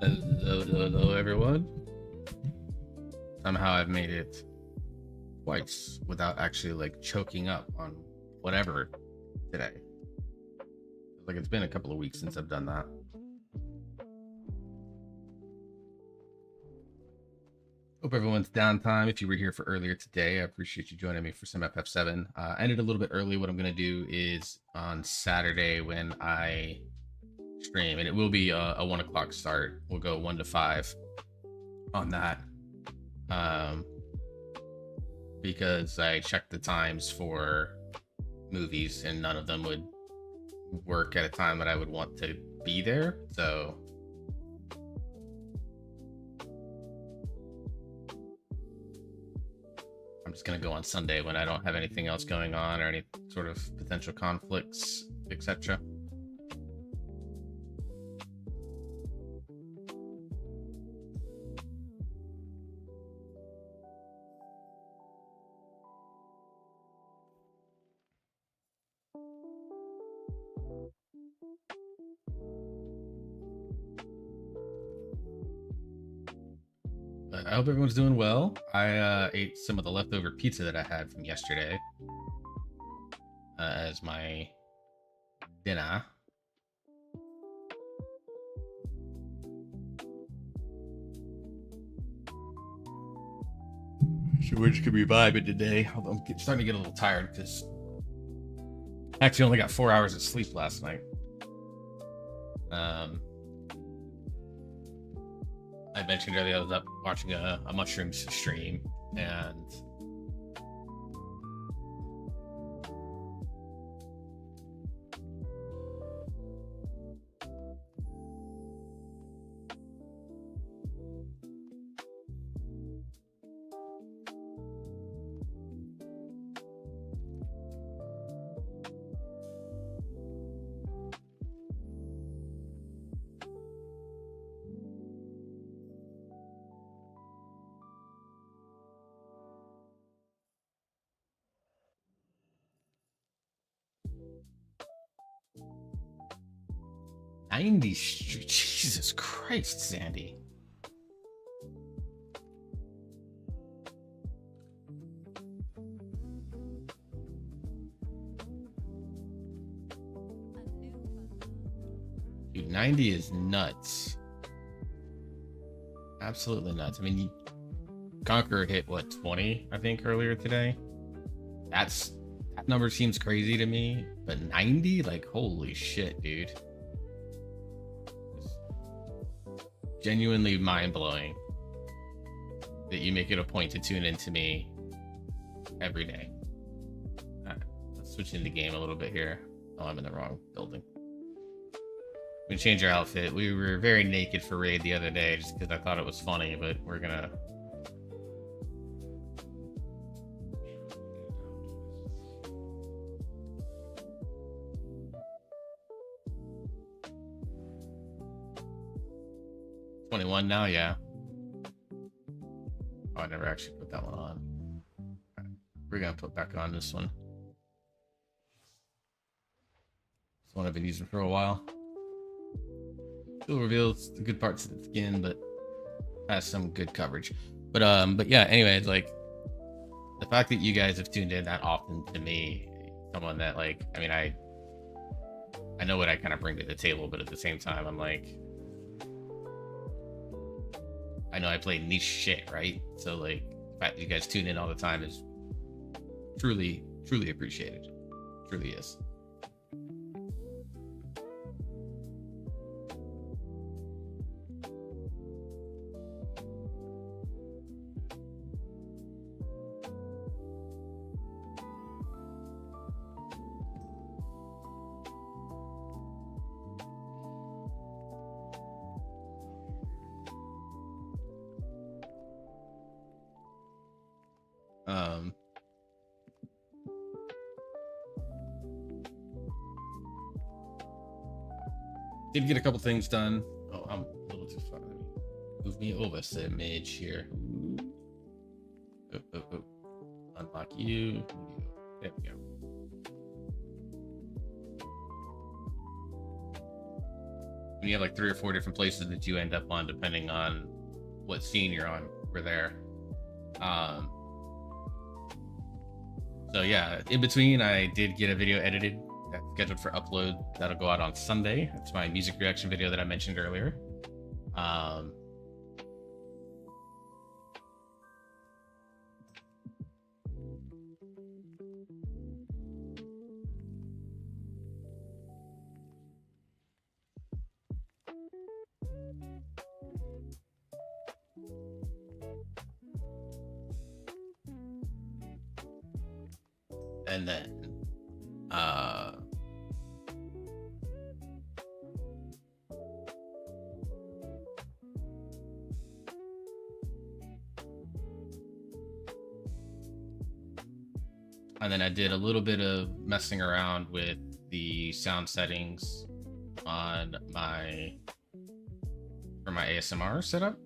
Hello, everyone. Somehow I've made it twice without actually like choking up on whatever today. Like it's been a couple of weeks since I've done that. Hope everyone's downtime. If you were here for earlier today, I appreciate you joining me for some FF7. I ended a little bit early. What I'm going to do is on Saturday when I stream, and it will be a 1 o'clock start. We'll go 1 to 5 on that. Because I checked the times for movies and none of them would work at a time that I would want to be there. So I'm just going to go on Sunday when I don't have anything else going on or any sort of potential conflicts, etc. I hope everyone's doing well. I ate some of the leftover pizza that I had from yesterday as my dinner. So we're just gonna be vibing today. Although I'm starting to get a little tired because I actually only got 4 hours of sleep last night. I mentioned earlier I was up watching a mushrooms stream, and Jesus Christ, Sandy. Dude, 90 is nuts. Absolutely nuts. I mean, Conqueror hit what, 20, I think, earlier today. That number seems crazy to me, but 90, like, holy shit, dude. Genuinely mind-blowing that you make it a point to tune into me every day. Right, let's switch into game a little bit here. Oh, I'm in the wrong building. We can change our outfit. We were very naked for raid the other day just because I thought it was funny, but we're gonna... $21 now, yeah. Oh, I never actually put that one on. Right, we're gonna put back on this one. It's one I've been using for a while. Still reveals the good parts of the skin, but has some good coverage. But yeah, anyway, it's like the fact that you guys have tuned in that often to me, someone that like, I mean, I know what I kind of bring to the table, but at the same time, I'm like, I know I play niche shit, right? So like, the fact that you guys tune in all the time is truly, truly appreciated. Truly is. Did get a couple things done. Oh, I'm a little too far. Move me over, said Mage here. Unlock you. There we go. when you have like 3 or 4 different places that you end up on, depending on what scene you're on, we're there. So yeah, in between, I did get a video edited that's scheduled for upload. That'll go out on Sunday. It's my music reaction video that I mentioned earlier. And then I did a little bit of messing around with the sound settings on for my ASMR setup.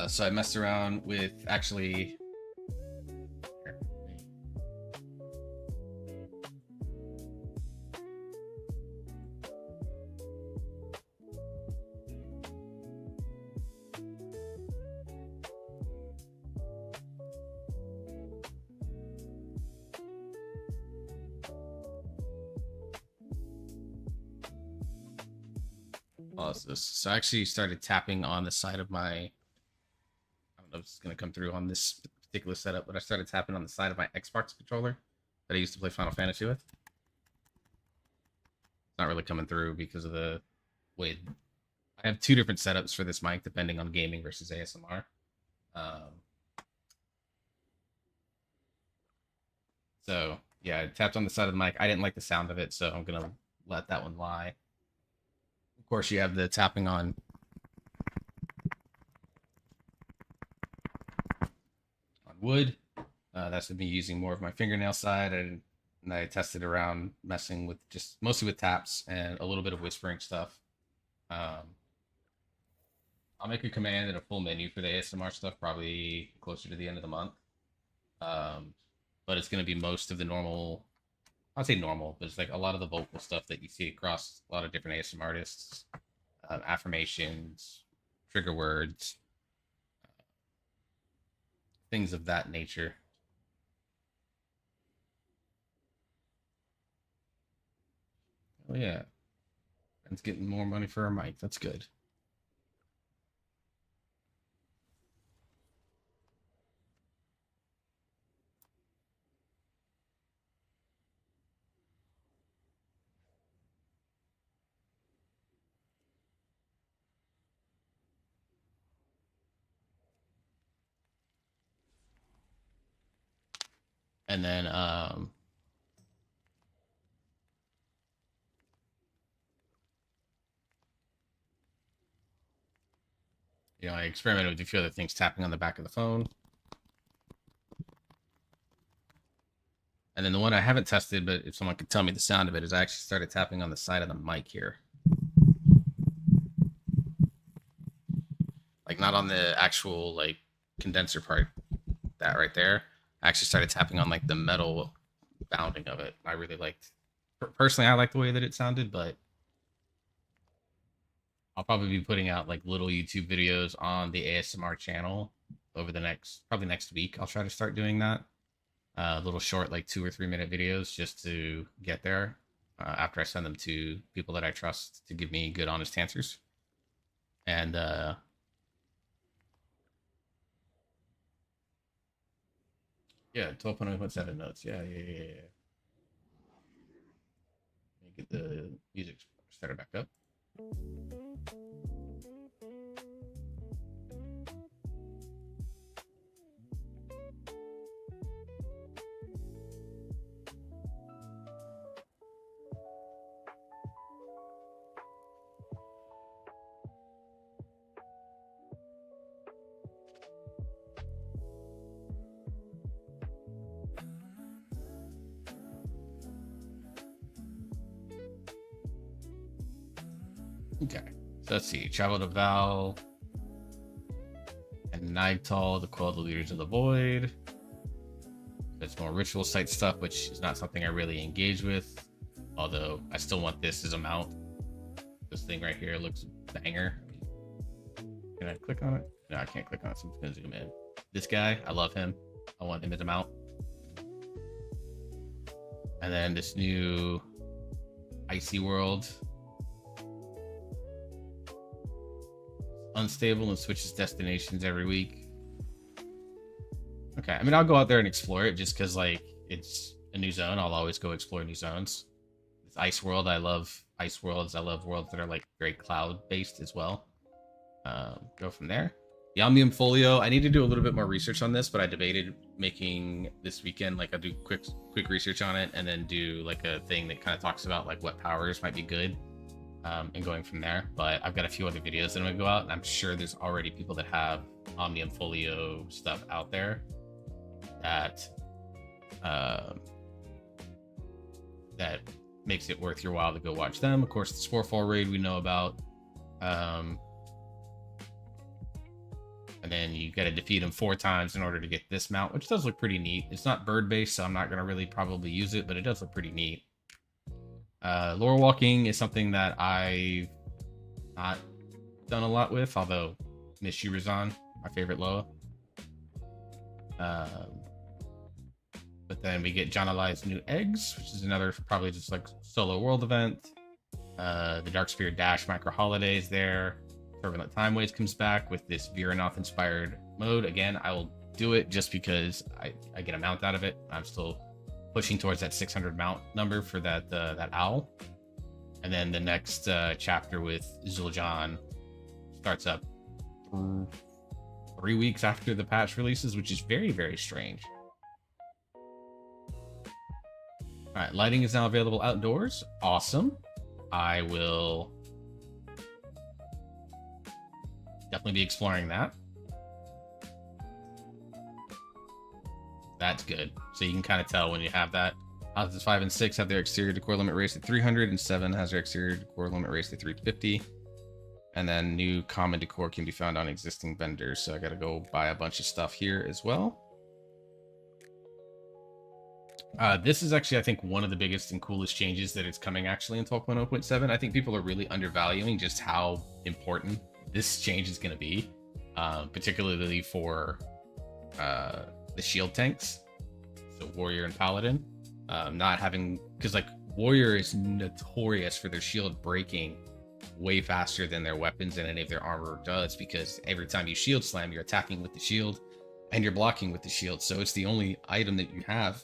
So I messed around with actually pause this. So I actually started tapping on the side of my, I don't know if it's going to come through on this particular setup, but I started tapping on the side of my Xbox controller that I used to play Final Fantasy with. It's not really coming through because of the way I have 2 different setups for this mic depending on gaming versus ASMR. So yeah, I tapped on the side of the mic. I didn't like the sound of it, so I'm gonna let that one lie. Of course, you have the tapping on wood. That's me using more of my fingernail side, and I tested around messing with just mostly with taps and a little bit of whispering stuff. I'll make a command and a full menu for the ASMR stuff probably closer to the end of the month. But it's going to be most of the normal, I'd say normal, but it's like a lot of the vocal stuff that you see across a lot of different ASMR artists, affirmations, trigger words, things of that nature. Oh yeah, it's getting more money for our mic. That's good. And then I experimented with a few other things, tapping on the back of the phone. And then the one I haven't tested, but if someone could tell me the sound of it, is I actually started tapping on the side of the mic here. Like not on the actual like condenser part, that right there. I actually started tapping on like the metal bounding of it. I really liked, personally, I like the way that it sounded, but I'll probably be putting out like little YouTube videos on the ASMR channel over the probably next week. I'll try to start doing that. Little short, like 2 or 3 minute videos just to get there after I send them to people that I trust to give me good, honest answers. And yeah, 12.7 notes. Yeah. Let me get the music started back up. Okay, so let's see. Travel to Val. Nightall to quell the leaders of the void. That's more ritual site stuff, which is not something I really engage with. Although I still want this as a mount. This thing right here looks banger. Can I click on it? No, I can't click on it, so I'm just gonna zoom in. This guy, I love him. I want him as a mount. And then this new Icy World. Unstable and switches destinations every week. Okay, I mean, I'll go out there and explore it just because, like, it's a new zone. I'll always go explore new zones. This Ice World, I love ice worlds. I love worlds that are, like, very cloud-based as well. Go from there. The Omnium Folio, I need to do a little bit more research on this, but I debated making this weekend, like, I'll do quick research on it and then do, like, a thing that kind of talks about, like, what powers might be good. And going from there. But I've got a few other videos that I'm gonna go out, and I'm sure there's already people that have Omnium Folio stuff out there that that makes it worth your while to go watch them. Of course, the Sporefall raid we know about, and then you got to defeat him 4 times in order to get this mount, which does look pretty neat. It's not bird based, so I'm not gonna really probably use it, but it does look pretty neat. Lore walking is something that I've not done a lot with, although Miss Shurazan, my favorite Loa. But then we get John Eli's new eggs, which is another probably just like solo world event. The Darkspear Dash micro holidays there. Turbulent Time Waves comes back with this Viranoth inspired mode. Again, I will do it just because I get a mount out of it. I'm still pushing towards that 600 mount number for that owl. And then the next chapter with Zul'Jan starts up 3 weeks after the patch releases, which is very, very strange. All right, lighting is now available outdoors. Awesome. I will definitely be exploring that. That's good. So you can kind of tell when you have that. Houses 5 and 6 have their exterior decor limit raised to 300, and 7 has their exterior decor limit raised to 350. And then new common decor can be found on existing vendors. So I got to go buy a bunch of stuff here as well. This is actually, I think, one of the biggest and coolest changes that is coming actually in 12.0.7. I think people are really undervaluing just how important this change is going to be, particularly for the shield tanks, so Warrior and Paladin, not having, because like Warrior is notorious for their shield breaking way faster than their weapons and any of their armor does, because every time you shield slam, you're attacking with the shield and you're blocking with the shield. So it's the only item that you have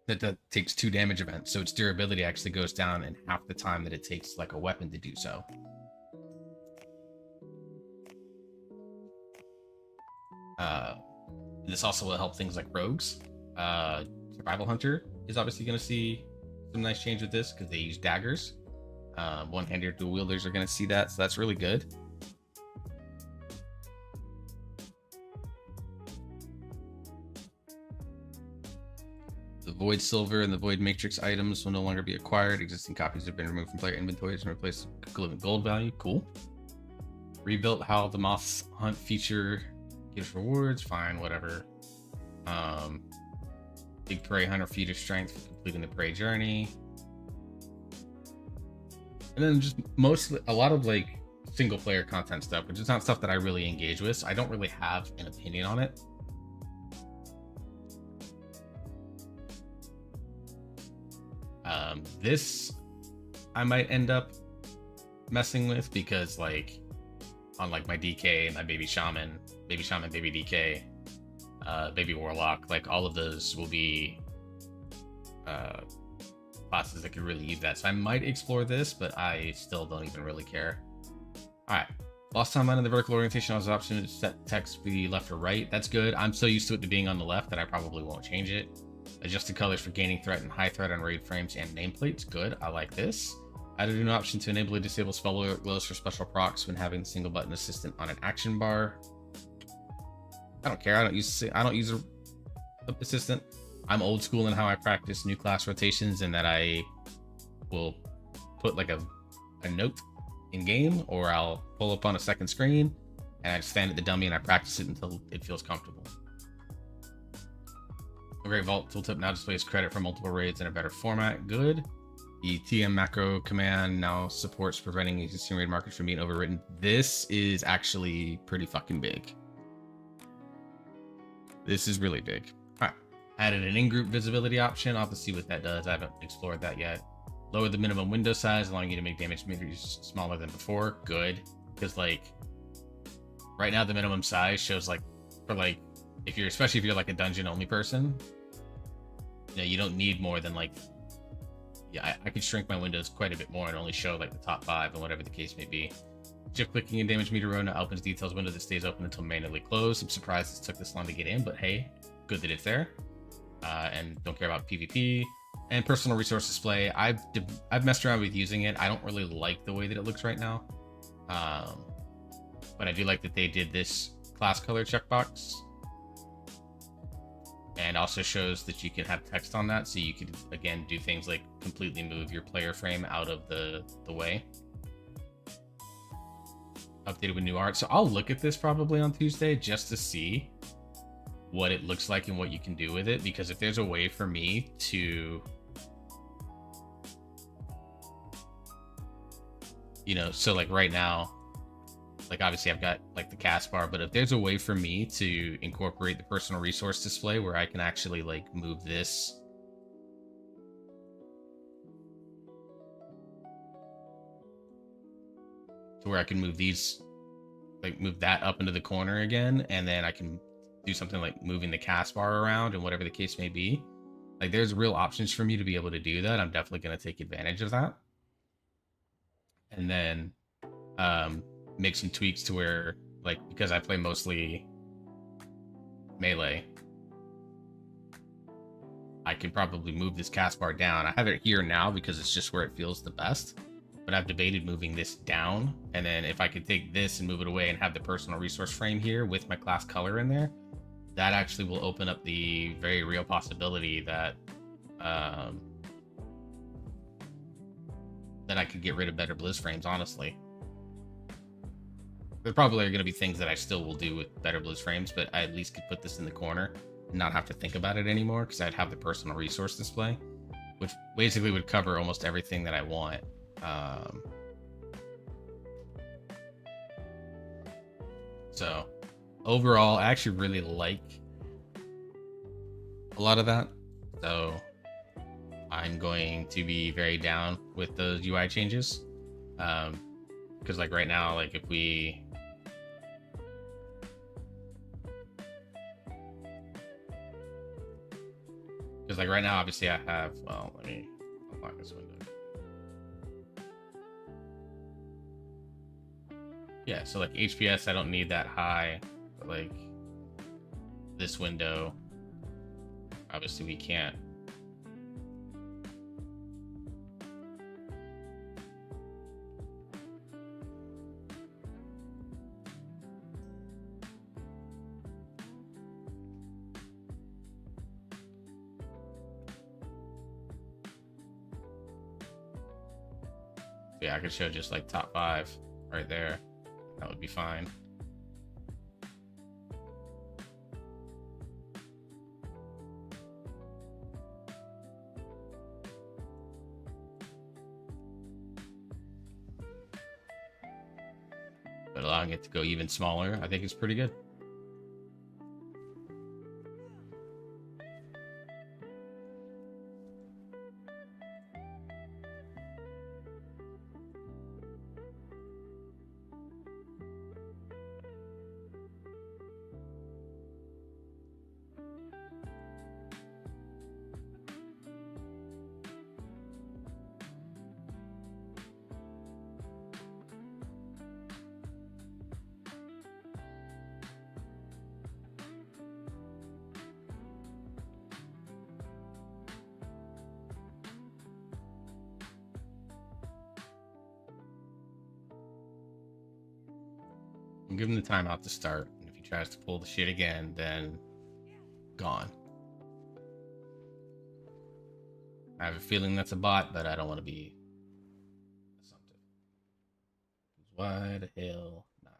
that takes 2 damage events. So its durability actually goes down in half the time that it takes like a weapon to do so. This also will help things like rogues. Survival Hunter is obviously going to see some nice change with this because they use daggers. One-handed dual wielders are going to see that, so that's really good. The Void Silver and the Void Matrix items will no longer be acquired. Existing copies have been removed from player inventories and replaced with equivalent gold value. Cool. Rebuilt how the Moth Hunt feature gives rewards. Fine, whatever. Big Prey Hunter feeder strength for completing the Prey journey. And then just mostly a lot of like single player content stuff, which is not stuff that I really engage with. So I don't really have an opinion on it. This I might end up messing with because like on like my DK and my baby shaman, baby DK, baby warlock, like all of those will be classes that could really use that. So I might explore this, but I still don't even really care. All right, lost timeline in the vertical orientation has option to set text be left or right. That's good. I'm so used to it to being on the left that I probably won't change it. Adjusted colors for gaining threat and high threat on raid frames and nameplates. Good, I like this. Added an option to enable or disable spell glows for special procs when having single button assistant on an action bar. I don't care. I don't use a assistant. I'm old school in how I practice new class rotations, and that I will put like a note in game, or I'll pull up on a second screen and I stand at the dummy and I practice it until it feels comfortable. The Great Vault tooltip now displays credit for multiple raids in a better format. Good. The TM macro command now supports preventing existing raid markers from being overwritten. This is actually pretty fucking big. This is really big. All right. Added an in-group visibility option. I'll have to see what that does. I haven't explored that yet. Lower the minimum window size, allowing you to make damage meters smaller than before. Good. Because, like, right now the minimum size shows, like, for, like, if you're, especially if you're, like, a dungeon-only person, you know, you don't need more than, like, yeah, I could shrink my windows quite a bit more and only show, like, the top 5 and whatever the case may be. Shift clicking in damage meter row now opens details window that stays open until manually closed. I'm surprised it took this long to get in, but hey, good that it's there. And don't care about PvP. And personal resource display. I've messed around with using it. I don't really like the way that it looks right now. But I do like that they did this class color checkbox. And also shows that you can have text on that, so you can, again, do things like completely move your player frame out of the way. Updated with new art. So I'll look at this probably on Tuesday just to see what it looks like and what you can do with it, because if there's a way for me to, you know, so like right now, like obviously I've got like the cast bar, but if there's a way for me to incorporate the personal resource display where I can actually like move this to where I can move these, like move that up into the corner again, and then I can do something like moving the cast bar around and whatever the case may be. Like there's real options for me to be able to do that. I'm definitely going to take advantage of that. And then make some tweaks to where, like, because I play mostly melee, I can probably move this cast bar down. I have it here now because it's just where it feels the best, but I've debated moving this down, and then if I could take this and move it away and have the personal resource frame here with my class color in there, that actually will open up the very real possibility that that I could get rid of better Blizz frames, honestly. There probably are going to be things that I still will do with better Blizz frames, but I at least could put this in the corner and not have to think about it anymore, because I'd have the personal resource display, which basically would cover almost everything that I want. So overall, I actually really like a lot of that. So I'm going to be very down with those UI changes. Because like right now, like if we, because like right now, obviously I have, well, let me unlock this window. Yeah, so like HPS, I don't need that high, but like this window, obviously we can't. Yeah, I could show just like top 5 right there. That would be fine. But allowing it to go even smaller, I think is pretty good. I'm giving the timeout to start. And if he tries to pull the shit again, then gone. I have a feeling that's a bot, but I don't want to be assumptive. Why the hell not?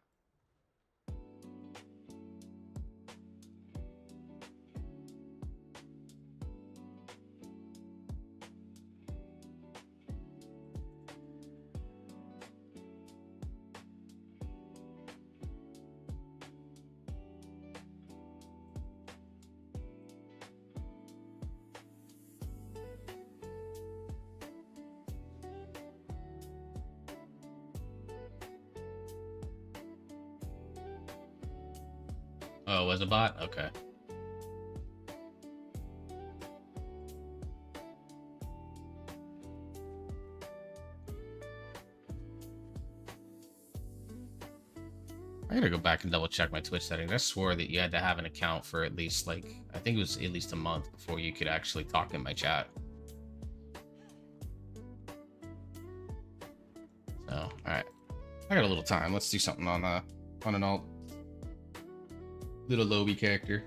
Oh, it was a bot? Okay. I gotta go back and double check my Twitch settings. I swore that you had to have an account for at least, like, I think it was at least a month before you could actually talk in my chat. So, all right, I got a little time. Let's do something on an alt little Lobby character.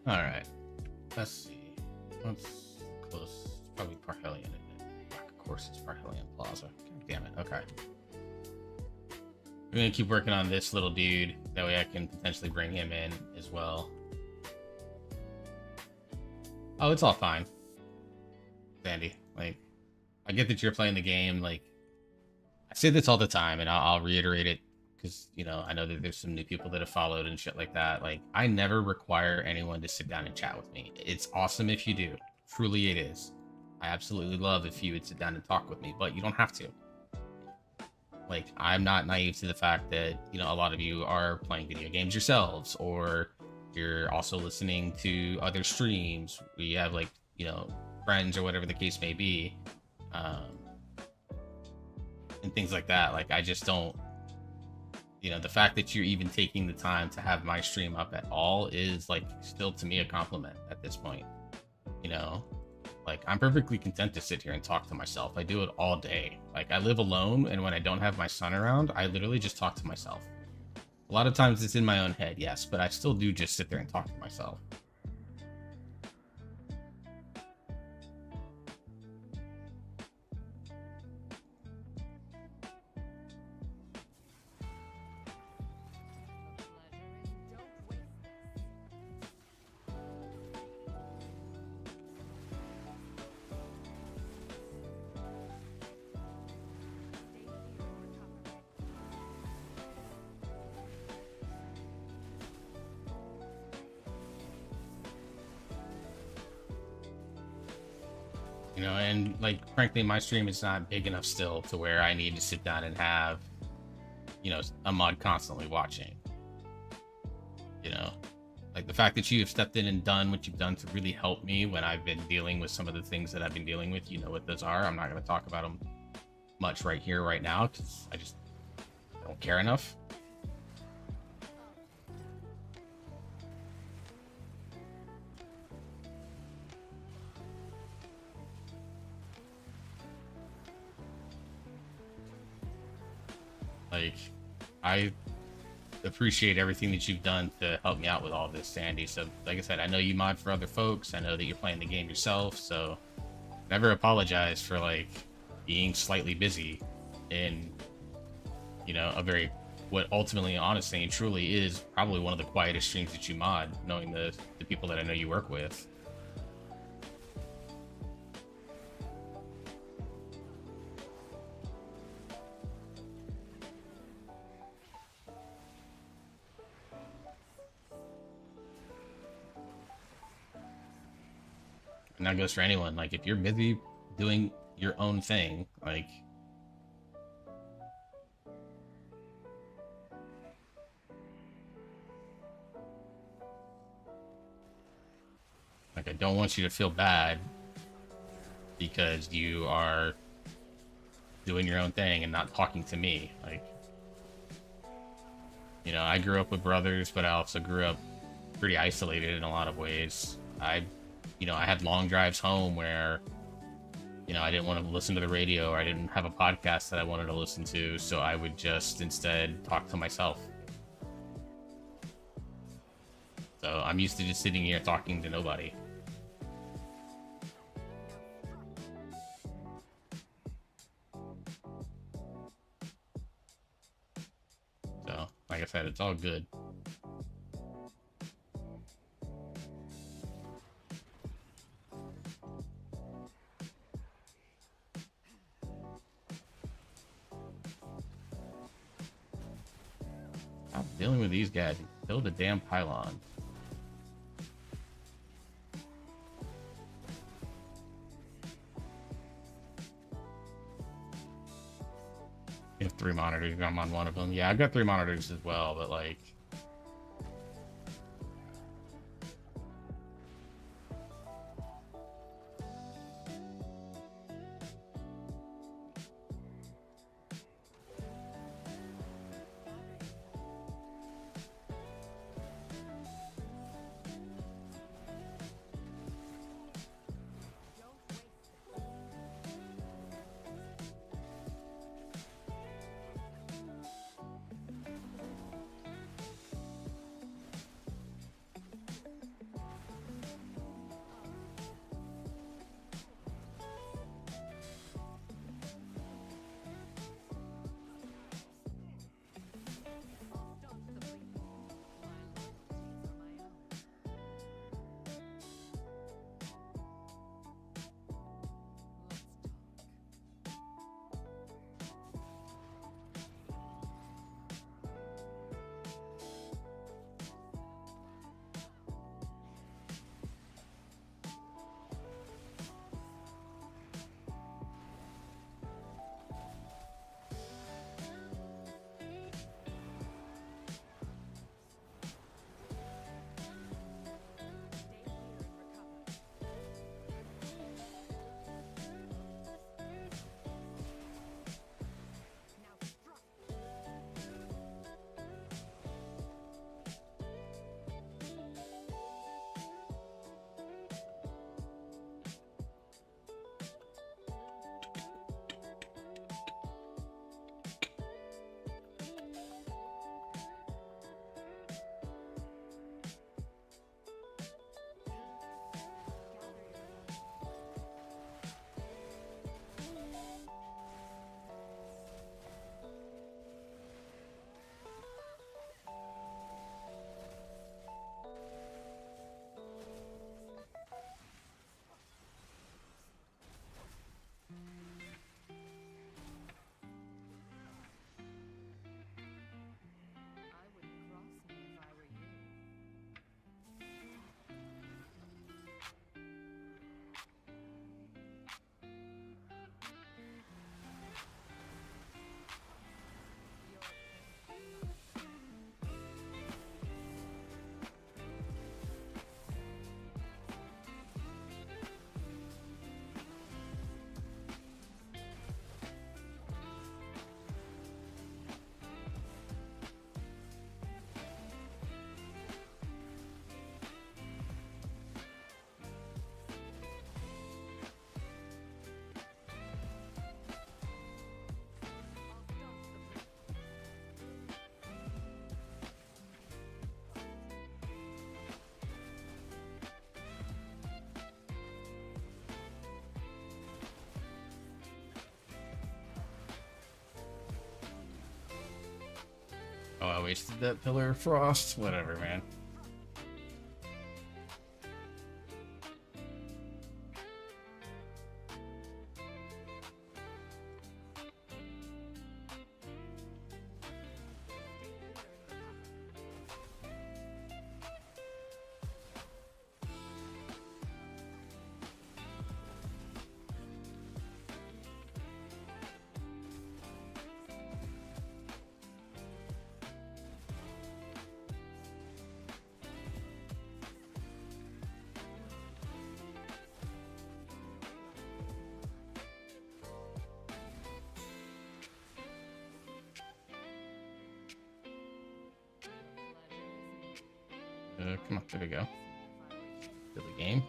All right, let's see. What's close? Probably Parhelion, isn't it? Of course, it's Parhelion Plaza. God damn it. Okay. We're gonna keep working on this little dude. That way I can potentially bring him in as well. Oh, it's all fine, Sandy. Like, I get that you're playing the game. Like, I say this all the time, and I'll reiterate it because, you know, I know that there's some new people that have followed and shit like that. Like, I never require anyone to sit down and chat with me. It's awesome if you do. Truly it is. I absolutely love if you would sit down and talk with me, but you don't have to. Like, I'm not naive to the fact that, you know, a lot of you are playing video games yourselves, or you're also listening to other streams. We have, like, you know, friends or whatever the case may be, and things like that. Like, I just don't, you know, the fact that you're even taking the time to have my stream up at all is, like, still to me a compliment at this point. You know, like, I'm perfectly content to sit here and talk to myself. I do it all day. Like, I live alone, and when I don't have my son around, I literally just talk to myself. A lot of times it's in my own head, yes, but I still do just sit there and talk to myself. You know, and, like, frankly, my stream is not big enough still to where I need to sit down and have, you know, a mod constantly watching. You know, like, the fact that you have stepped in and done what you've done to really help me when I've been dealing with some of the things that I've been dealing with, you know what those are. I'm not going to talk about them much right here, right now, because I just don't care enough. Like, I appreciate everything that you've done to help me out with all this, Sandy. So, like I said, I know you mod for other folks. I know that you're playing the game yourself. So, never apologize for, like, being slightly busy in, you know, a very, what ultimately, honestly, and truly is probably one of the quietest streams that you mod, knowing the people that I know you work with. And that goes for anyone. Like, if you're busy doing your own thing, like I don't want you to feel bad because you are doing your own thing and not talking to me. Like, you know, I grew up with brothers, but I also grew up pretty isolated in a lot of ways. I had long drives home where, I didn't want to listen to the radio, or I didn't have a podcast that I wanted to listen to, so I would just instead talk to myself. So I'm used to just sitting here talking to nobody. So, like I said, it's all good. I'm dealing with these guys. Kill the damn pylon. You have 3 monitors. I'm on one of them. Yeah, I've got 3 monitors as well, but like, oh, I wasted that pillar of frost. Whatever, man. Come on, there we go. To the game.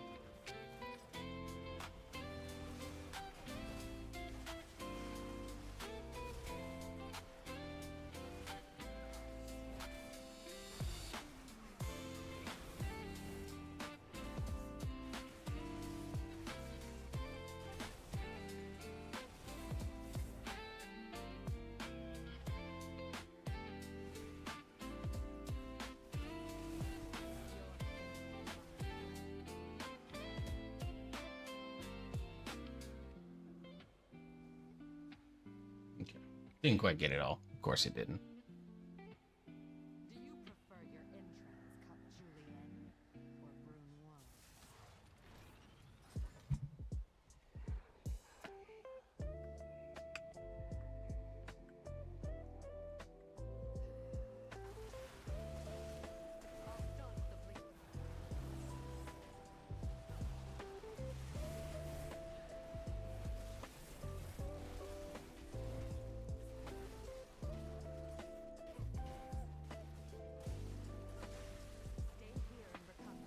Okay. Didn't quite get it all. Of course it didn't. Do you prefer your entrails cut julienne or brunoise? I'll start the bleeding. Stay here and recover.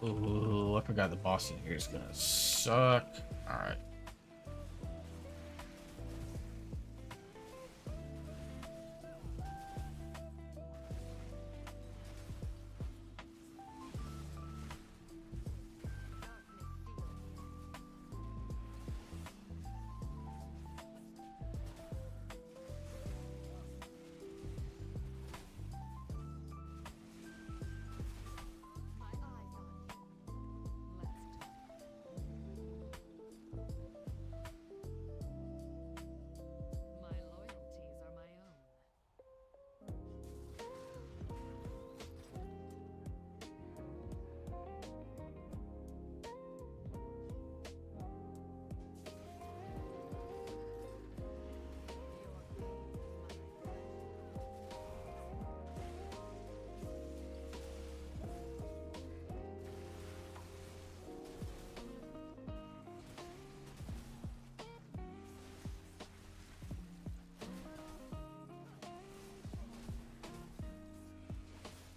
Ooh, I forgot the boss in here is gonna suck. Alright. My eyes on you. Let's talk. My loyalties are my own. Your pain is mine.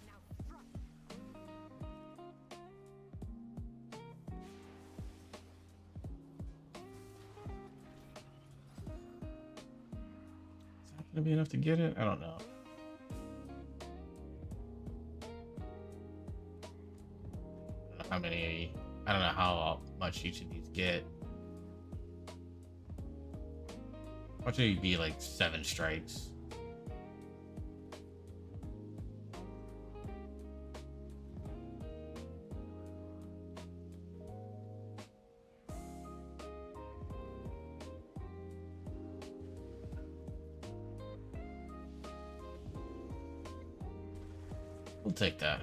Now front. Is that gonna be enough to get it? I don't know. I don't know how many. I don't know how much each of these get. Watch it be like 7 strikes. We'll take that.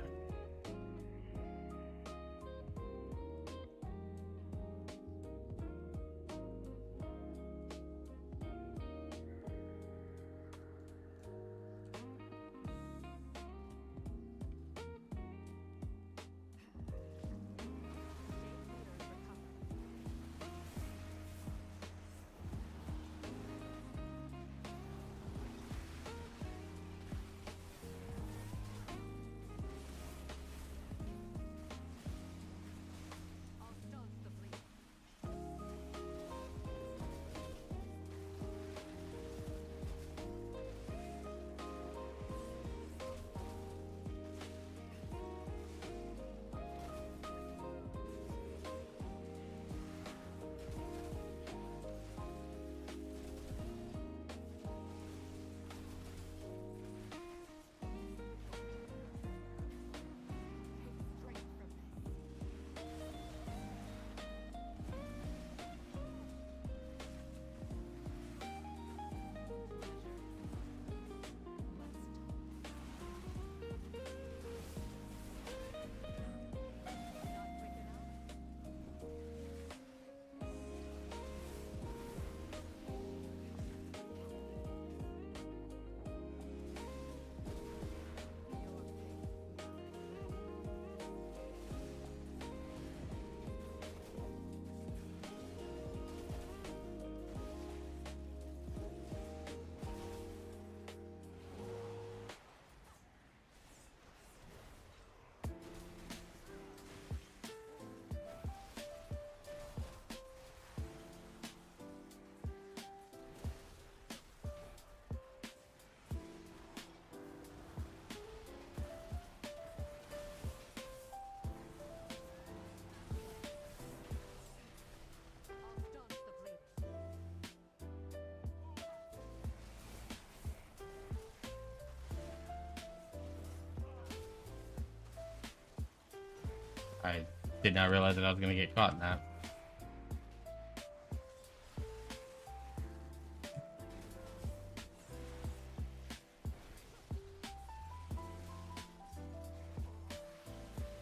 I did not realize that I was gonna get caught in that.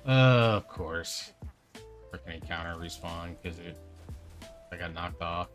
Of course. Freaking encounter respawn because I got knocked off.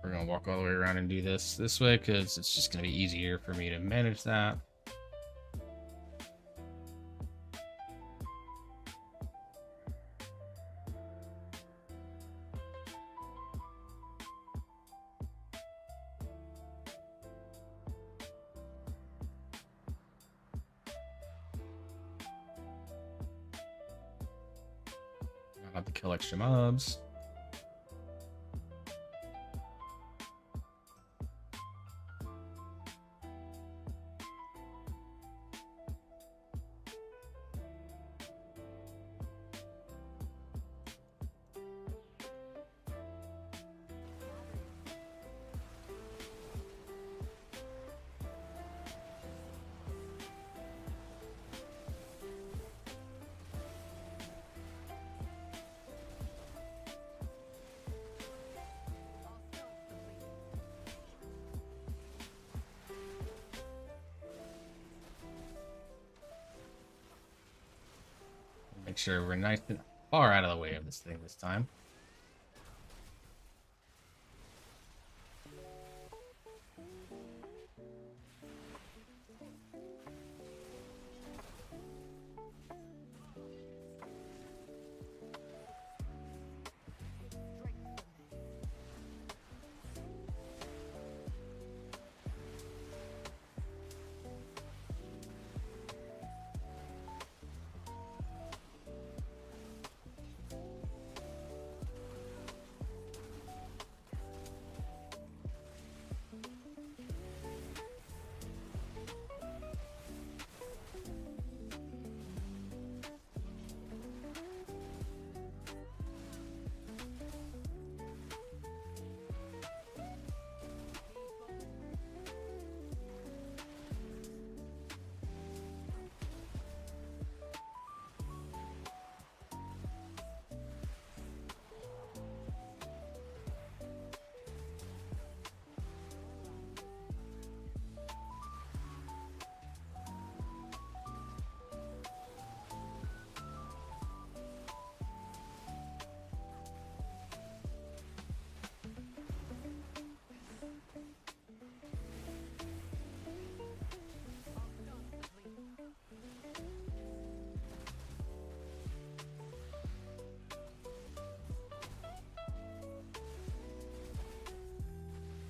We're gonna walk all the way around and do this way because it's just gonna be easier for me to manage that. I'll have to kill extra mobs. Make sure we're nice and far out of the way of this thing this time.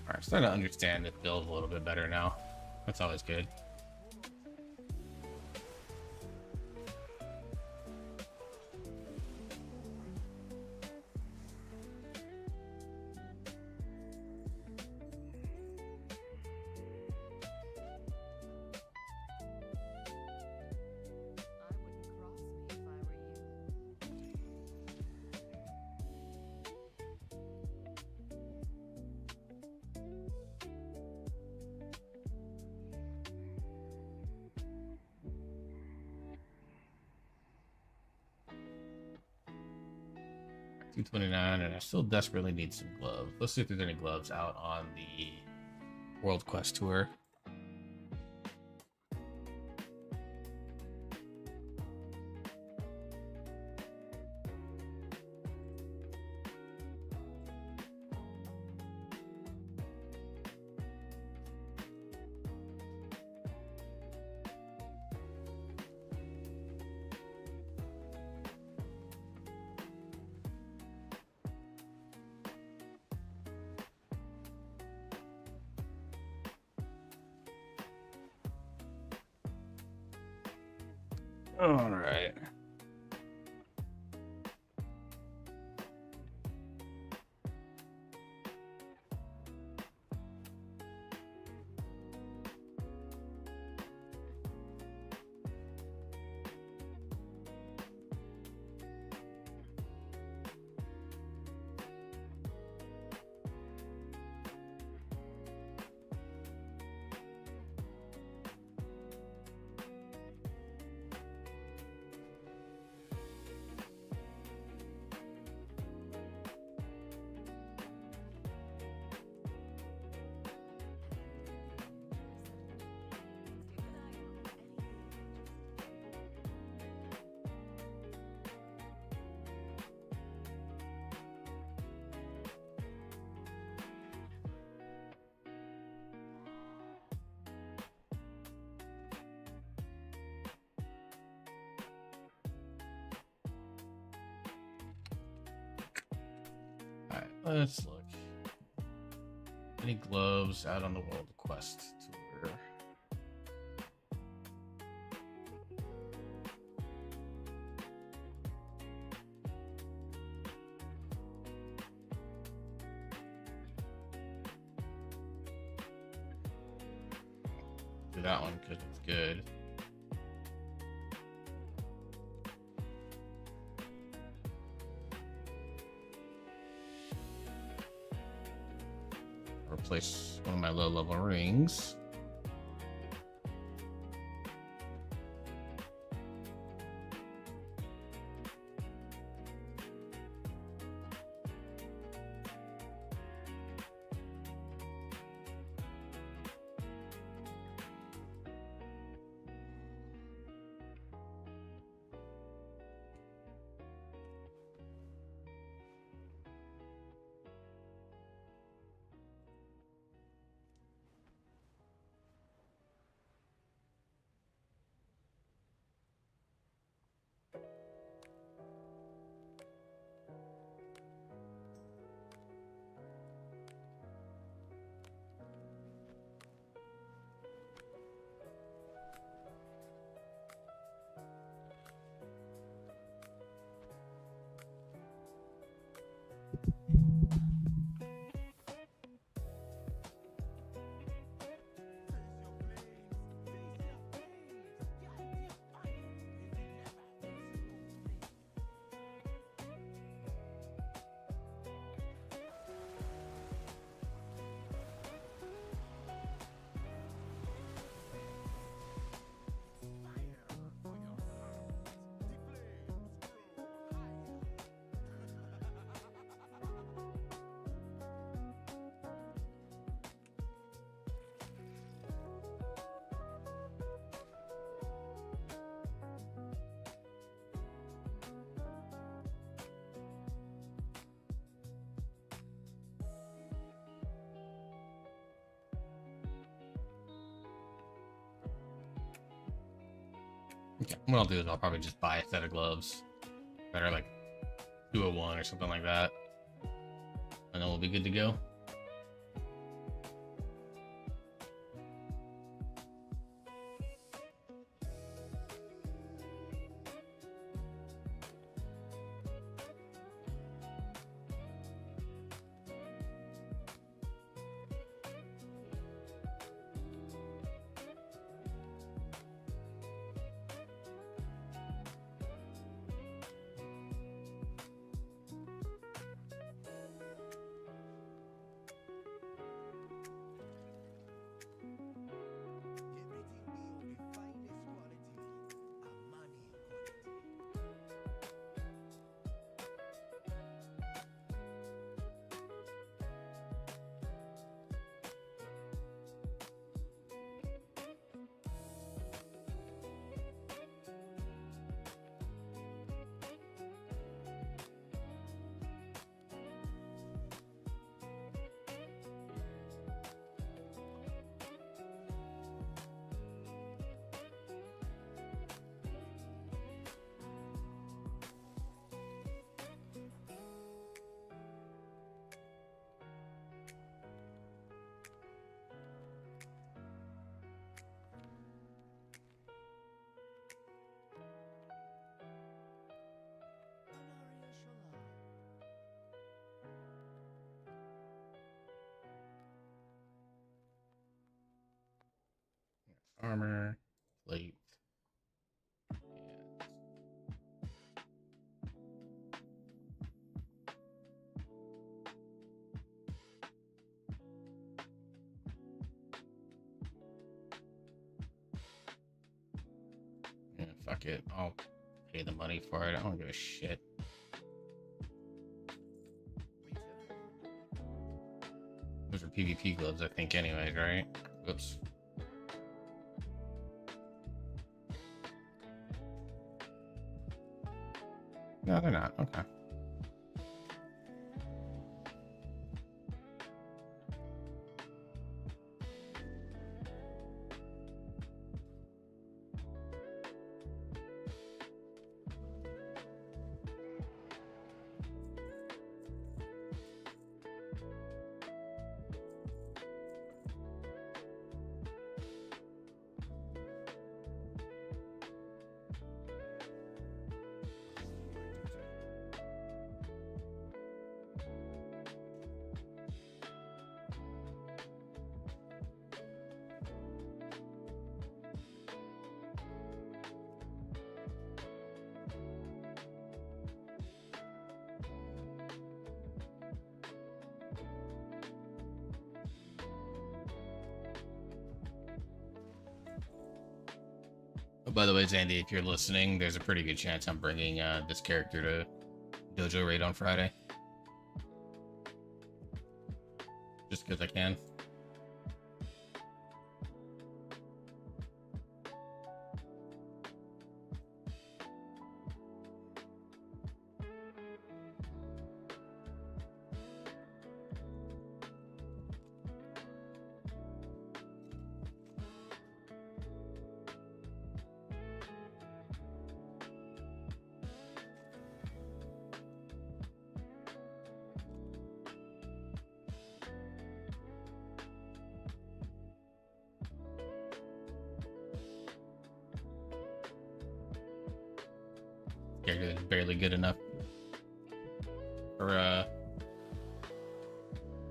Alright, starting to understand this build a little bit better now. That's always good. $229, and I still desperately need some gloves. Let's see if there's any gloves out on the World Quest Tour. All right. All right, let's look. Any gloves out on the world quest tour? Do that one because it's good. Replace one of my low level rings. Okay, what I'll do is I'll probably just buy a set of gloves that are like 201 or something like that, and then we'll be good to go. armor, plate. Yeah, fuck it. I'll pay the money for it. I don't give a shit. Those are PvP gloves, I think, anyways, right? Whoops. No, they're not. Okay. Oh, by the way, Zandy, if you're listening, there's a pretty good chance I'm bringing this character to Dojo Raid on Friday. Just because I can. Character is barely good enough for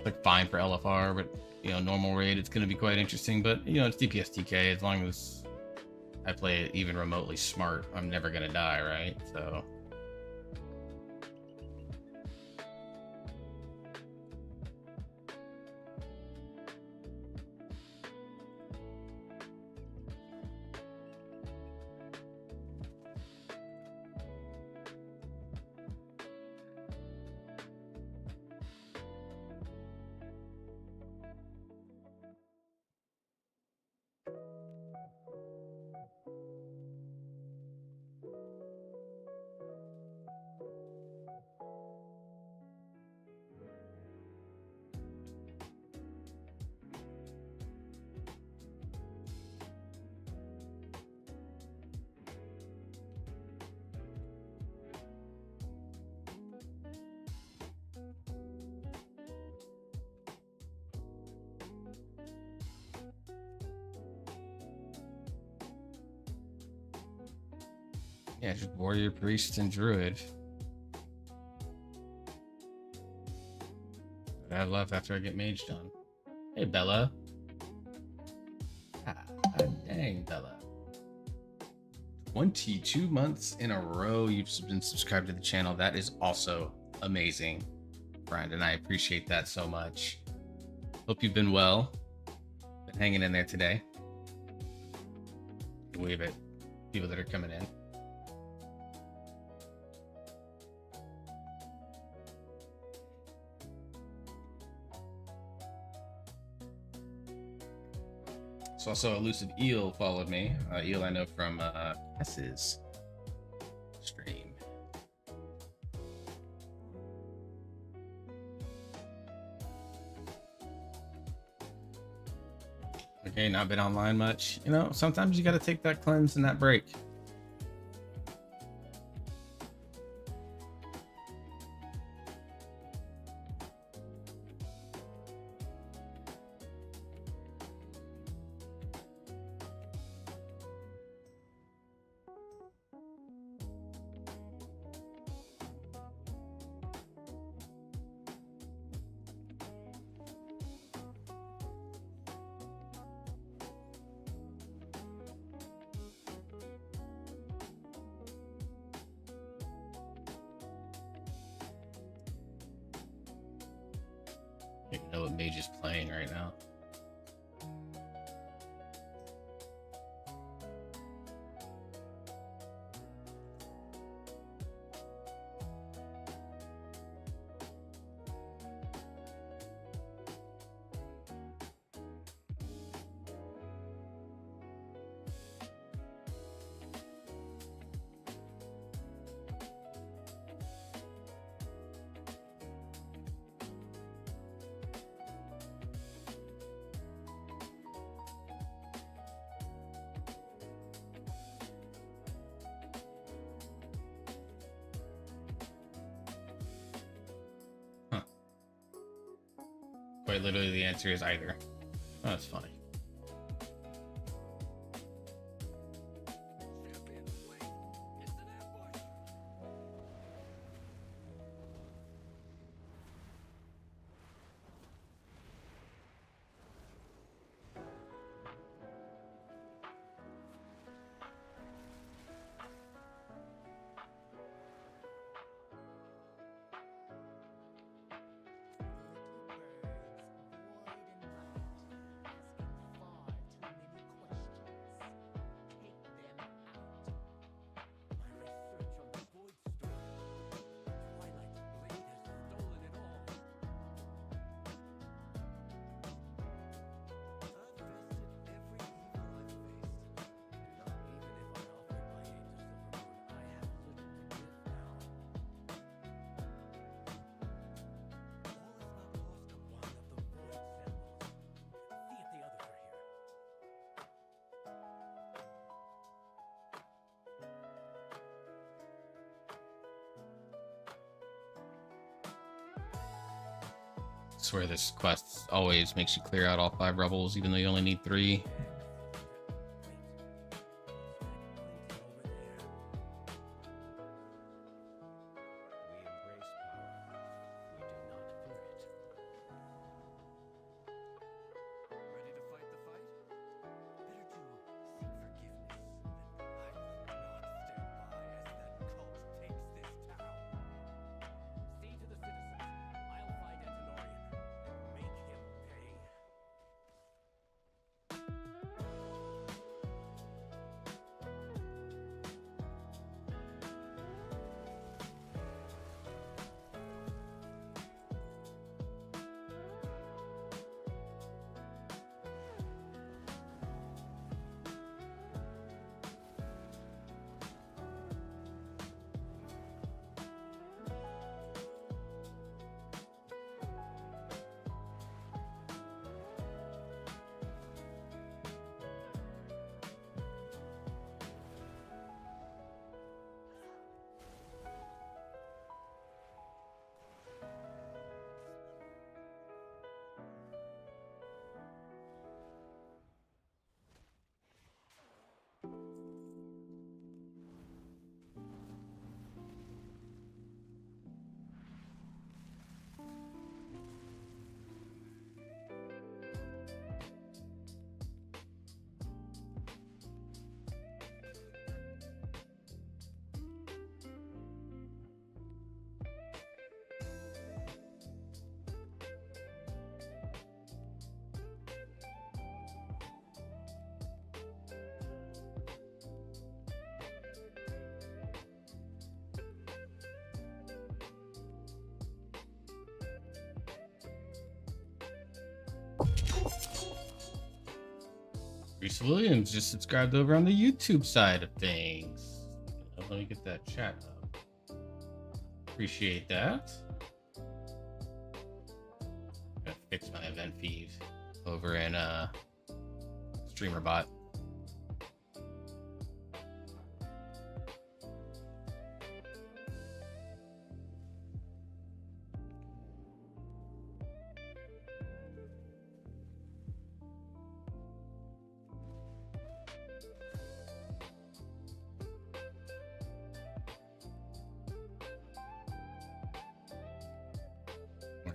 like fine for LFR, but you know, normal raid it's gonna be quite interesting. But you know, it's DPS TK. As long as I play it even remotely smart, I'm never gonna die, right? So yeah, just warrior, priest, and druid. I have left after I get mage done. Hey, Bella. Ah, dang, Bella. 22 months in a row you've been subscribed to the channel. That is also amazing, friend, and I appreciate that so much. Hope you've been well. Been hanging in there today. Wave at people that are coming in. So also Elusive Eel followed me. Eel I know from S's stream. Okay, not been online much. You know, sometimes you gotta take that cleanse and that break. know what mage is playing right now. Huh. Quite literally, the answer is either. Oh, that's funny. I swear this quest always makes you clear out all 5 rebels, even though you only need 3. Reese Williams just subscribed over on the YouTube side of things. Let me get that chat up. Appreciate that. I'm gonna fix my event feed over in StreamerBot.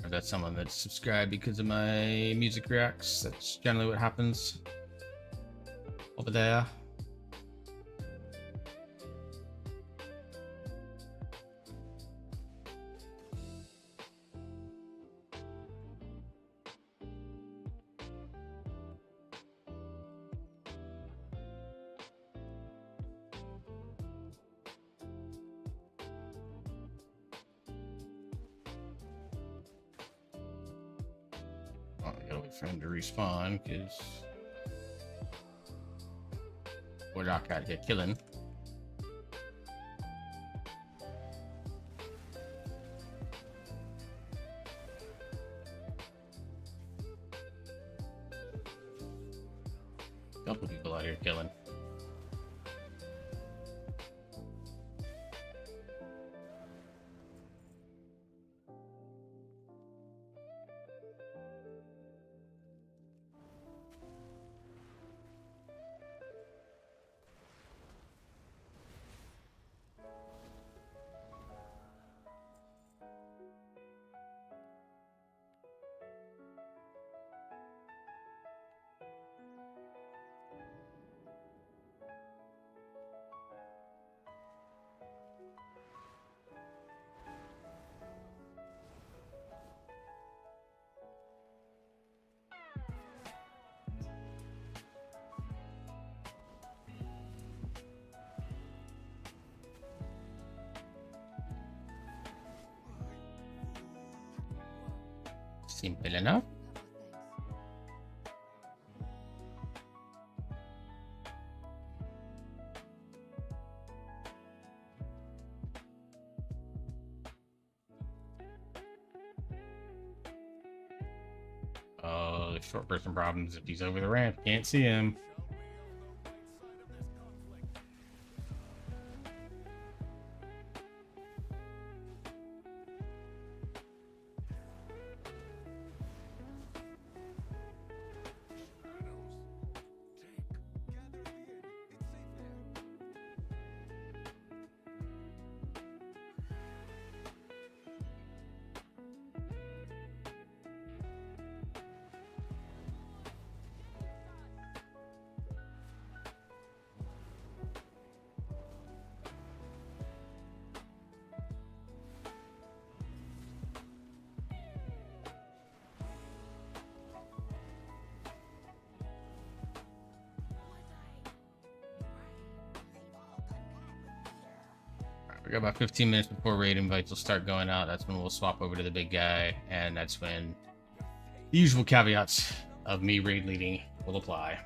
Or that's someone that's subscribed because of my music reacts. That's generally what happens over there. Oh, I gotta wait for him to respawn because we're not out here killing. Couple people out here killing. Simple enough. Oh, the short person problems. If he's over the ramp, can't see him. We got about 15 minutes before raid invites will start going out. That's when we'll swap over to the big guy, and that's when the usual caveats of me raid leading will apply.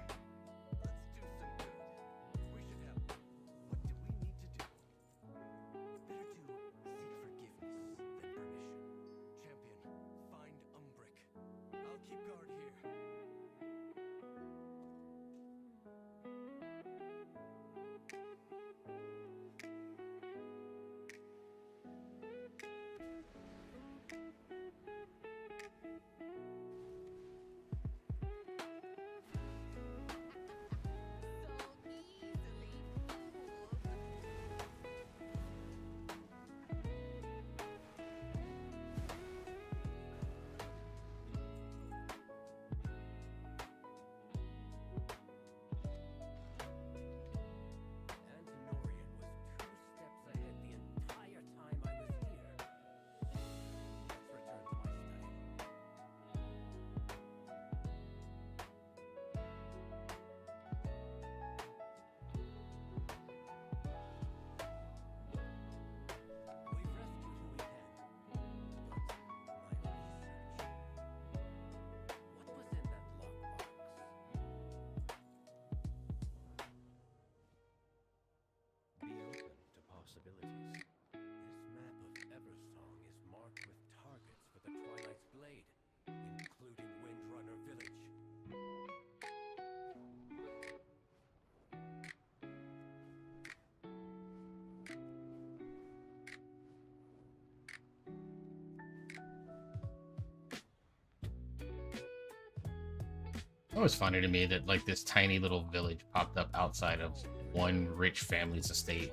It was funny to me that like this tiny little village popped up outside of one rich family's estate.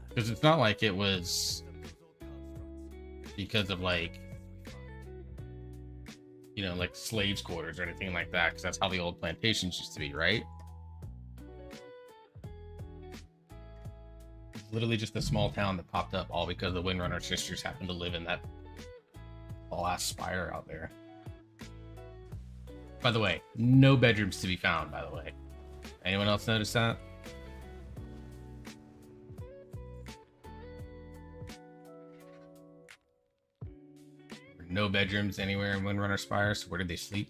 Because it's not like it was because of like, you know, like slaves' quarters or anything like that, because that's how the old plantations used to be, right? Literally just a small town that popped up all because the Windrunner sisters happened to live in that last spire out there. By the way, no bedrooms to be found, by the way. Anyone else notice that? no bedrooms anywhere in Windrunner Spire, so where did they sleep?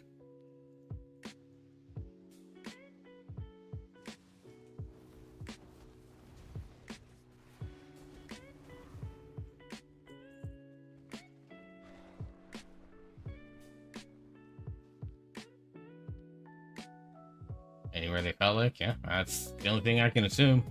Anywhere they felt like, yeah, that's the only thing I can assume.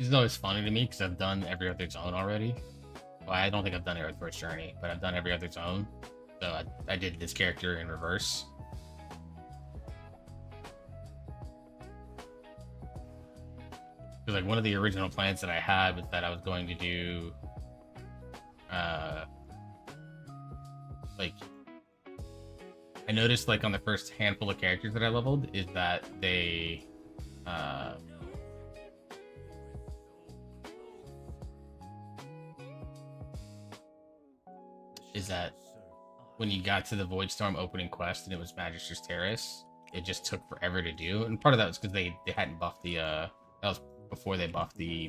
It's always funny to me because I've done every other zone already. Well, I don't think I've done Earthworks Journey, but I've done every other zone. So I did this character in reverse. Because like one of the original plans that I had was that I was going to do, like, I noticed like on the first handful of characters that I leveled is that they, is that when you got to the Voidstorm opening quest and it was Magister's Terrace, it just took forever to do. And part of that was because they hadn't buffed the, that was before they buffed the,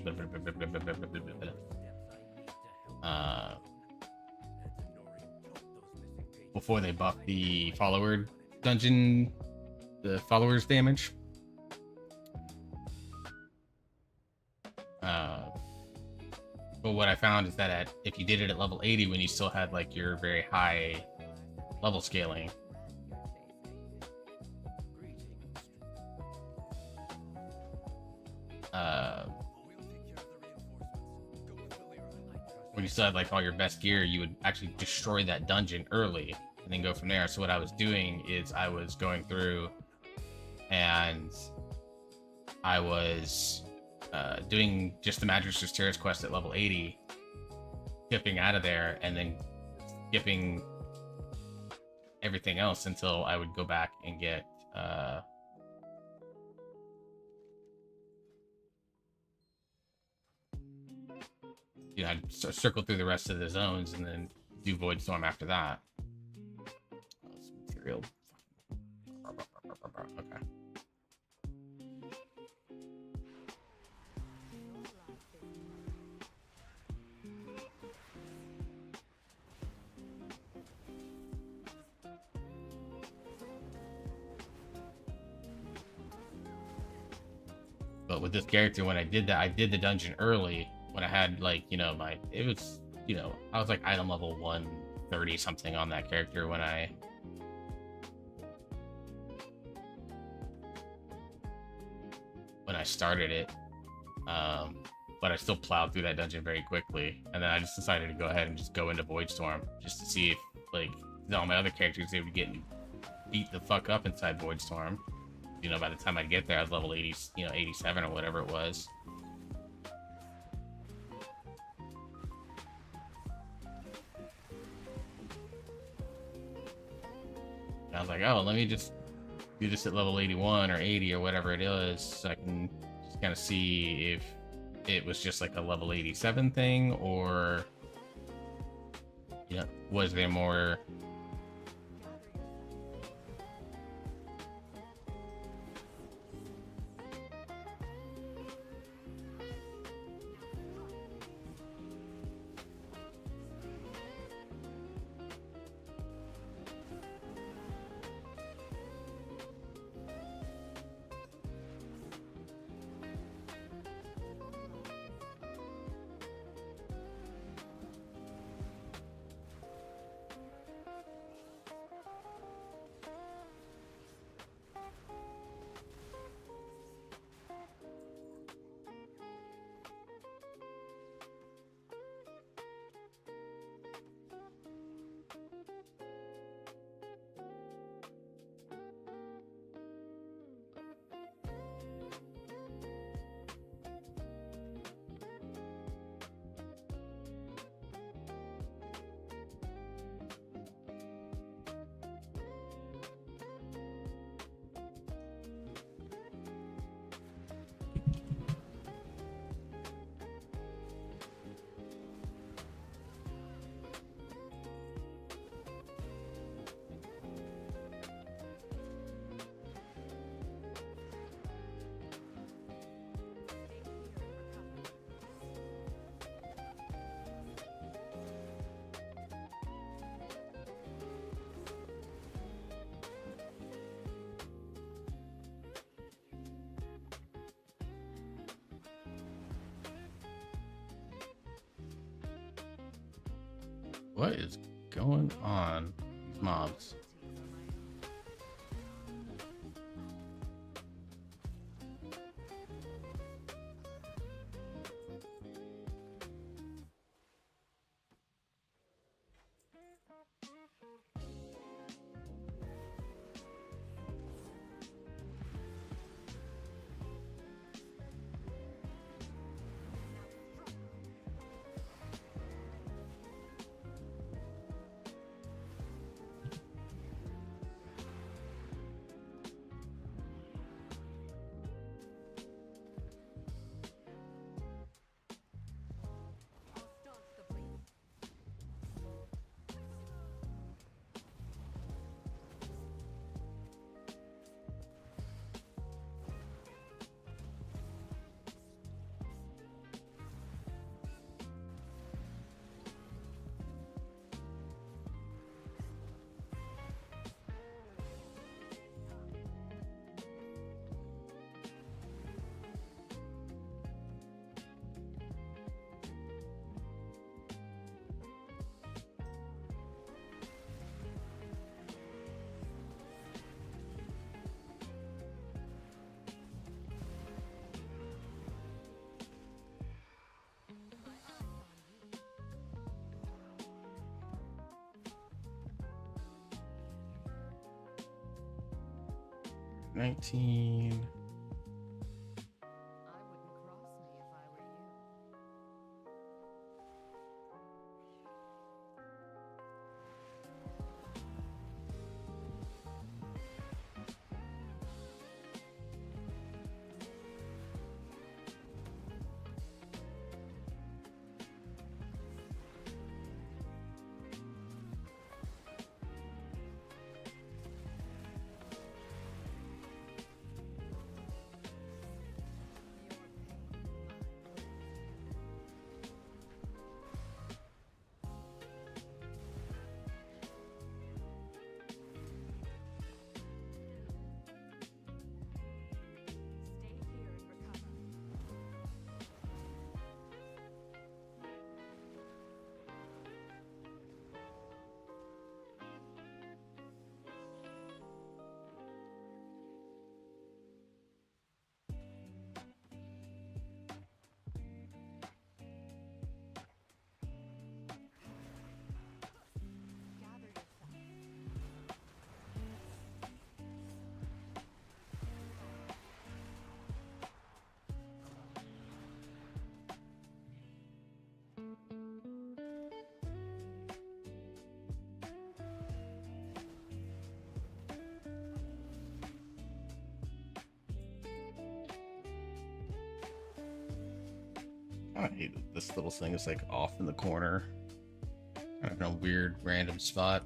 before they buffed the follower dungeon, the followers damage. But what I found is that if you did it at level 80 when you still had like your very high level scaling, when you still had like all your best gear, you would actually destroy that dungeon early and then go from there. So what I was doing is I was going through and I was doing just the Magister's Terrace quest at level 80, skipping out of there, and then skipping everything else until I would go back and get you know, I'd circle through the rest of the zones and then do Voidstorm after that. Material. Okay. But with this character, when I did that, I did the dungeon early when I had like, you know, it was, you know, I was like item level 130 something on that character when I started it. But I still plowed through that dungeon very quickly. And then I just decided to go ahead and just go into Voidstorm just to see if like all my other characters, they would get beat the fuck up inside Voidstorm. You know, by the time I'd get there, I was level 80, you know, 87 or whatever it was. I was like, oh, let me just do this at level 81 or 80 or whatever it is, so I can just kind of see if it was just like a level 87 thing, or was there more? What is going on? These mobs. $19. I wouldn't cross me if I were you. I hate that this little thing is like off in the corner. I don't know, weird random spot.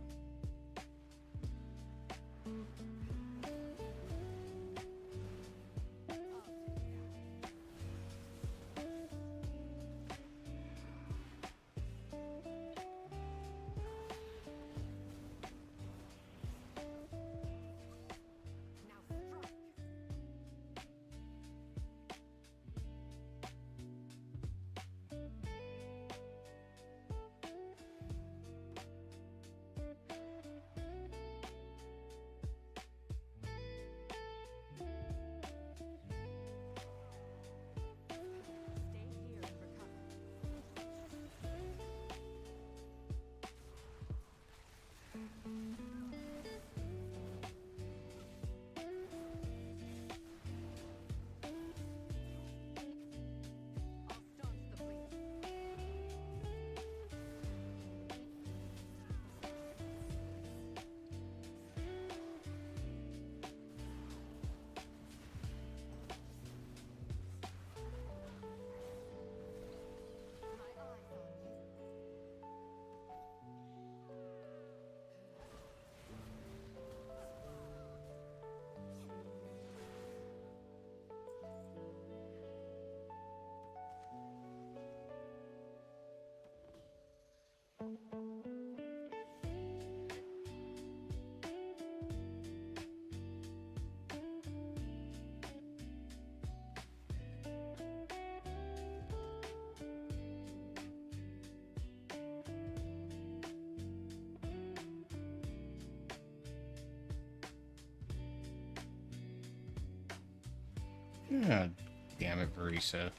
Yeah, damn it, Barisa.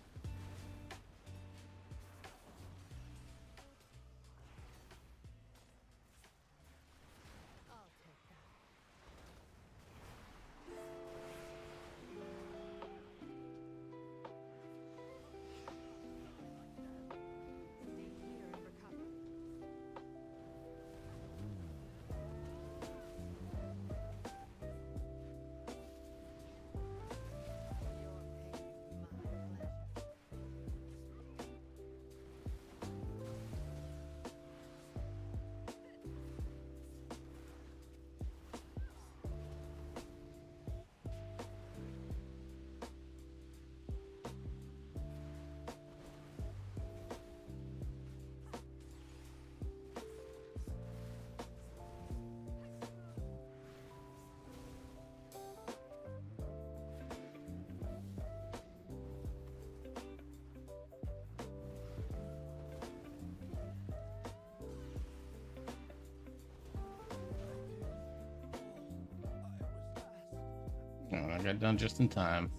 Oh, I got done just in time.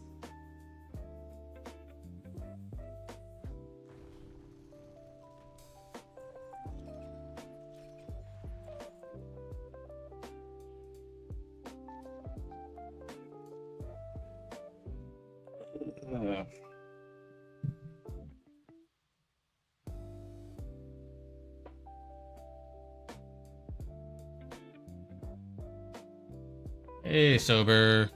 Hey, sober.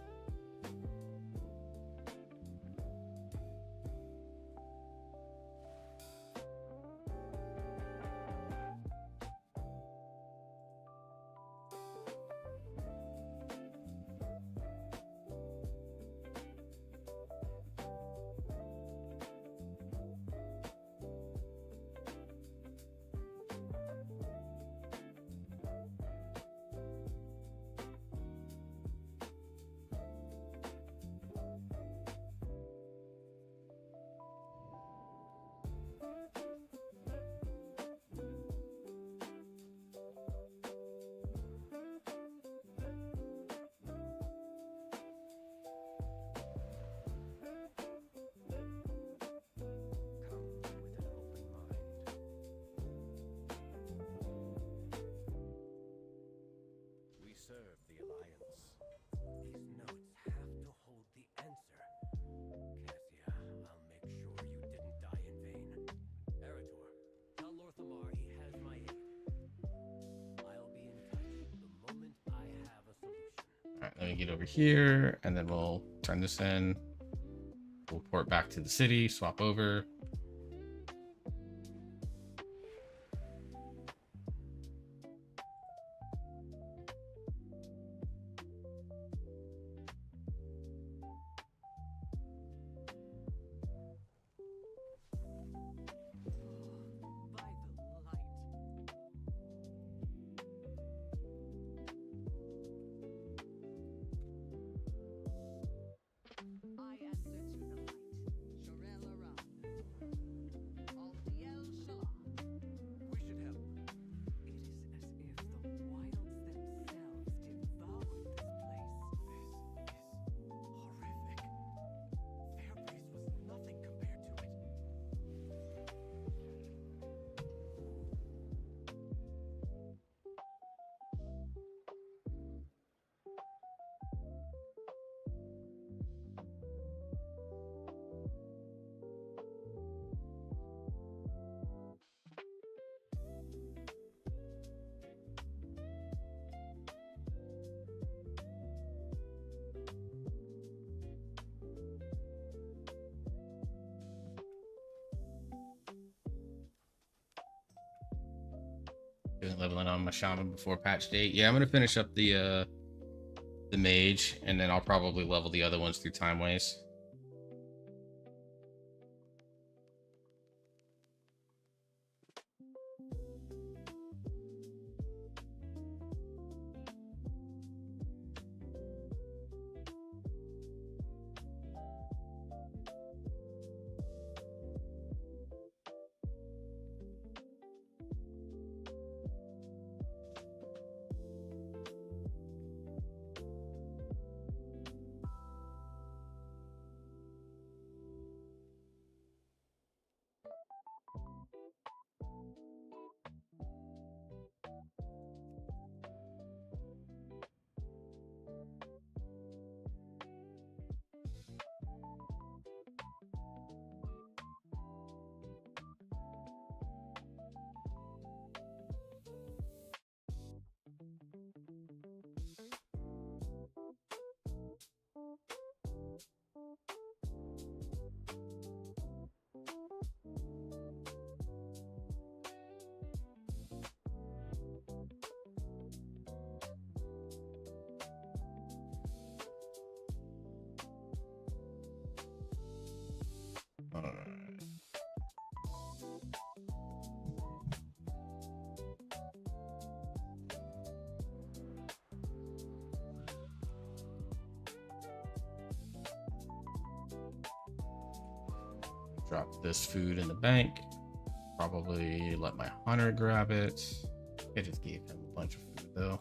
Serve the Alliance. These notes have to hold the answer. Cassia, I'll make sure you didn't die in vain. Erator, tell Lorthamar he has my aid. I'll be in touch the moment I have a solution. Alright, let me get over here, and then we'll turn this in. We'll port back to the city, swap over. leveling on my shaman before patch date. Yeah, I'm gonna finish up the mage, and then I'll probably level the other ones through time ways. Drop this food in the bank. Probably let my hunter grab it. I just gave him a bunch of food though.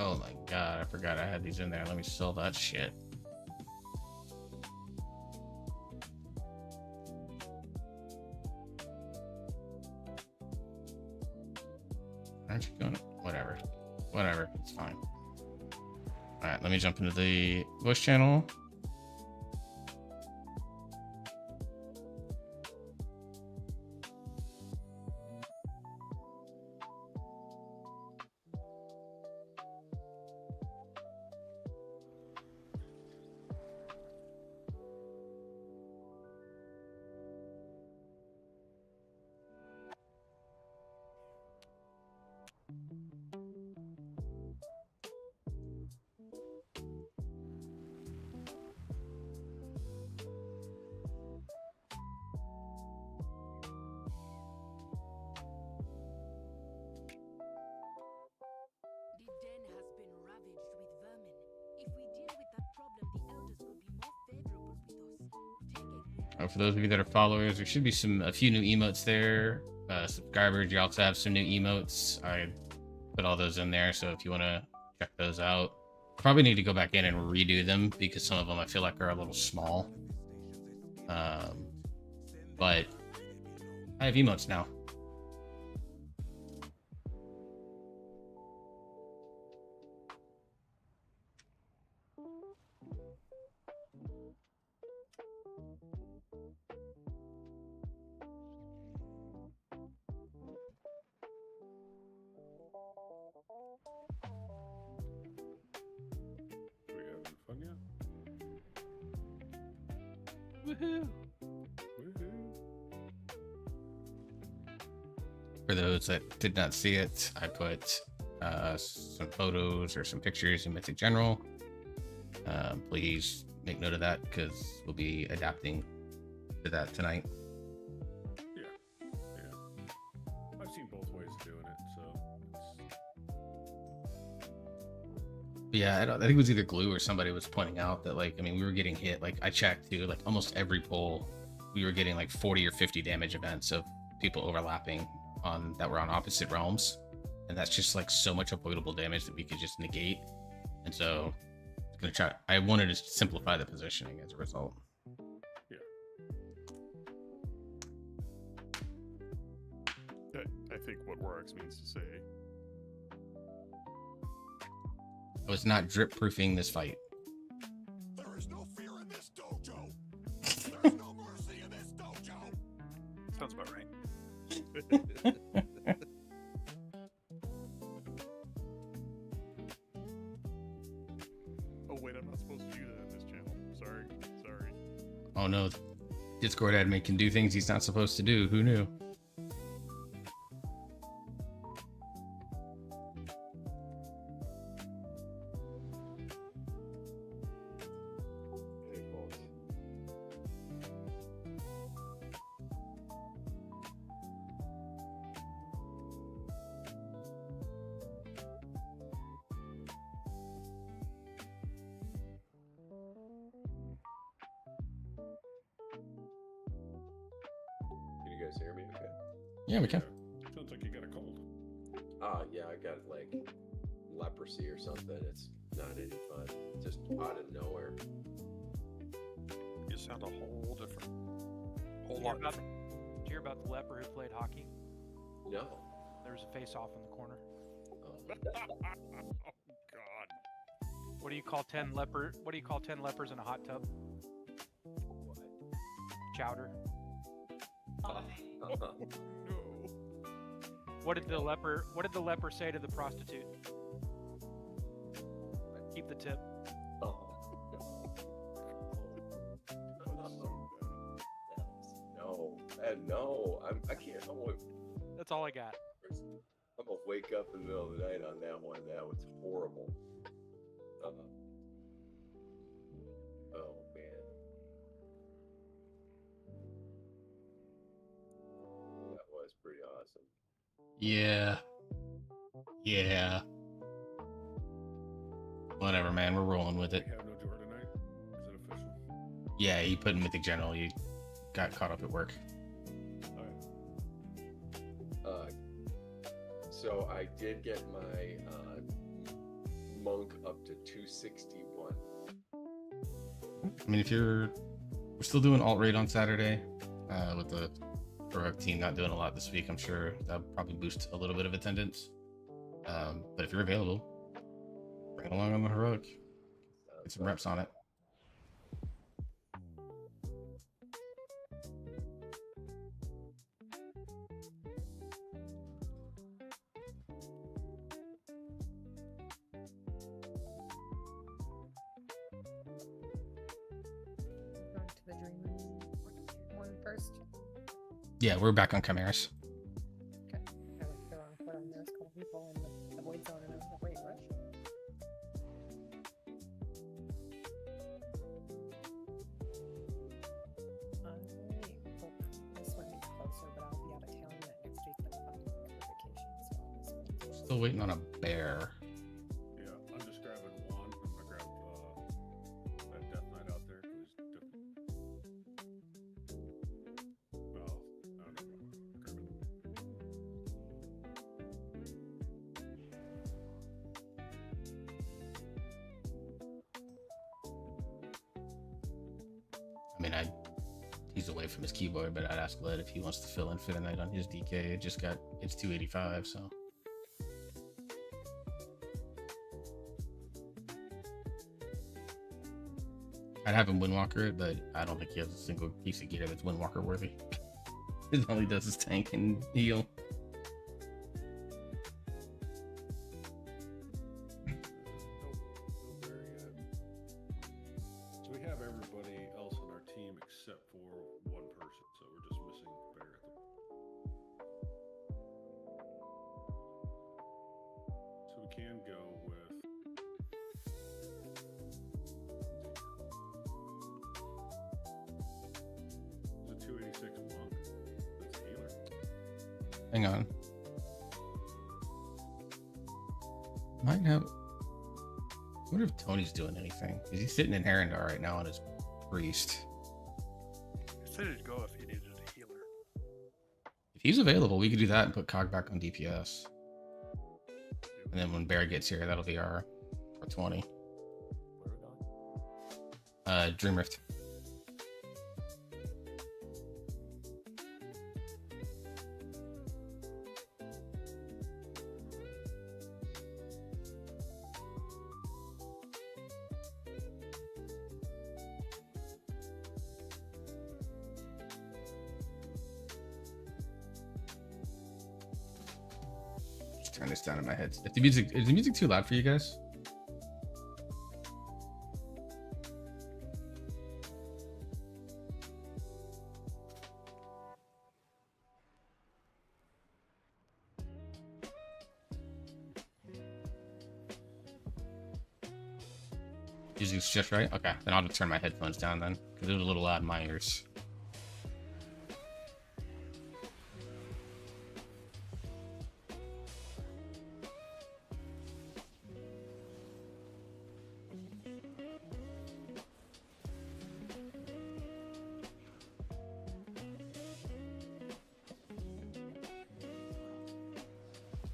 Oh my god, I forgot I had these in there. Let me sell that shit. Aren't you going? Whatever. Whatever. It's fine. Alright, let me jump into the voice channel. For those of you that are followers, there should be a few new emotes there. Subscribers, you also have some new emotes. I put all those in there, so if you want to check those out, probably need to go back in and redo them because some of them I feel like are a little small. But I have emotes now. For those that did not see it, I put some photos or some pictures in Mythic General. Please make note of that because we'll be adapting to that tonight. Yeah. I've seen both ways of doing it, so. Yeah, I think it was either Glue or somebody was pointing out that, like, I mean, we were getting hit. Like, I checked too, like, almost every pull, we were getting like 40 or 50 damage events of people overlapping that were on opposite realms, and that's just like so much avoidable damage that we could just negate And so I'm gonna try. I wanted to simplify the positioning as a result. Yeah. I think what Warx means to say. I was not drip proofing this fight. There is no fear in this dojo. There's no mercy in this dojo. Sounds about right. Oh wait, I'm not supposed to do that in this channel. Sorry. Oh no, Discord admin can do things he's not supposed to do. Who knew? Hey, boss. Can you guys hear me okay? Yeah, we can. Sounds like you got a cold. Yeah, I got like leprosy or something. It's not any fun. Just out of nowhere. You sound a whole different. Whole Did you hear lot about- different. Did you hear about the leper who played hockey? No. There was a face-off in the corner. Oh, Oh God. What do you call 10 leper? What do you call 10 lepers in a hot tub? Chowder. No. What did the leper say to the prostitute? Keep the tip. oh. No. No. I can't. That's all I got. I'm gonna wake up in the middle of the night on that one. That was horrible. Oh man. That was pretty awesome. Yeah. Yeah. Whatever, man. We're rolling with it. We have no door tonight. Is it official? Yeah, he put in Mythic General. You got caught up at work. So I did get my monk up to 261. I mean, we're still doing alt raid on Saturday, with the heroic team not doing a lot this week. I'm sure that'll probably boost a little bit of attendance. But if you're available, bring it along on the heroic. Get some reps on it. Going to the Dreamrift one first. Yeah, we're back on Chimeras. Okay. I would go on foot on those couple people in the void zone and I was like, wait, what? I hope this one is closer, but I'll be out of town next week for the vacation, so I'll just Still waiting on a bear. Yeah, I'm just grabbing one. I'm gonna grab that Death Knight out there. Well, no, grab it. I mean, he's away from his keyboard, but I'd ask Led if he wants to fill in for the night on his DK. It's 285, so. I'd have him Windwalker it, but I don't think he has a single piece of gear that's Windwalker worthy. All he does is tank and heal. No bear yet. So we have everybody else on our team except for one person. So we're just missing bear at the. So we can go with. There's a 286 monk. That's a healer. Hang on. Might have. I wonder if Tony's doing anything. Is he sitting in Herondar right now on his priest? He said he'd go if he needed a healer. If he's available, we could do that and put Cog back on DPS. And then when Bear gets here, that'll be our 20. Dreamrift. Just turn this down in my head. If the music is the music too loud for you guys? Music's just right? Okay, then I'll just turn my headphones down then, because it was a little loud in my ears.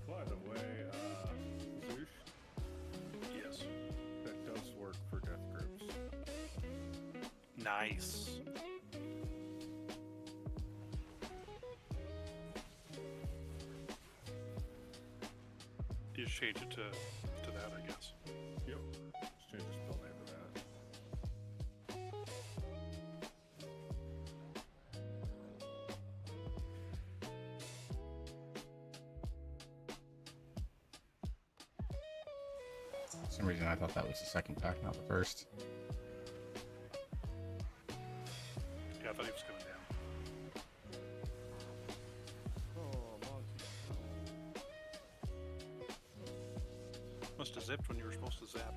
By the way, Zeus, Yes. that does work for death grips. Nice. You just change it to that, I guess. Yep. Just change the spell name to that. For some reason I thought that was the second pack, not the first. Yeah, I thought he was coming down. Must have zipped when you were supposed to zap.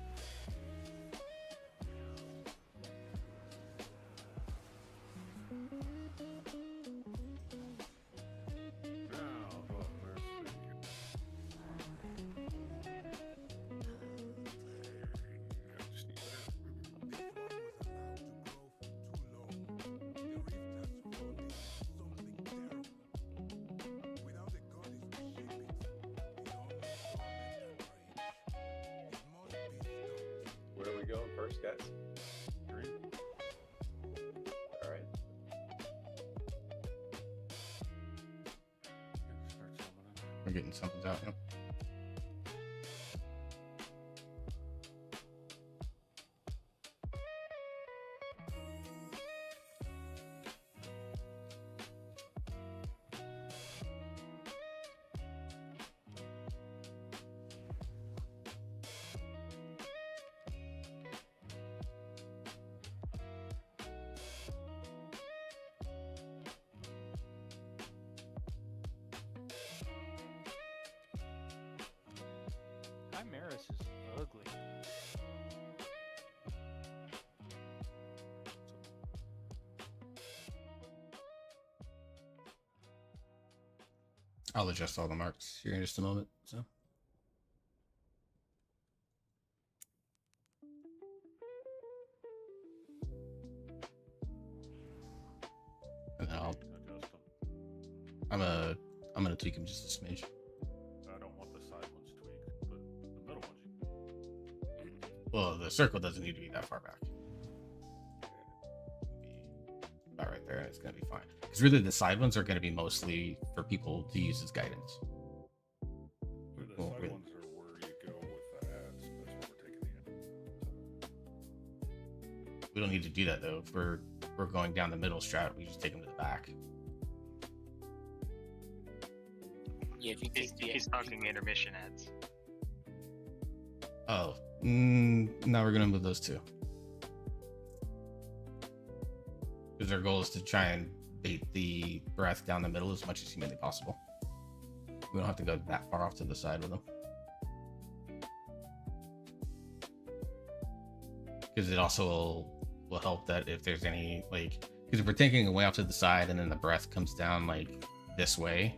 Now, oh, there's the... I just need that. Where are we going first, guys? Green. All right. Start summoning. We're getting something out. Yep. Chimeras is ugly. I'll adjust all the marks here in just a moment. So. And then I'll, Adjust them. I'm gonna tweak them just a smidge. I don't want the side ones tweaked, but the middle ones you Well, the circle doesn't need to be that far back. About right there, and it's gonna be fine. Because really, the side ones are gonna be mostly for people to use as guidance. The side Won't really- ones are where you go with the ads. That's what we're taking the end. We don't need to do that though. If we're going down the middle strat, we just take them to the back. Yeah, if you take he's talking intermission ads. Oh, now we're gonna move those two. Because our goal is to try and bait the breath down the middle as much as humanly possible. We don't have to go that far off to the side with them. Because it also will help that if there's any, like, because if we're taking it way off to the side and then the breath comes down like this way,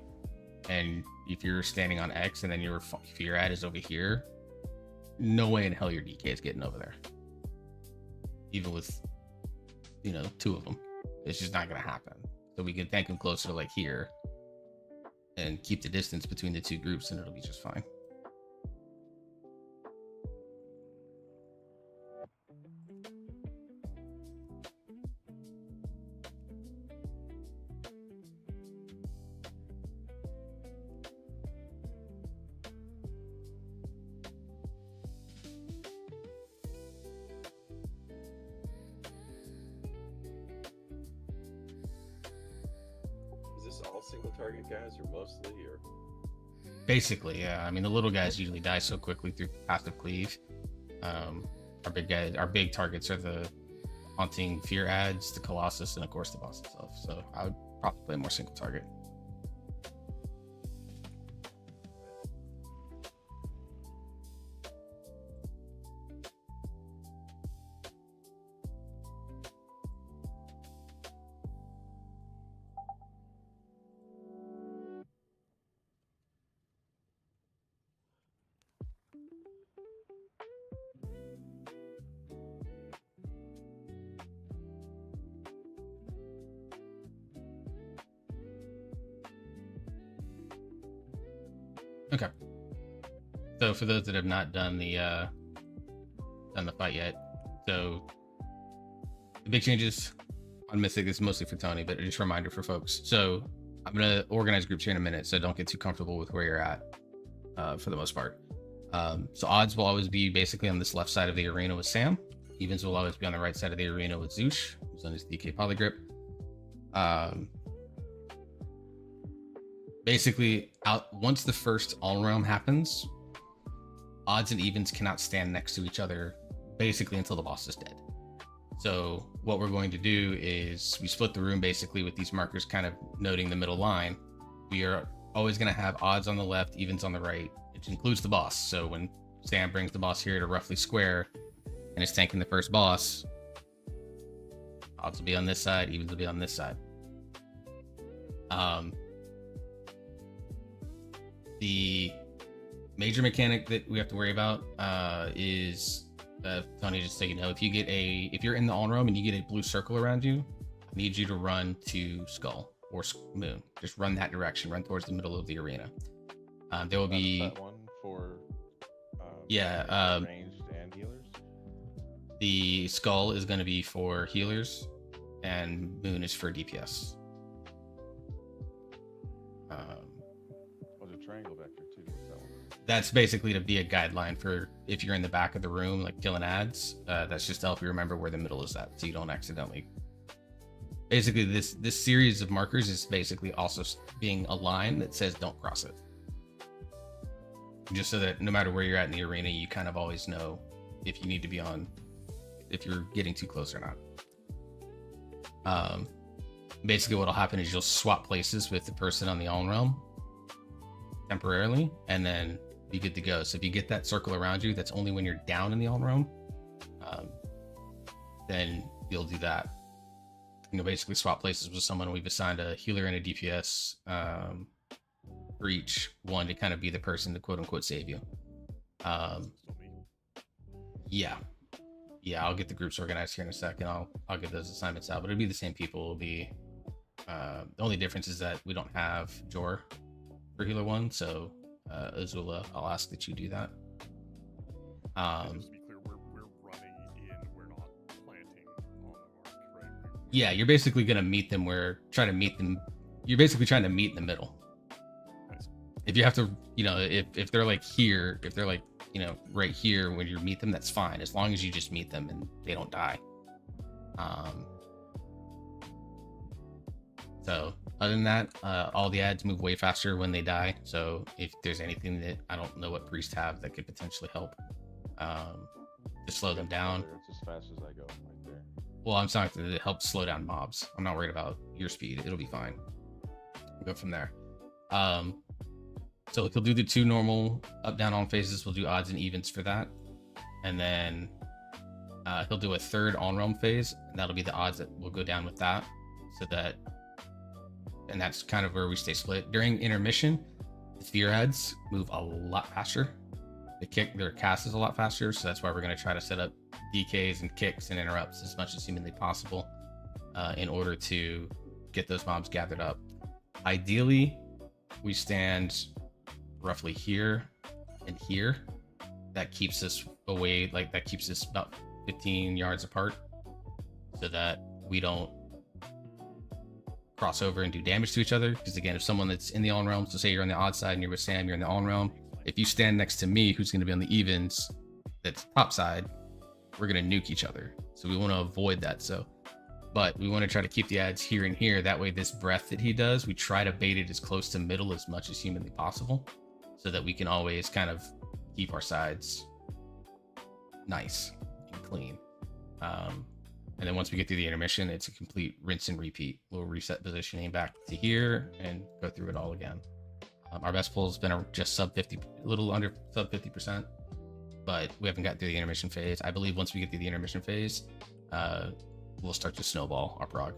and if you're standing on X and then your fear ad is over here, no way in hell your DK is getting over there. Even with, you know, two of them, it's just not gonna happen. So we can tank them closer to like here and keep the distance between the two groups, and it'll be just fine. single target guys are mostly, or Basically, yeah. I mean, the little guys usually die so quickly through passive cleave. Our big targets are the Haunting Fear ads, the Colossus, and of course the boss itself. So I would probably play more single target. Okay. So for those that have not done the fight yet, so the big changes on Mythic is mostly for Tony, but just a reminder for folks. So I'm gonna organize groups here in a minute, so don't get too comfortable with where you're at for the most part. So odds will always be basically on this left side of the arena with Sam. Evens will always be on the right side of the arena with Zoosh, who's on his DK Polygrip. Basically, once the first all realm happens, odds and evens cannot stand next to each other basically until the boss is dead. So what we're going to do is we split the room basically with these markers kind of noting the middle line. We are always going to have odds on the left, evens on the right, which includes the boss. So when Sam brings the boss here to roughly square and is tanking the first boss, odds will be on this side, evens will be on this side. The major mechanic that we have to worry about is Tony, just so you know, if you're in the on roam and you get a blue circle around you, I need you to run to Skull or Moon. Just run that direction, run towards the middle of the arena. There will be that one for ranged and healers. The Skull is going to be for healers, and Moon is for DPS. Triangle back there too. What's that one? That's basically to be a guideline for if you're in the back of the room, like killing ads. That's just to help you remember where the middle is at, so you don't accidentally. Basically, this series of markers is basically also being a line that says don't cross it, just so that no matter where you're at in the arena, you kind of always know if you need to be on, if you're getting too close or not. Basically, what'll happen is you'll swap places with the person on the on realm temporarily, and then be good to go. So if you get that circle around you, that's only when you're down in the on roam, then you'll do that. You'll basically swap places with someone. We've assigned a healer and a DPS for each one to kind of be the person to quote unquote save you. Yeah, I'll get the groups organized here in a second. I'll get those assignments out, but it'll be the same people. It'll be the only difference is that we don't have Jor for healer 1, so Azula, I'll ask that you do that. Just to be clear, we're running in, we're not planting on the mark, right? Yeah, you're basically gonna meet them you're basically trying to meet in the middle. Nice. If you have to, if they're like here, if they're like, right here when you meet them, that's fine, as long as you just meet them and they don't die. So other than that, all the ads move way faster when they die. So if there's anything that I don't know what priests have that could potentially help to slow them down. It's as fast as I go right there. Well, I'm sorry, it helps slow down mobs. I'm not worried about your speed. It'll be fine. We'll go from there. So he'll do the 2 normal up down on phases. We'll do odds and evens for that. And then he'll do a 3rd on realm phase, and that'll be the odds that will go down with that. So that, and that's kind of where we stay split. During intermission, the fear ads move a lot faster. Their cast is a lot faster, so that's why we're going to try to set up DKs and kicks and interrupts as much as humanly possible in order to get those mobs gathered up. Ideally, we stand roughly here and here. That keeps us away, that keeps us about 15 yards apart, so that we don't cross over and do damage to each other. Because again, if someone that's in the on realm, so say you're on the odd side and you're with Sam, you're in the on realm, if you stand next to me, who's going to be on the evens, that's top side, we're going to nuke each other. So we want to avoid that. So but we want to try to keep the ads here and here. That way, this breath that he does, we try to bait it as close to middle as much as humanly possible, so that we can always kind of keep our sides nice and clean. And then once we get through the intermission, it's a complete rinse and repeat. We'll reset positioning back to here and go through it all again. Our best pull has been just sub 50, a little under sub 50%, but we haven't got through the intermission phase. I believe once we get through the intermission phase, we'll start to snowball our prog.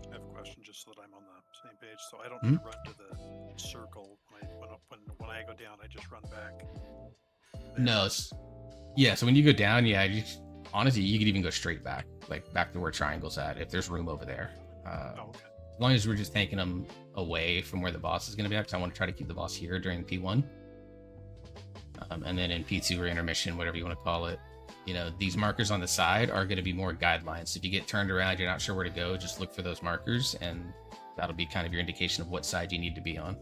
I have a question just so that I'm on the same page. So I don't Mhm. need to run to the circle when I go down. I just run back. No, yeah. So when you go down, yeah, honestly, you could even go straight back, like back to where triangle's at, if there's room over there. Okay. As long as we're just taking them away from where the boss is going to be at, because I want to try to keep the boss here during P1. And then in P2 or intermission, whatever you want to call it, you know, these markers on the side are going to be more guidelines. So if you get turned around, you're not sure where to go, just look for those markers, and that'll be kind of your indication of what side you need to be on.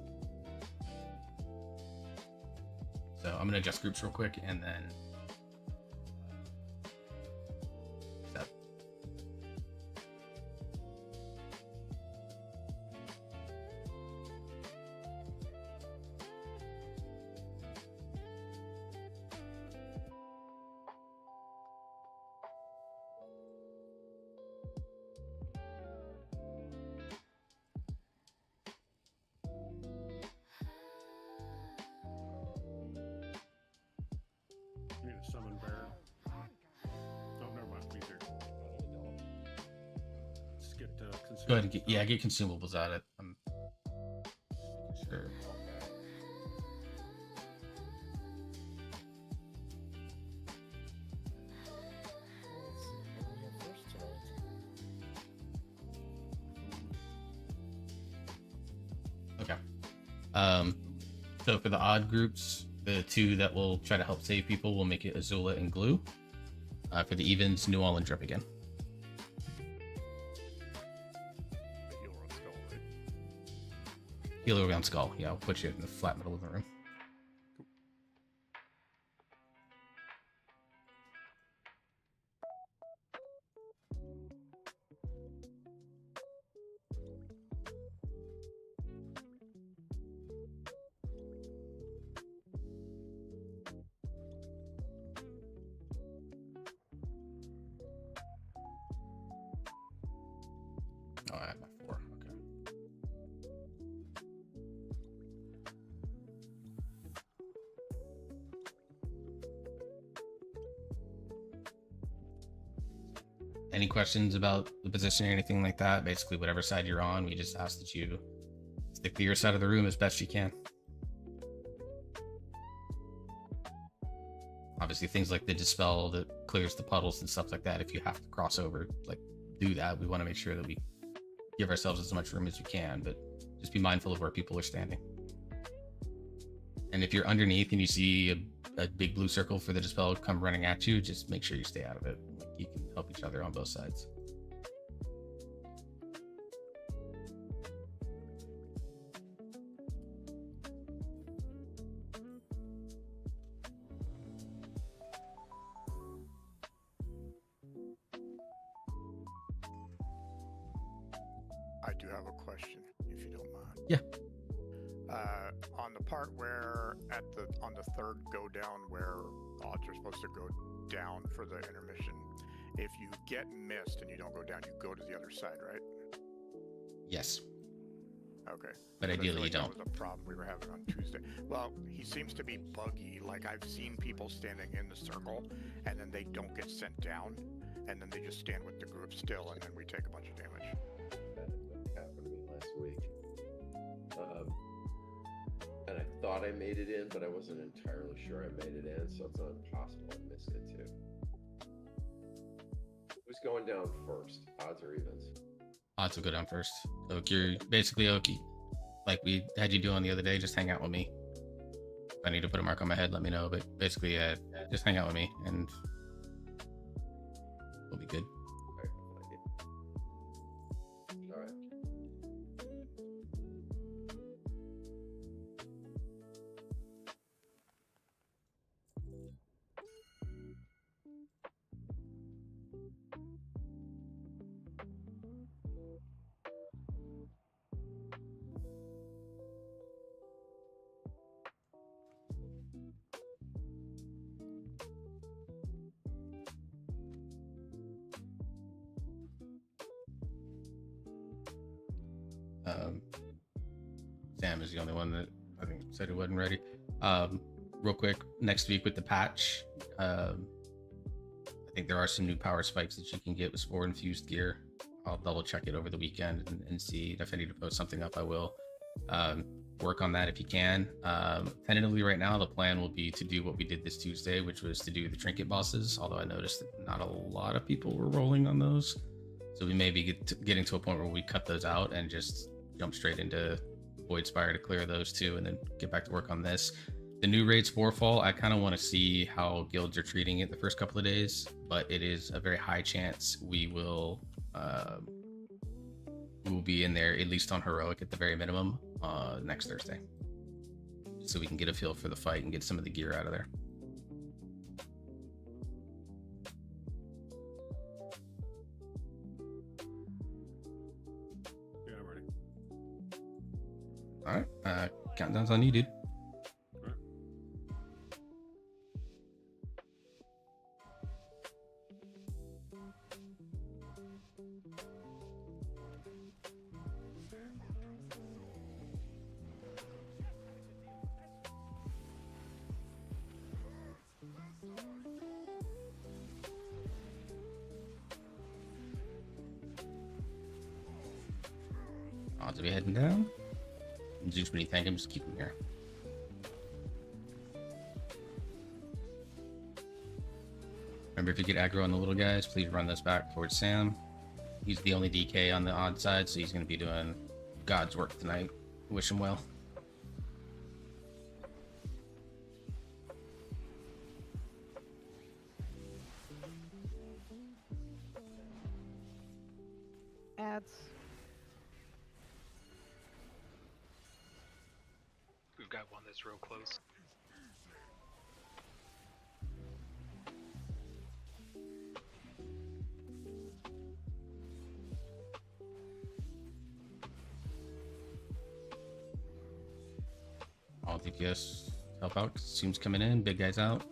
So I'm going to adjust groups real quick, and then set. You need a summon bear. Oh, never mind. Me too. Let's get consumables. Go ahead and get consumables out of it. I'm sure. Okay. So for the odd groups, the two that will try to help save people, will make it Azula and Glue. For the evens, New All and Drip again. Healer on skull, right? Healer on Skull. Yeah, I'll put you in the flat middle of the room. Oh, I have my 4. Okay. Any questions about the position or anything like that? Basically, whatever side you're on, we just ask that you stick to your side of the room as best you can. Obviously, things like the dispel that clears the puddles and stuff like that, if you have to cross over, like, do that. We want to make sure that we give ourselves as much room as we can, but just be mindful of where people are standing. And if you're underneath and you see a big blue circle for the dispel come running at you, just make sure you stay out of it. Like, you can help each other on both sides. I do have a question, if you don't mind. Yeah. On the part where on the third go down where odds are supposed to go down for the intermission, if you get missed and you don't go down, you go to the other side, right? Yes. Okay. But I ideally feel like you that don't. was a problem we were having on Tuesday. Well, he seems to be buggy. Like, I've seen people standing in the circle and then they don't get sent down, and then they just stand with the group still, and then we take a bunch of damage. That happened to me last week. And I thought I made it in, but I wasn't entirely sure I made it in, so it's not impossible I missed it too. Who's going down first? Odds or evens? Odds will go down first. So you're basically Oki, like we had you doing the other day. Just hang out with me. If I need to put a mark on my head, let me know. But basically, just hang out with me, and we'll be good. All right. Sam is the only one that I think said it wasn't ready. Real quick, next week with the patch, I think there are some new power spikes that you can get with spore infused gear. I'll double check it over the weekend and see if I need to post something up. I will. Work on that if you can. Tentatively right now, the plan will be to do what we did this Tuesday, which was to do the trinket bosses, although I noticed that not a lot of people were rolling on those. So we may be getting to a point where we cut those out and just jump straight into Void Spire to clear those two and then get back to work on this. The new raid Sporefall, I kind of want to see how guilds are treating it the first couple of days, but it is a very high chance we will be in there, at least on heroic at the very minimum, next Thursday, so we can get a feel for the fight and get some of the gear out of there. Yeah, I'm ready. All right, countdown's on you, dude. Odds of you heading down. Zeus, when you thank him, just keep him here. Remember, if you get aggro on the little guys, please run those back towards Sam. He's the only DK on the odd side, so he's going to be doing God's work tonight. Wish him well. Ads. We've got one that's real close. All DPS help out. Seems coming in. Big guys out.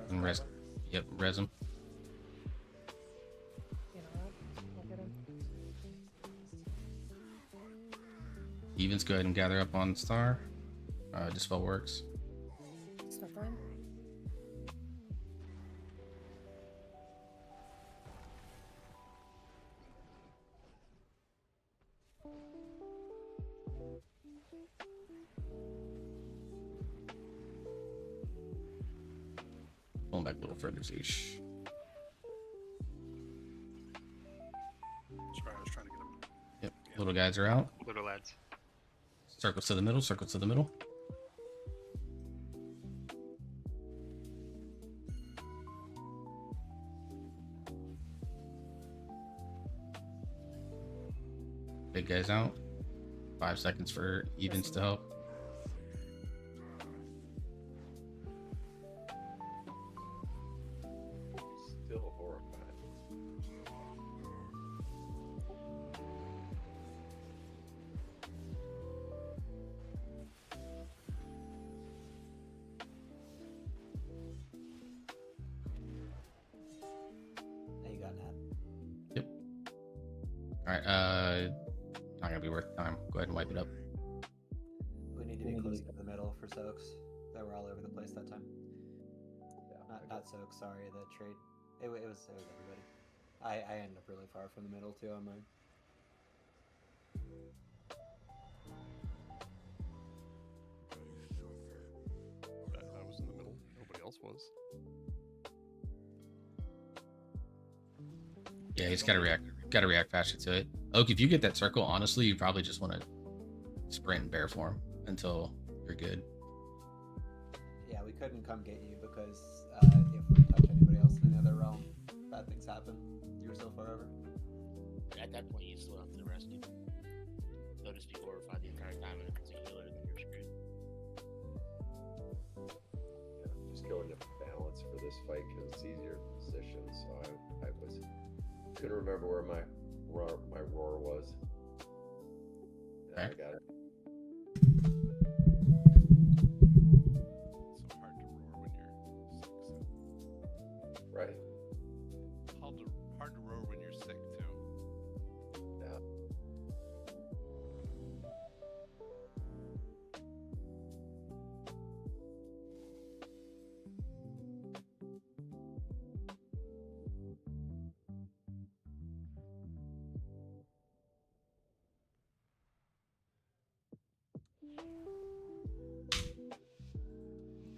And res. Yep, res him. You know what? I'll get him. Evens, go ahead and gather up on Star. Dispel works. Stop line. Pulling back a little further, Zeesh. Sorry, I was trying to get him. Yep, little guys are out. Little lads. Circles to the middle, circles to the middle. Big guys out. 5 seconds for evens to help. Still horrified. Hey, you got Nat? Yep. Alright, not gonna be worth time. Go ahead and wipe it up. We need to be close to the middle for soaks. That were all over the place that time. Not soaks, sorry, the trade. It was everybody. I ended up really far from the middle too on mine. I was in the middle. Nobody else was. Yeah, he's gotta react faster to it. Oak, if you get that circle, honestly, you probably just want to sprint in bear form until you're good. Yeah, we couldn't come get you because if we touch anybody else in the other realm, bad things happen. You were so far over. At that point, you still have to rescue. They'll just be horrified the entire time, and if it's a healer, then you're screwed. Yeah, just going to balance for this fight because it's easier position. So I was couldn't remember where my roar was. Yeah, I got it. It's so hard to roar when you're 6. Right. Hard to row when you're sick too. Yeah.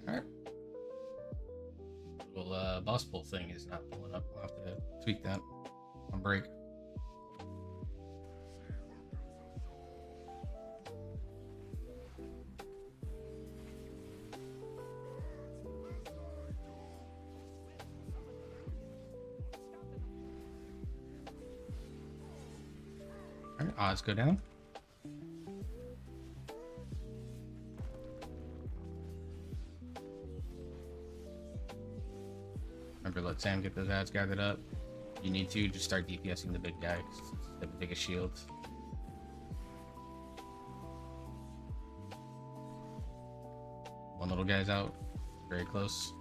Alright. Little boss pull thing is not pulling up. I'll have to tweak that on break. Alright, odds go down. Remember, let Sam get those ads gathered up. If you need to, just start DPSing the big guy, 'cause it's the biggest shields. One little guy's out, very close.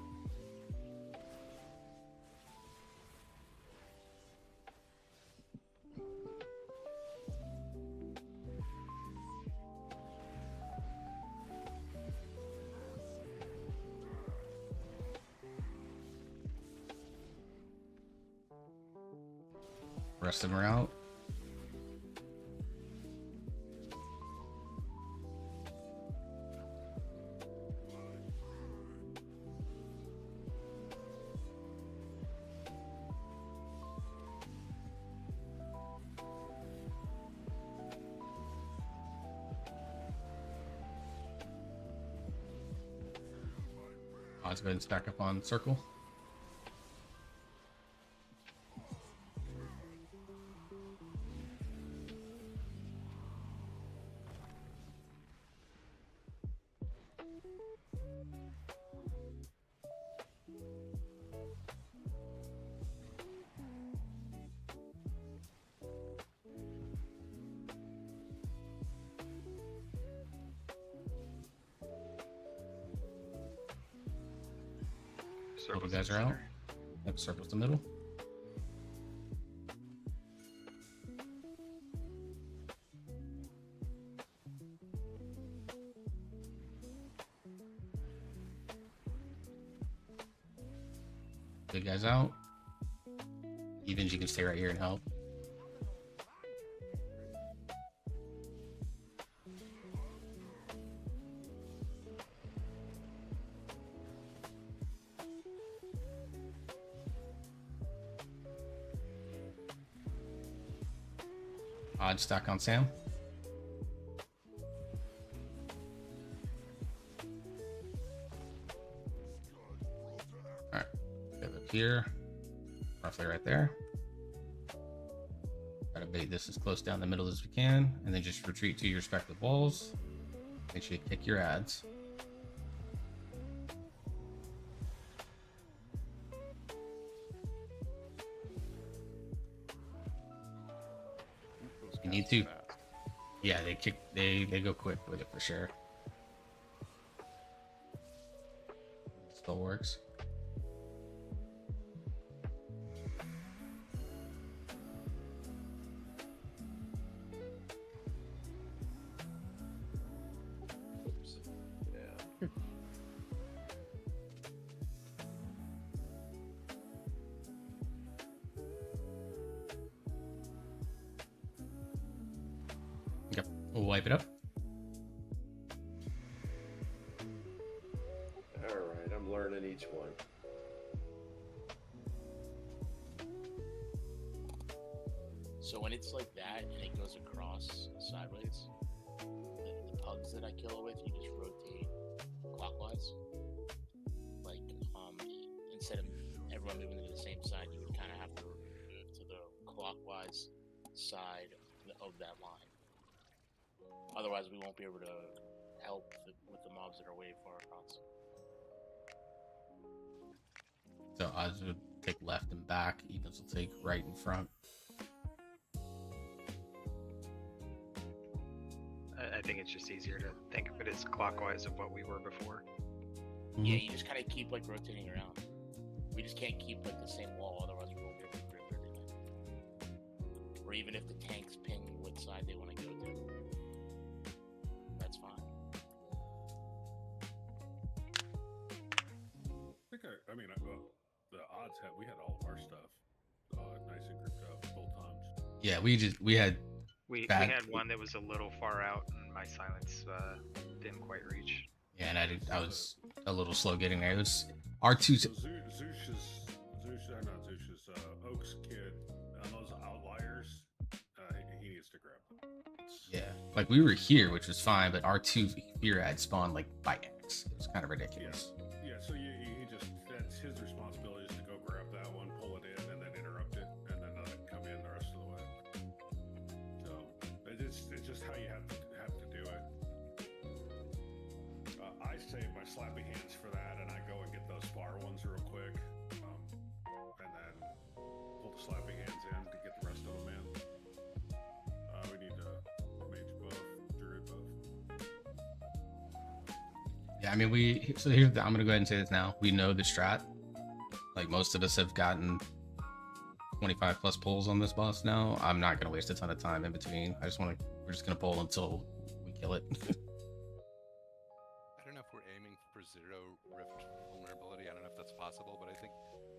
Rest of them are out. Let's go ahead and stack up on circle. Little guys are out. Yep, circle's the middle. Big guys out. Evens, you can stay right here and help. Odd stack on Sam. Alright, get up here, roughly right there. Try to bait this as close down the middle as we can, and then just retreat to your respective walls. Make sure you kick your ads. You need to. Yeah, they go quick with it for sure. Still works. Oops. Yeah. Yep, we'll wipe it up. Alright, I'm learning each one. So when it's like that and it goes across sideways, the pugs that I kill it with, you just rotate clockwise. Like, instead of everyone moving to the same side, you would kind of have to move to the clockwise side of that line. Otherwise, we won't be able to help with the mobs that are way far across. So odds would take left and back, evens will take right and front. I think it's just easier to think of it as clockwise of what we were before. Yeah, you just kind of keep like rotating around. We just can't keep like the same wall, otherwise we won't be able to grip everything. or even if the tanks ping what side they want to go to, that's fine. I mean, the odds had we had all of our stuff nice and grouped up both times. Yeah, we had We bad- had one that was a little far out, and my silence didn't quite reach. Yeah, and I was a little slow getting there. It was R2's. So Oak's kid on those outliers, he needs to grab them. Yeah, like we were here, which was fine, but R2 here had spawned like by X. It was kind of ridiculous. Yeah, so he just, that's his responsibility is to go grab that one, pull it in, and then interrupt it, and then let it come in the rest of the way. So it's just how you have to do it. I save my slappy hands for that, and I go and get those far ones real quick, and then pull the slappy hands in to get the rest of them in. We need to mage buff, druid buff. Yeah, I mean I'm gonna go ahead and say this now. We know the strat. Like most of us have gotten 25 plus pulls on this boss now. I'm not gonna waste a ton of time in between. We're just gonna pull until we kill it. I don't know if we're aiming for 0 rift vulnerability. I don't know if that's possible, but I think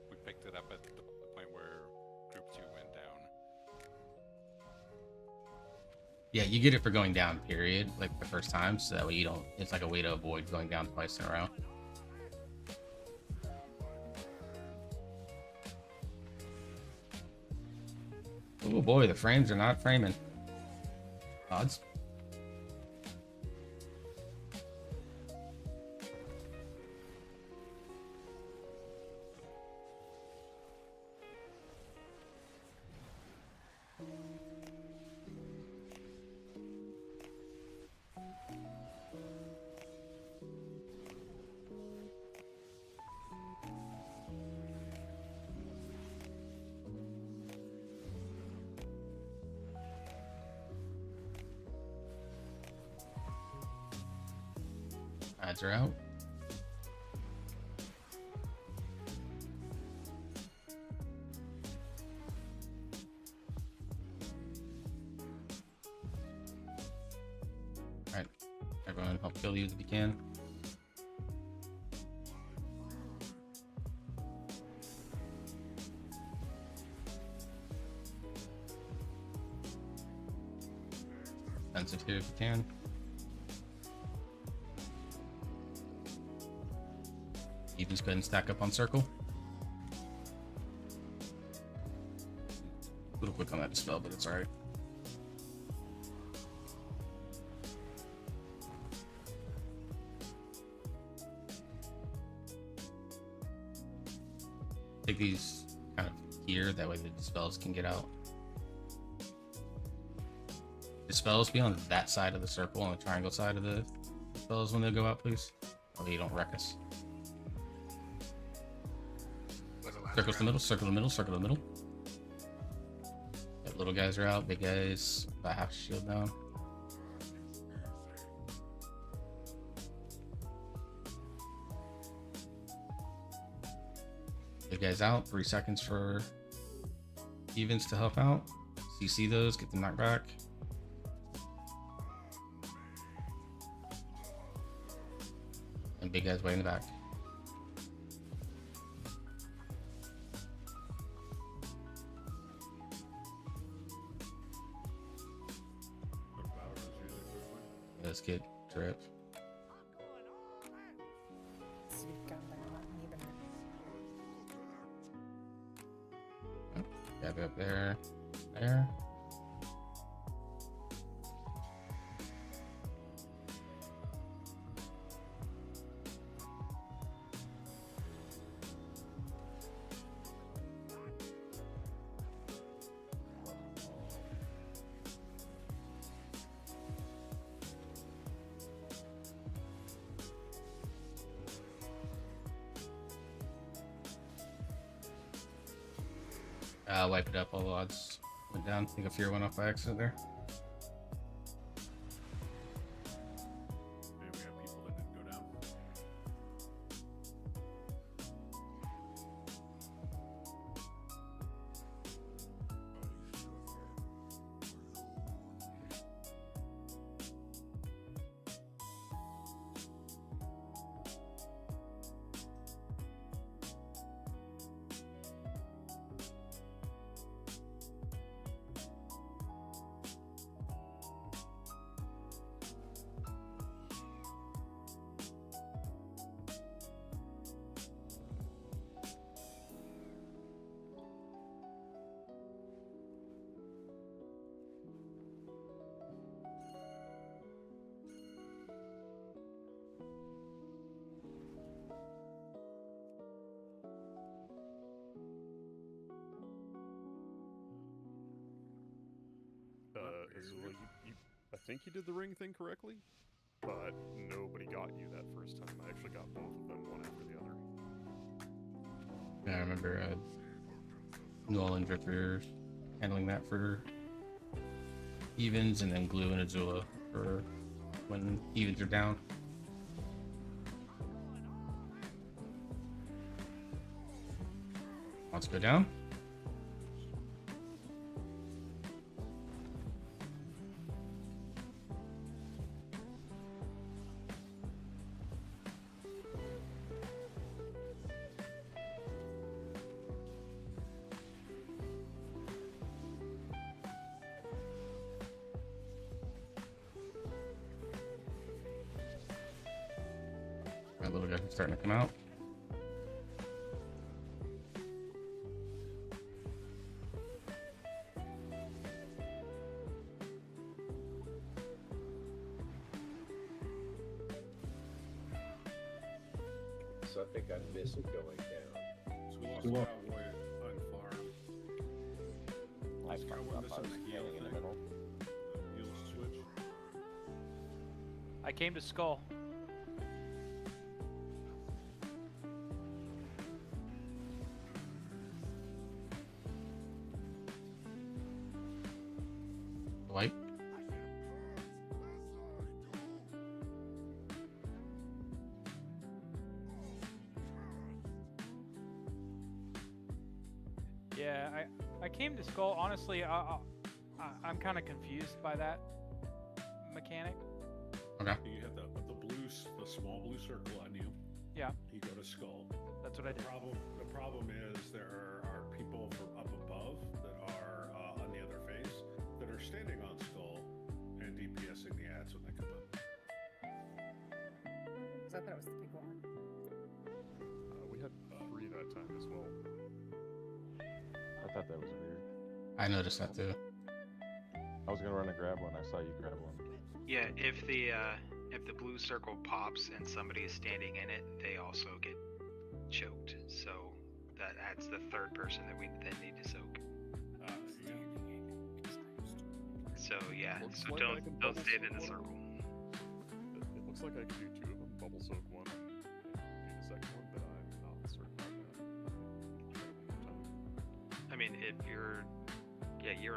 we picked it up at the point where group 2 went down. Yeah, you get it for going down, period, like the first time, so that way you don't, it's like a way to avoid going down twice in a row. Oh boy, the frames are not framing. Odds. Ads are out. Alright, everyone help kill these if you can. Sensitive if you can. You just go ahead and stack up on circle. A little quick on that spell, but it's alright. Take these kind of here, that way the spells can get out. The spells be on that side of the circle, on the triangle side of the spells when they go out, please. Although you don't wreck us. Circle to the middle, circle to the middle, circle to the middle. That little guys are out, big guys, about half shield down. Big guys out, 3 seconds for evens to help out. CC those, get them knocked back. And big guys way in the back. Let's get drip. Sweet gun, but not even. Grab it up there. There. Wipe it up, all the odds went down. I think a fear went off by accident there. Maybe we have people that didn't go down. Azula, I think you did the ring thing correctly, but nobody got you that first time. I actually got both of them, one after the other. Yeah, I remember Noel and Drifter handling that for evens, and then Glue and Azula for when evens are down. Let's go down. That little guy's starting to come out. So I think I missed going down. So we lost Cowboy on farm. I Lost fucked Cowboy, up this on is the heal healing in the thing. middle. Heal switch. I came to Skull. White. Yeah, I came to Skull. Honestly, I'm kind of confused by that mechanic. Okay. You hit the small blue circle on you. Yeah. You go to skull. That's what I did. The problem is there are people from up above that are on the other face that are standing on skull and DPSing the ads when they come up. So I thought it was the big one. We had 3 that time as well. I thought that was weird. I noticed that too. I was gonna run and grab one. I saw you grab one. Yeah, if the blue circle pops and somebody is standing in it, they also get choked. So that adds the third person that we then need to soak. So yeah, Looks so like I can don't bubble stand in soak the one. circle. It looks like I can do 2 of them, bubble soak one and do the second one, but I'm not certain on that. I mean, if you're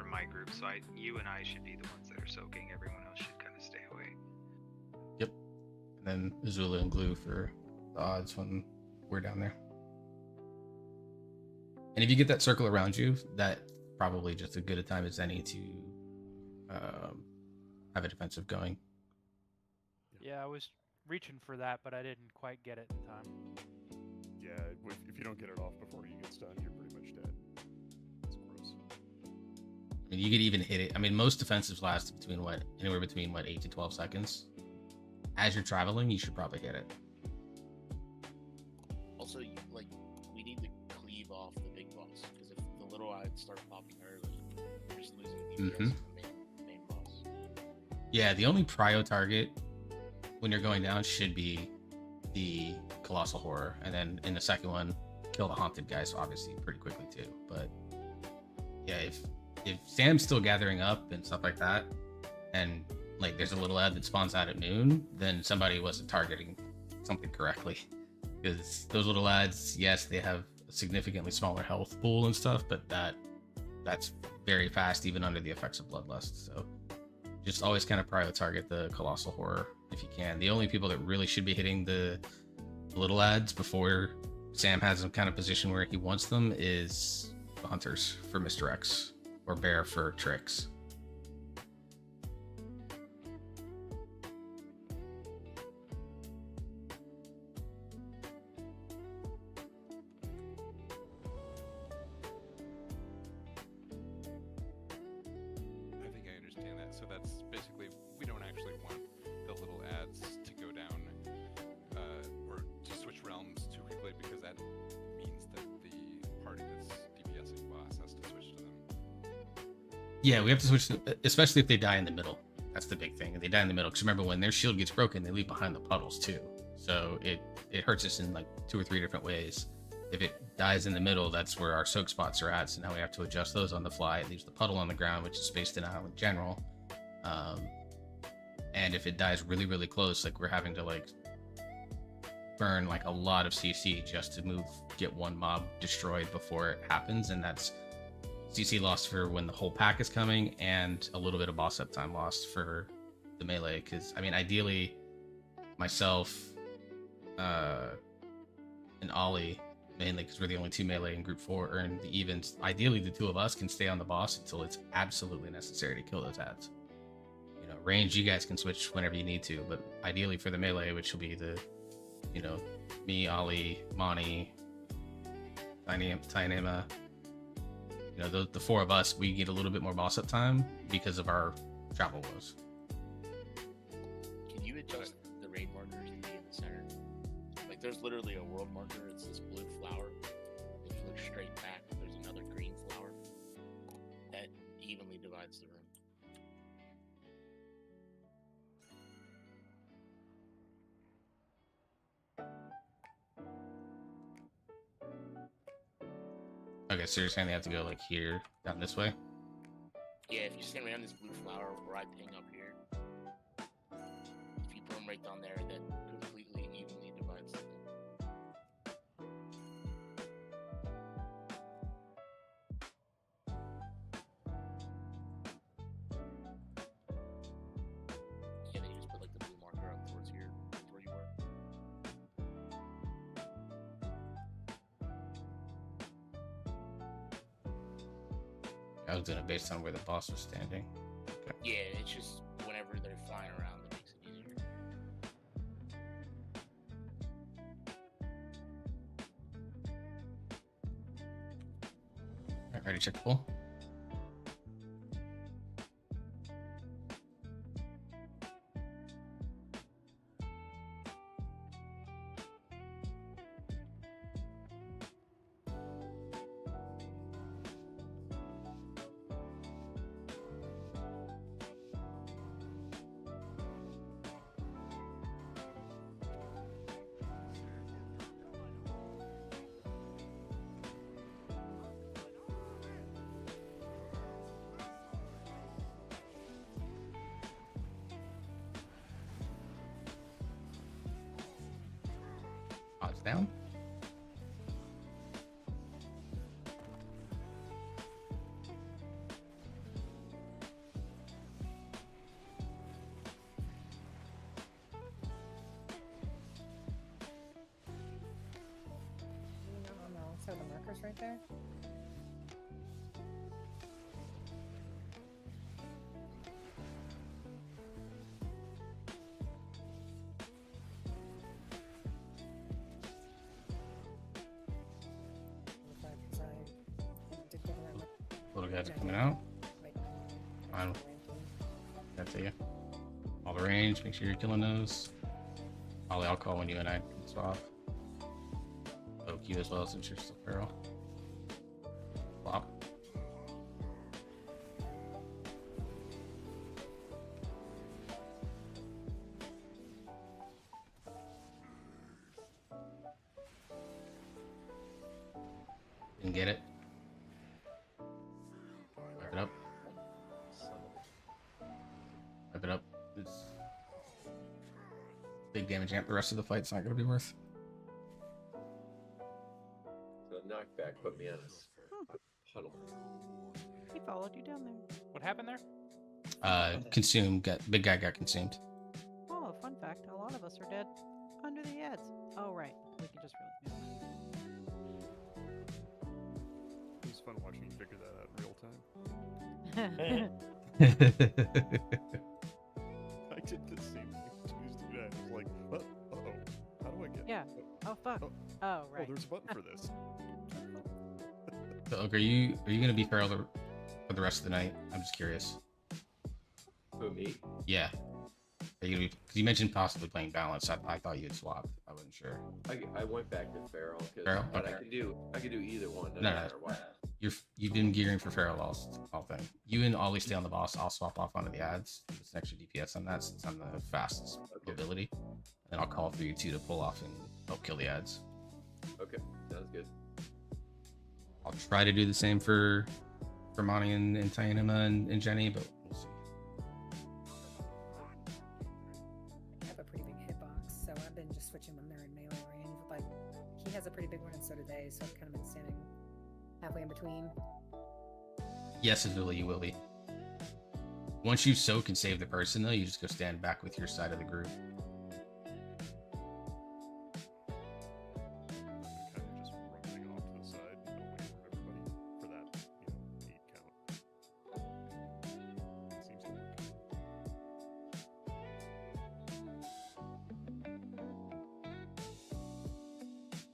in my group, so you and I should be the ones that are soaking. Everyone else should kind of stay away. Yep. And then Azula and Glue for the odds when we're down there. And if you get that circle around you, that's probably just as good a time as any to have a defensive going. Yeah, I was reaching for that, but I didn't quite get it in time. Yeah, if you don't get it off before you get stunned, you're pretty much dead. It's gross. I mean, you could even hit it. I mean, most defensives last anywhere between 8 to 12 seconds. As you're traveling, you should probably hit it. Also, we need to cleave off the big boss, because if the little eyes start popping early, we're just losing DPS to the main boss. Yeah, the only prio target when you're going down should be the Colossal Horror, and then in the second one, kill the Haunted guys, obviously, pretty quickly too. But yeah, if Sam's still gathering up and stuff like that, and there's a little ad that spawns out at noon, then somebody wasn't targeting something correctly. Because those little ads, yes, they have a significantly smaller health pool and stuff, but that's very fast even under the effects of Bloodlust. So just always kind of prio target the Colossal Horror if you can. The only people that really should be hitting the little ads before Sam has them kind of position where he wants them is the Hunters for Mr. X or Bear for Tricks. I think I understand that. So that's basically, we don't actually want the little ads to go down or to switch realms too quickly, because that means that the party that's DPSing boss has to switch to them. Yeah, we have to switch, especially if they die in the middle. That's the big thing. If they die in the middle, because remember, when their shield gets broken, they leave behind the puddles too. So it hurts us in 2 or 3 different ways. If it dies in the middle, that's where our soak spots are at. So now we have to adjust those on the fly. It leaves the puddle on the ground, which is spaced out in general. And if it dies really, really close, like we're having to like burn like a lot of CC just to get one mob destroyed before it happens, and that's CC lost for when the whole pack is coming, and a little bit of boss up time lost for the melee. Because I mean, ideally, myself and Ollie, mainly because we're the only two melee in Group 4 earn the evens. Ideally, the two of us can stay on the boss until it's absolutely necessary to kill those ads. You know, range, you guys can switch whenever you need to, but ideally for the melee, which will be the, you know, me, Ollie, Monty, Tynema, you know, the four of us, we get a little bit more boss up time because of our travel woes. Can you adjust the raid markers to be in the center? Like, there's literally a world marker. It's this blue flower. If you look straight back, there's another green flower that evenly divides the room. Okay, so you're saying they have to go like here, down this way? Yeah, if you stand around this blue flower where I ping up here, if you put them right down there, that completely evenly divides the room. Yeah, then you just put like the blue marker up towards here, where you were. I was doing it based on where the boss was standing. Okay. Yeah, it's just whenever they're flying around, that makes it easier. Alright, ready to check the pull? Odds down. No. So the marker's right there. Little guys are coming out. Fine. That's you. All the range, make sure you're killing those. Ollie, I'll call when you and I can swap. Oak you as well since you're still feral. Flop. Didn't get it. Wipe it up. Wipe it up. It's big damage amp. The rest of the fight's not going to be worth. So knockback put me on a puddle. He followed you down there. What happened there? Consumed. Big guy got consumed. Oh, fun fact. A lot of us are dead under the ads. Oh, right. We can just really... It was fun watching you figure that out in real time. I did the same thing Tuesday night. I was like, uh-oh, how do I get... Yeah. Oh, fuck. Oh, right. Oh, there's a button for this. So, Oak, are you gonna be feral for the rest of the night? I'm just curious. Who, me? Yeah. Are you gonna be? Because you mentioned possibly playing balance. I thought you had swapped. I wasn't sure. I went back to feral. Feral? But Okay. I could do either one. No, No matter what. You've been gearing for feral all thing. You and Ollie stay on the boss. I'll swap off onto the ads. There's an extra DPS on that since I'm the fastest ability. And then I'll call for you two to pull off and help kill the ads. Okay, sounds good. I'll try to do the same for Monty and Tainema and Jenny, but we'll see. pretty big one, and so did they. So I've kind of been standing halfway in between. Yes, Azula, you will be. Once you soak and save the person, though, you just go stand back with your side of the group. Kind of just running off to the side, away from everybody for that, 8 count. Seems to work.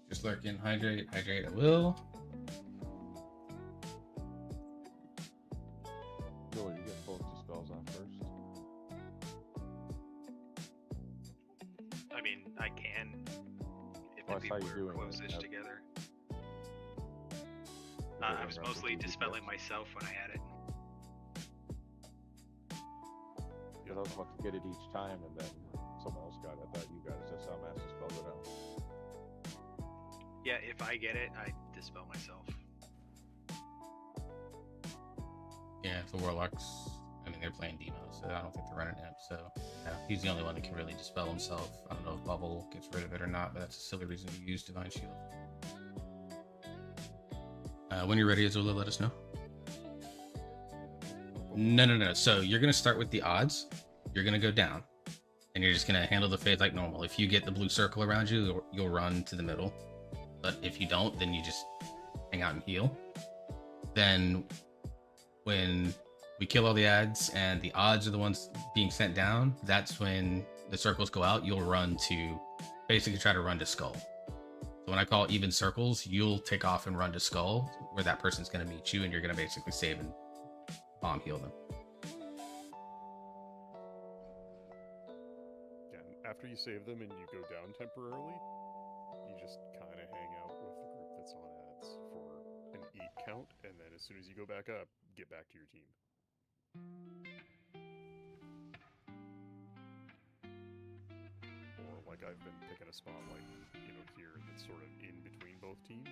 Just lurking, hydrate at will. Joel, you get both the spells on first. I mean, I can. If Well, the I saw people you are doing it. closest Yep. together. Okay, I then was run for mostly 2d6. dispelling myself when I had it. Because I was about to get it each time, and then someone else got it. I thought you guys just saw Master Spell go down. Yeah, if I get it, I dispel myself. Yeah, the warlocks. I mean, they're playing demo, so I don't think they're running imp. So yeah, he's the only one that can really dispel himself. I don't know if bubble gets rid of it or not, but that's a silly reason to use divine shield. When you're ready, Azula, let us know. No. So you're gonna start with the odds. You're gonna go down, and you're just gonna handle the fade like normal. If you get the blue circle around you, you'll run to the middle. But if you don't, then you just hang out and heal. Then when we kill all the ads and the odds are the ones being sent down, that's when the circles go out. You'll run to basically try to run to skull. So when I call even circles, you'll take off and run to skull where that person's going to meet you, and you're going to basically save and bomb heal them. Yeah, and after you save them and you go down temporarily, you just kind of hang out with the group that's on ads for an 8 count, and then as soon as you go back up, get back to your team. Or like I've been picking a spot like, here that's sort of in between both teams.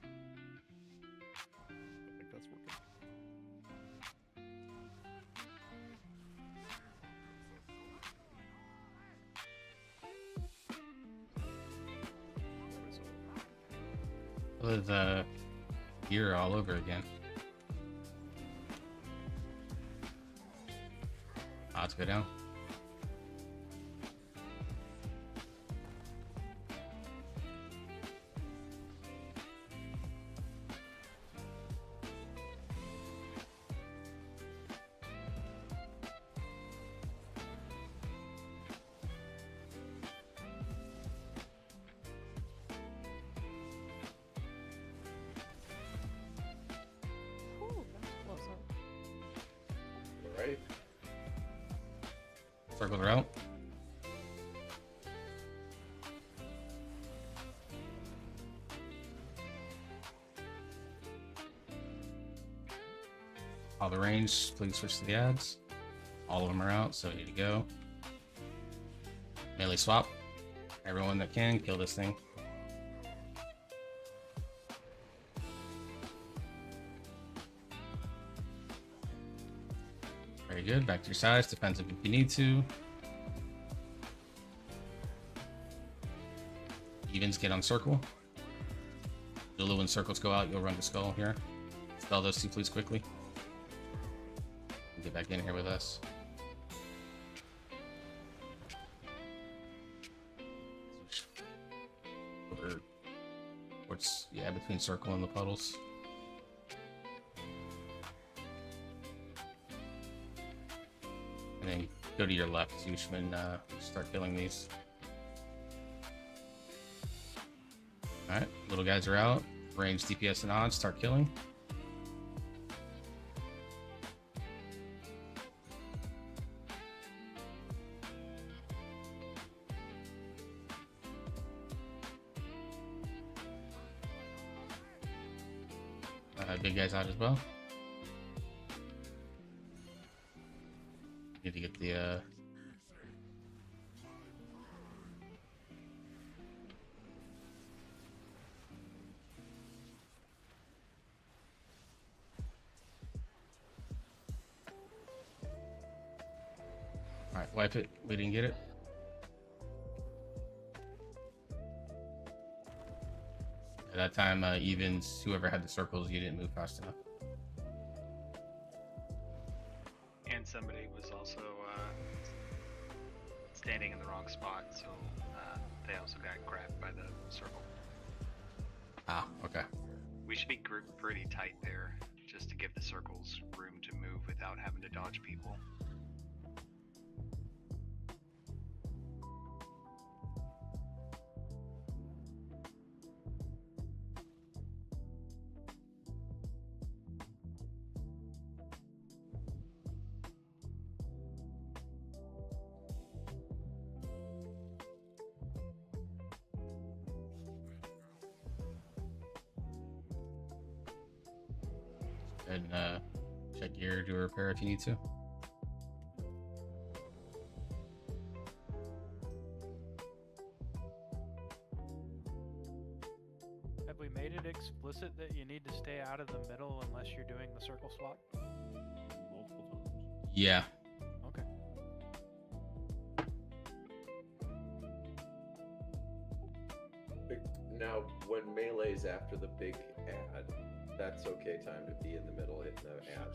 I think that's working. With gear all over again. Odds go down. Ooh, that's close up. Right? Circles are out. All the range, please switch to the ads. All of them are out, so we need to go. Melee swap. Everyone that can, kill this thing. Very good. Back to your size. Defensive if you need to. Evens get on circle. Zulu, when circles go out, you'll run to skull here. Spell those two, please, quickly. Get back in here with us. What's between circle and the puddles. And then go to your left, Zushman, start killing these. Alright, little guys are out. Range, DPS, and odds, start killing. Big guys out as well. Need to get the Alright, wipe it. We didn't get it. At that time, evens, whoever had the circles, you didn't move fast enough. And somebody was also standing in the wrong spot, so they also got grabbed by the circle. Ah, okay. We should be grouped pretty tight there, just to give the circles room to move without having to dodge people. And check gear, do a repair if you need to. Have we made it explicit that you need to stay out of the middle unless you're doing the circle swap? Multiple times. Yeah. Okay. Now, when melee's after the big ad, that's okay time to be in the middle hitting the ad.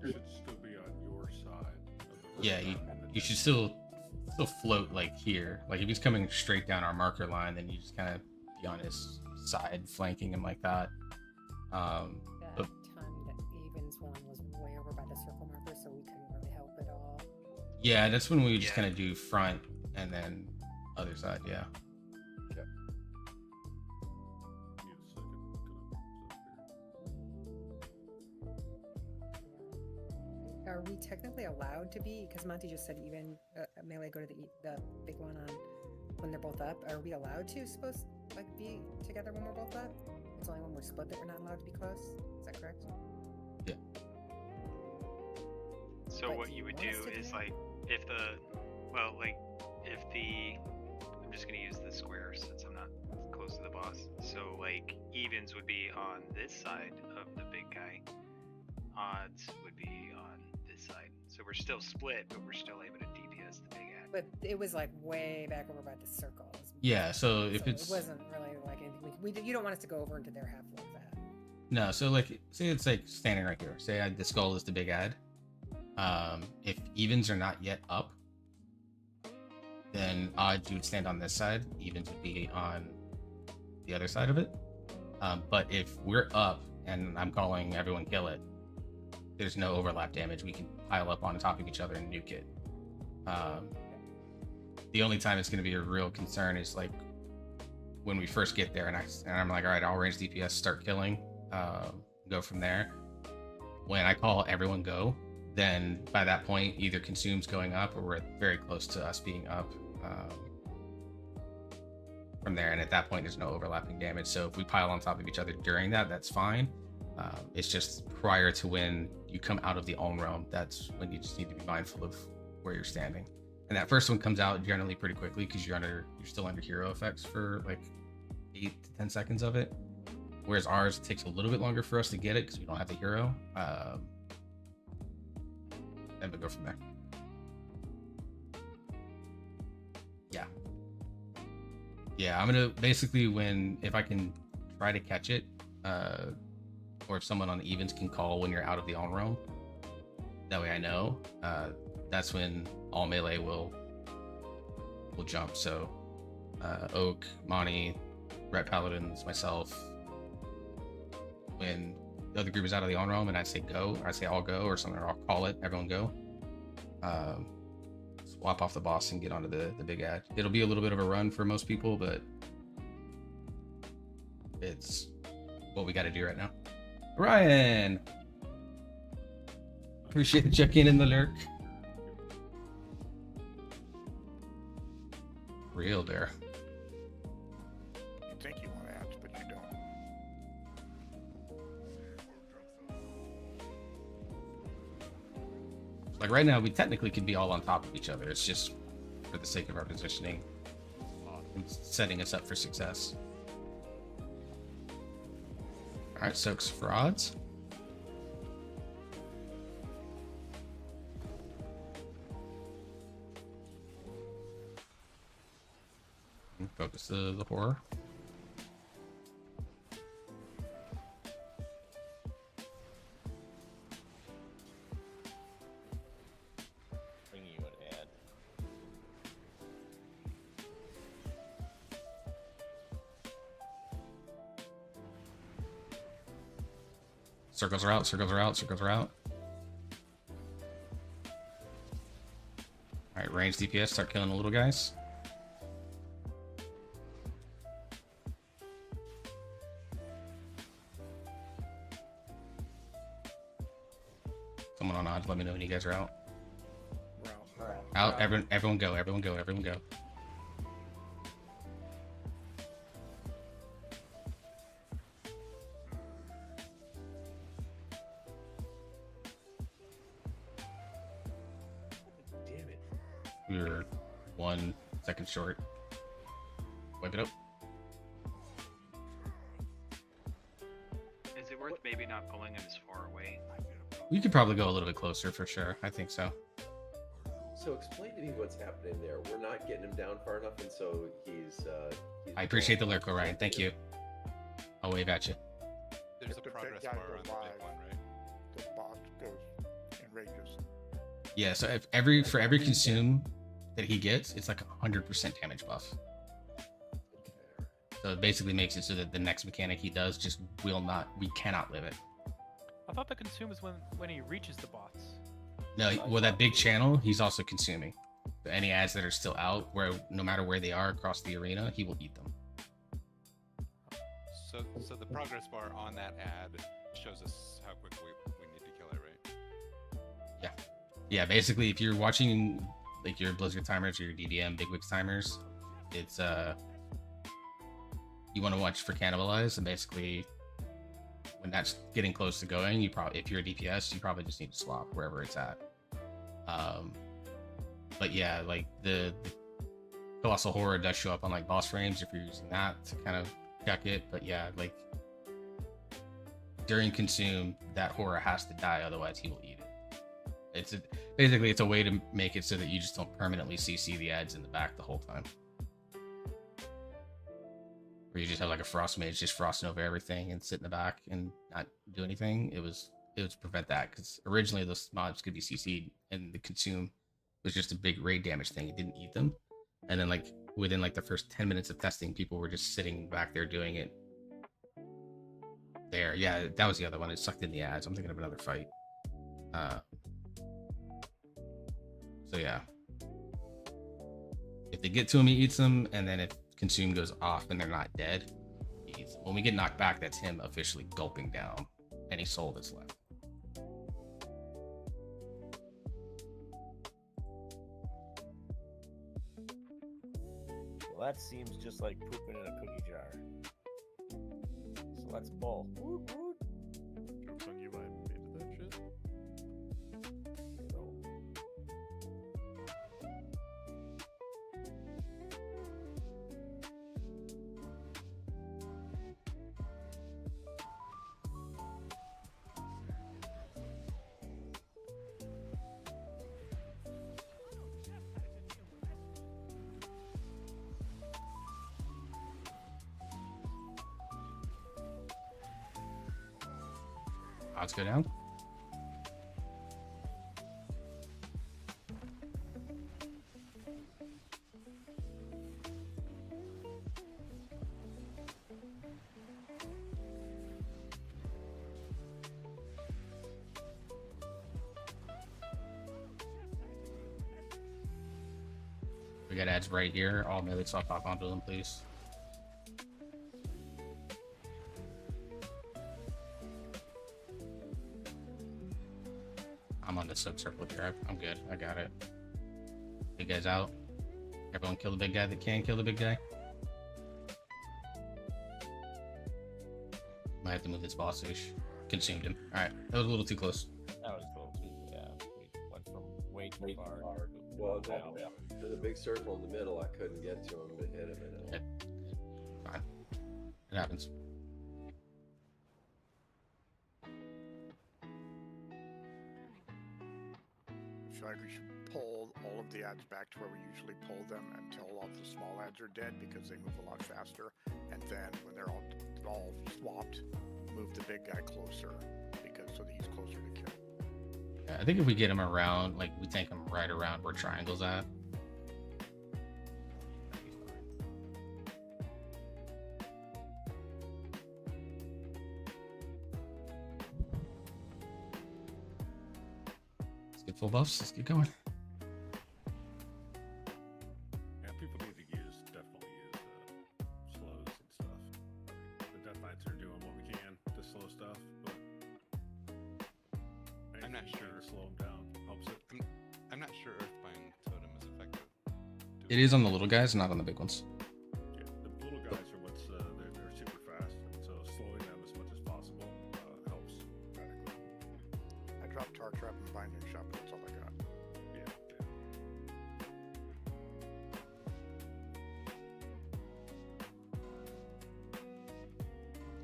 Should still be on your side. Of the Yeah, you should still float like here. Like if he's coming straight down our marker line, then you just kind of be on his side, flanking him like that. That But time that Evans one was way over by the circle marker, so we couldn't really help at all. yeah, that's when we just kind of do front and then other side. Yeah. Are we technically allowed to be? Because Monty just said even melee go to the big one on when they're both up. Are we allowed to be together when we're both up? It's only when we're split that we're not allowed to be close. Is that correct? Yeah. So But what do you you would want us do to is do? like I'm just gonna use the square since I'm not close to the boss. So like evens would be on this side of the big guy. Odds would be on this side. So we're still split, but we're still able to DPS the big ad. But it was like way back over by the circle. Yeah. So if It wasn't really like anything. You don't want us to go over into their half like that. no, so like say it's like standing right here. Say the skull is the big ad. If evens are not yet up, then odds you would stand on this side. Evens would be on the other side of it. But if we're up and I'm calling everyone kill it, there's no overlap damage. We can pile up on top of each other and nuke it. The only time it's going to be a real concern is like when we first get there and I'm like, all right, I'll range DPS, start killing, go from there. When I call everyone go, then by that point either consumes going up or we're very close to us being up from there. And at that point, there's no overlapping damage. So if we pile on top of each other during that, that's fine. It's just prior to when you come out of the own realm, that's when you just need to be mindful of where you're standing. And that first one comes out generally pretty quickly because you're still under hero effects for like 8 to 10 seconds of it. Whereas ours, it takes a little bit longer for us to get it because we don't have the hero. And we go from there. Yeah, I'm gonna basically if I can try to catch it, or if someone on the evens can call when you're out of the on realm, that way I know. That's when all melee will jump. So Oak, Monty, Ret Paladins, myself. When the other group is out of the on realm and I say go, or I say I'll go, or something, or I'll call it, everyone go. Swap off the boss and get onto the big ad. It'll be a little bit of a run for most people, but it's what we got to do right now. Ryan, appreciate the check-in in the lurk. Real there. You think you want ads, but you don't. Like right now, we technically could be all on top of each other. It's just for the sake of our positioning and setting us up for success. All right, Soaks for odds. Focus the horror. Circles are out, circles are out, circles are out. Alright, range DPS, start killing the little guys. Someone on odds, let me know when you guys are out. Out, everyone go, everyone go, everyone go. Damn it. We were 1 second short. Wipe it up. Is it worth maybe not pulling him as far away? We could probably go a little bit closer for sure. I think so. So explain to me what's happening there. We're not getting him down far enough, and so he's I appreciate the lurk, Ryan. Thank you. I'll wave at you. There's a progress bar on the big one, right? The boss goes and rages. Yeah, so if for every consume that he gets, it's like 100% damage buff. So it basically makes it so that the next mechanic he does just we cannot live it. I thought the consume is when he reaches the bots. No, well, that big channel, he's also consuming. So any ads that are still out, where no matter where they are across the arena, he will eat them. So the progress bar on that ad shows us how quickly we need to kill it, right? Yeah. Yeah, basically, if you're watching like your Blizzard timers or your DDM Big Wigs timers, it's you want to watch for cannibalize, and basically when that's getting close to going, you probably, if you're a DPS, you probably just need to swap wherever it's at. But yeah, like the Colossal Horror does show up on like boss frames if you're using that to kind of check it. But yeah, like during consume, that horror has to die, otherwise he will eat it. Basically it's a way to make it so that you just don't permanently CC the ads in the back the whole time. Where you just have like a frost mage just frosting over everything and sit in the back and not do anything. It was to prevent that, because originally those mobs could be CC'd and the consume was just a big raid damage thing. It didn't eat them. And then like within like the first 10 minutes of testing, people were just sitting back there doing it. There, yeah, that was the other one. It sucked in the ads. I'm thinking of another fight. So yeah. If they get to him, he eats them, and then if consume goes off and they're not dead, he eats them. When we get knocked back, that's him officially gulping down any soul that's left. Well, that seems just like pooping in a cookie jar. So let's bowl. Woot, woot. Joke's on you, I made that shit. Odds go down. We got ads right here. All melee soft pop onto them, please. I'm on the sub circle here. I'm good. I got it. Big guy's out. Everyone kill the big guy that can kill the big guy. Might have to move this boss-ish. Consumed him. Alright, that was a little too close. That was a little too, yeah. We went from way too far. Well, to the big circle in the middle, I couldn't get to him to hit him in it. Fine. It happens. I feel like we should pull all of the ads back to where we usually pull them until all the small ads are dead, because they move a lot faster. And then when they're all swapped, move the big guy closer, because so that he's closer to kill. Yeah, I think if we get him around, like we tank him right around where triangle's at. Get full buffs. Let's get going. Yeah, people need to definitely use slows and stuff. The Death Knights are doing what we can to slow stuff, but I'm not anything sure. to slow them down helps it. I'm not sure Earthbind Totem is effective. It is on the little guys, not on the big ones. Yeah, the little guys are what's they're super fast, and so slowing them as much as possible helps radically. I dropped Tar Trap and Binding Shop. That's all I got.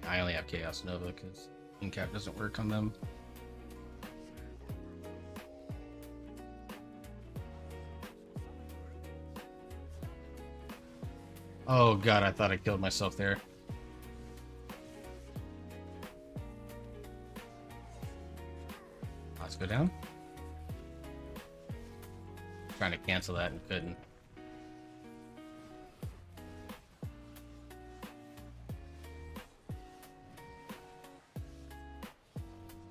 Yeah. I only have Chaos Nova because Incap doesn't work on them. Oh god, I thought I killed myself there. Let's go down. Trying to cancel that and couldn't.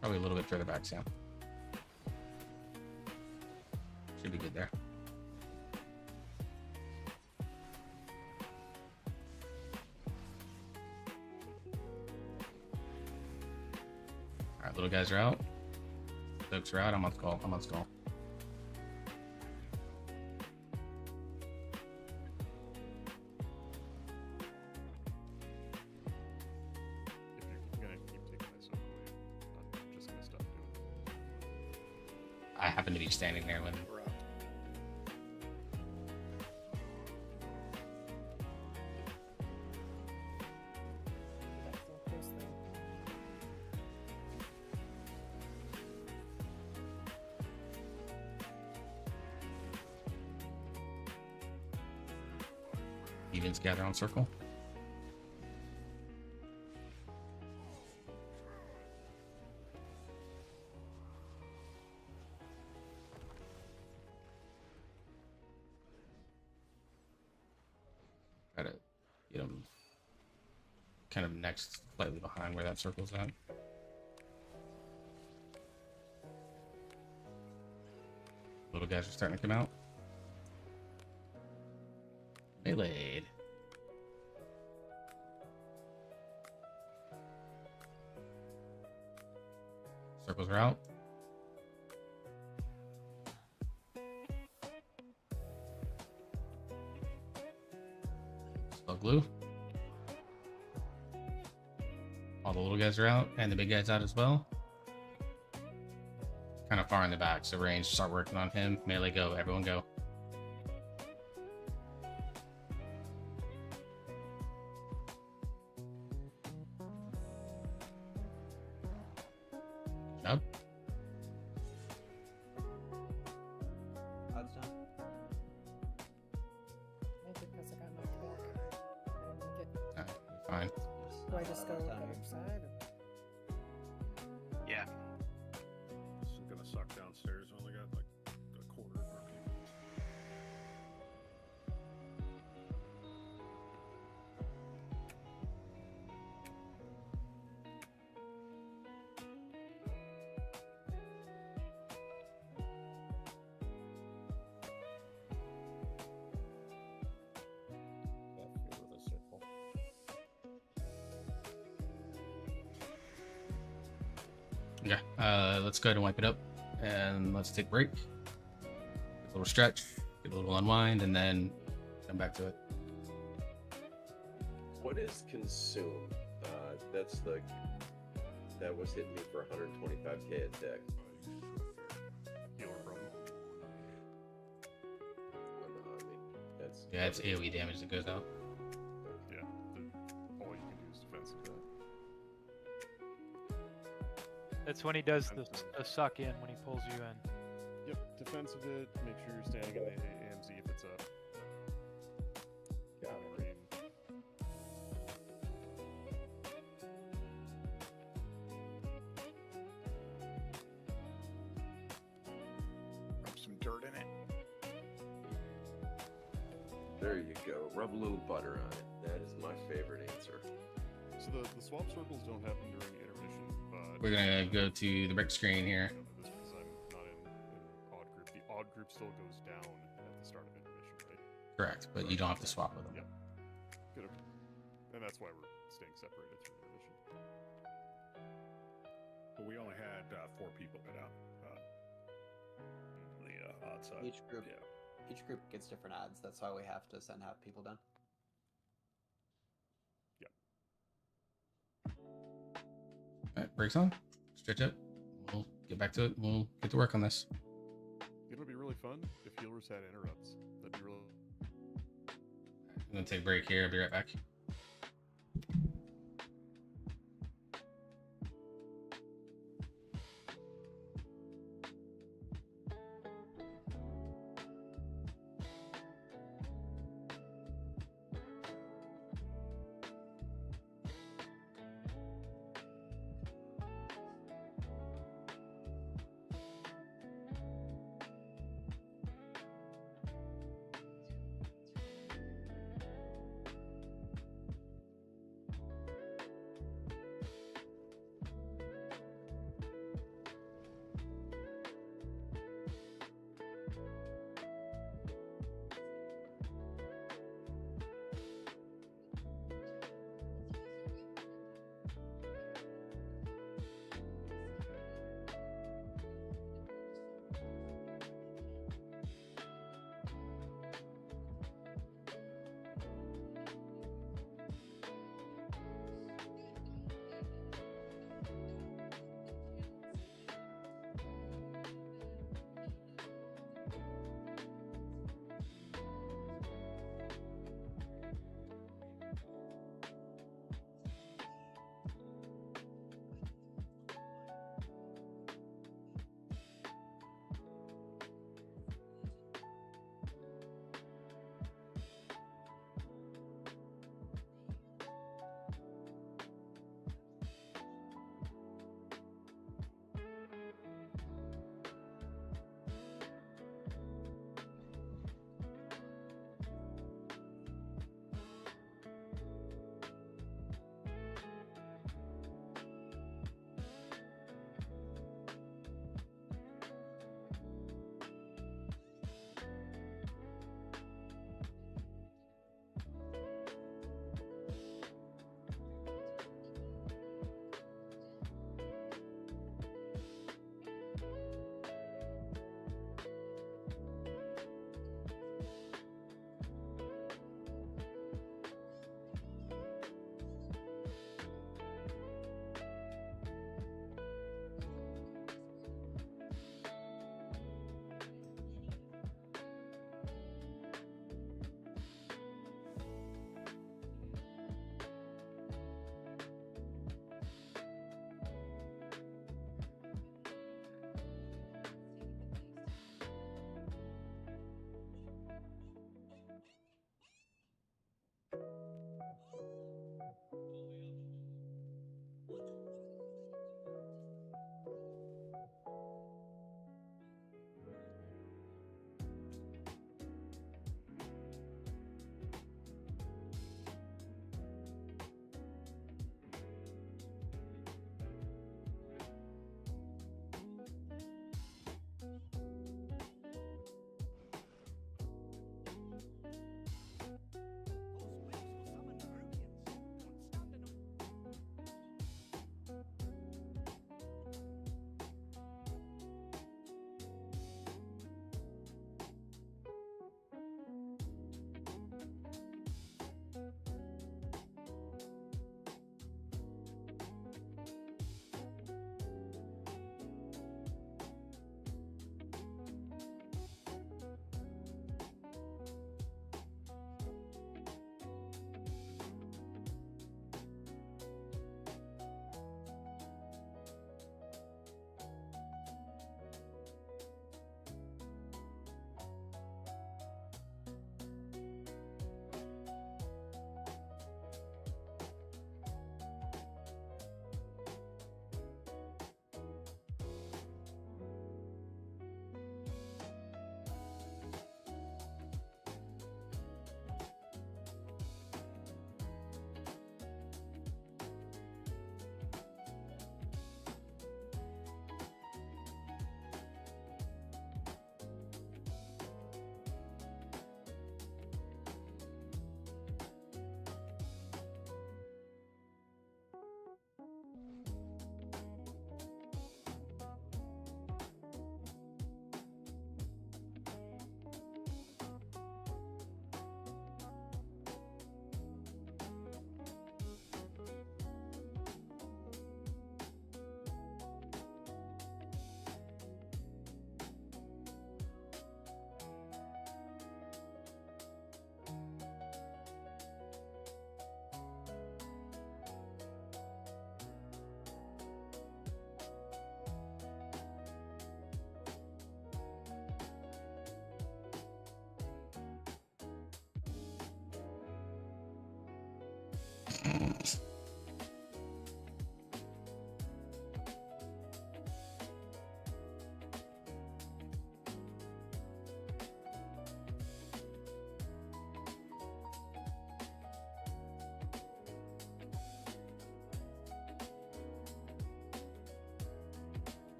Probably a little bit further back, Sam. Should be good there. Alright, little guys are out. Folks are out. I'm on skull. I'm on skull. If you're gonna keep taking this away, I'm just gonna stop doing it. I happen to be standing there when. We're out. That's so close though. Evens gather on circle. Try to get them kind of next, slightly behind where that circle's at. Little guys are starting to come out. Meleeed. Circles are out. Spell glue. All the little guys are out, and the big guy's out as well. Kind of far in the back, so range, start working on him. Melee go, everyone go. Up. Odds down. Maybe because I got knocked back. I didn't get. Alright, fine. Do I just go Odds the down. other side? Yeah. This is gonna suck downstairs. Only got like a quarter of our people. That feel with a circle. Okay, let's go ahead and wipe it up, and let's take a break. A little stretch, get a little unwind, and then come back to it. What is consume? That's the that was hitting me for 125k attack. Healer problem. I mean, that's Yeah, it's AoE damage that goes out. Yeah. All you can do is defensive that. That's when he does the suck in when he pulls you in. Yep, defensive it, make sure you're standing in the AMZ if it's up. got it. Green. Rub some dirt in it. There you go. Rub a little butter on it. That is my favorite answer. So the swap circles don't happen during intermission, but We're gonna go to the brick screen here. this because I'm not in group still goes down at the start of intermission, right? Correct, but you don't have to swap with them. Yep. Good. Okay. And that's why we're staying separated through intermission. But we only had 4 people get out. The odd side. Each group, Yeah. each group gets different odds. That's why we have to send half people down. Yep. All right, breaks on. Stretch up. We'll get back to it. We'll get to work on this. It'll be really fun if healers had interrupts. That'd be really. I'm gonna take a break here. I'll be right back.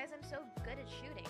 Guys, I'm so good at shooting.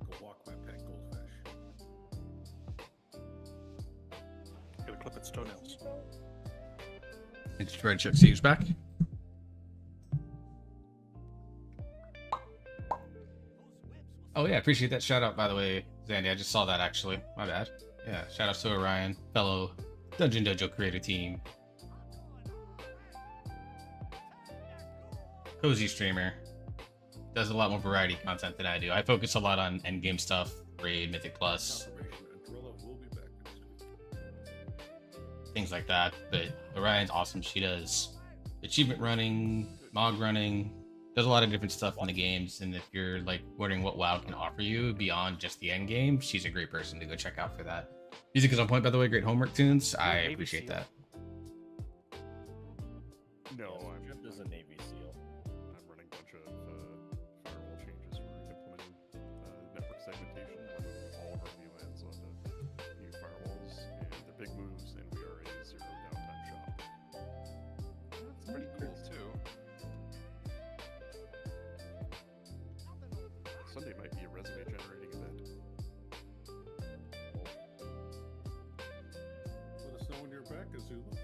Go walk my pet goldfish. Gotta clip its toenails. It's Red Chuck Steve's back. Oh yeah, appreciate that shout out by the way, Zandy. I just saw that actually. My bad. Yeah, shout out to Orion, fellow Dungeon Dojo creator team. Cozy streamer. Does a lot more variety content than I do. I focus a lot on endgame stuff, Raid, Mythic Plus, things like that. But Orion's awesome. She does achievement running, MOG running, does a lot of different stuff in the games. And if you're like wondering what WoW can offer you beyond just the end game, she's a great person to go check out for that. Music is on point, by the way. Great homework tunes. I appreciate that. No, I'm Drift is a Navy SEAL. I'm running a bunch of firewall changes. We're implementing network segmentation. We're moving all of our VLANs onto new firewall They might be a resume generating event. Let us know when you're back, Azula.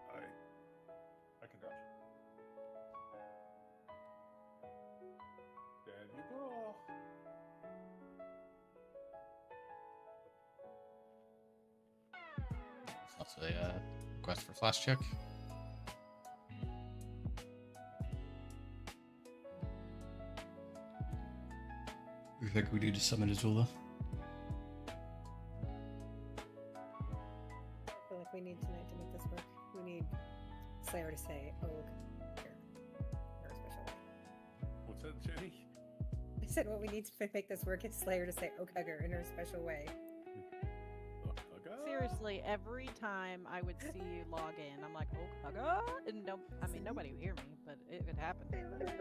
Alright, I can dodge. There you go. That's also a request for flash check. I think we need to summon Azula. I feel like we need tonight to make this work. We need Slayer to say, "Oh, here," in a special way. What's that, Jenny? I said what we need to make this work is Slayer to say "Oh, Hugger" in her special way. Seriously, every time I would see you log in, I'm like, "Oh, Hugger," and no, I mean nobody would hear me, but it would happen.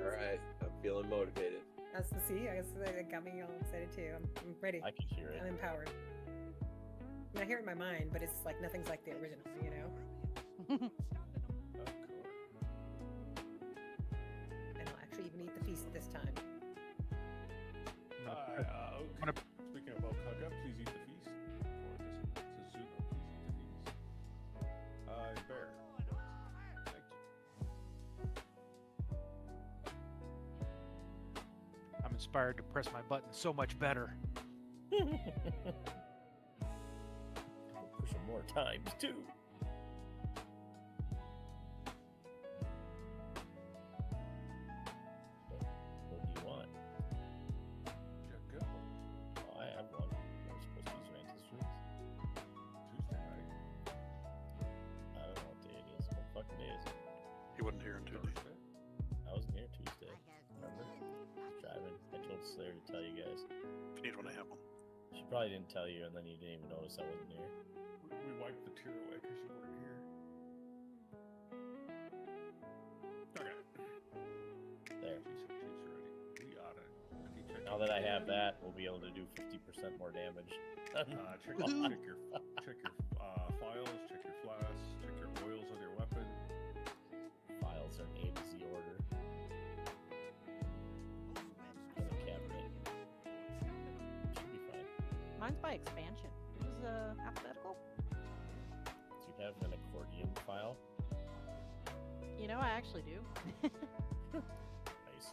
All right, I'm feeling motivated. That's the see. I guess that got me all excited too. I'm ready. I can hear it. I'm empowered. I hear it in my mind, but it's like nothing's like the original, you know. And I'll actually even eat the feast this time. Speaking of Okaga, please eat the feast. Or this is Azula, please eat the feast. Bear. Thank you. I'm inspired to press my button so much better. Push them more times too. What do you want? Go. Oh, I have one. I was supposed to use Mantis Roots. Tuesday, right? I don't know what day it is. What fucking day is it? He wasn't here on Tuesday. I wasn't here Tuesday. Remember? I was driving. I told Slayer to tell you guys. If you need one, I have one. She probably didn't tell you, and then you didn't even notice I wasn't here. We wiped the tear away because you weren't here. Okay. There. She's ready. We got it. Now that I have that, we'll be able to do 50% more damage. check your files, check your flasks, check your oils on your weapon. Files are in A to Z order. In the cabinet. Should be fine. Mine's by expansion. It was alphabetical. Do you have an accordion file? You know, I actually do. Nice.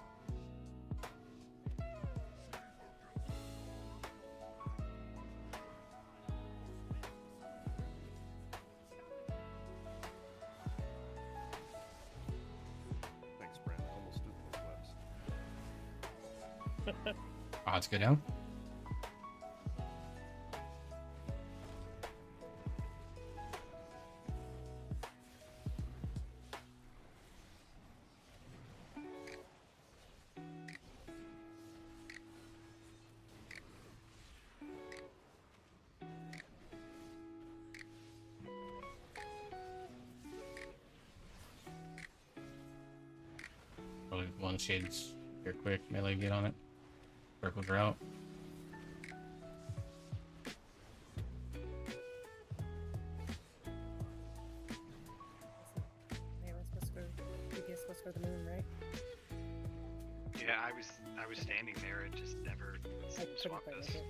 Thanks, Brandon. I almost did this last. Odds go down. Probably one shades here quick, melee get on it. Circles are out. Yeah, we're supposed to go. DPS supposed to go to the moon, right? Yeah, I was standing there. It just never I couldn't swapped quite us. make it.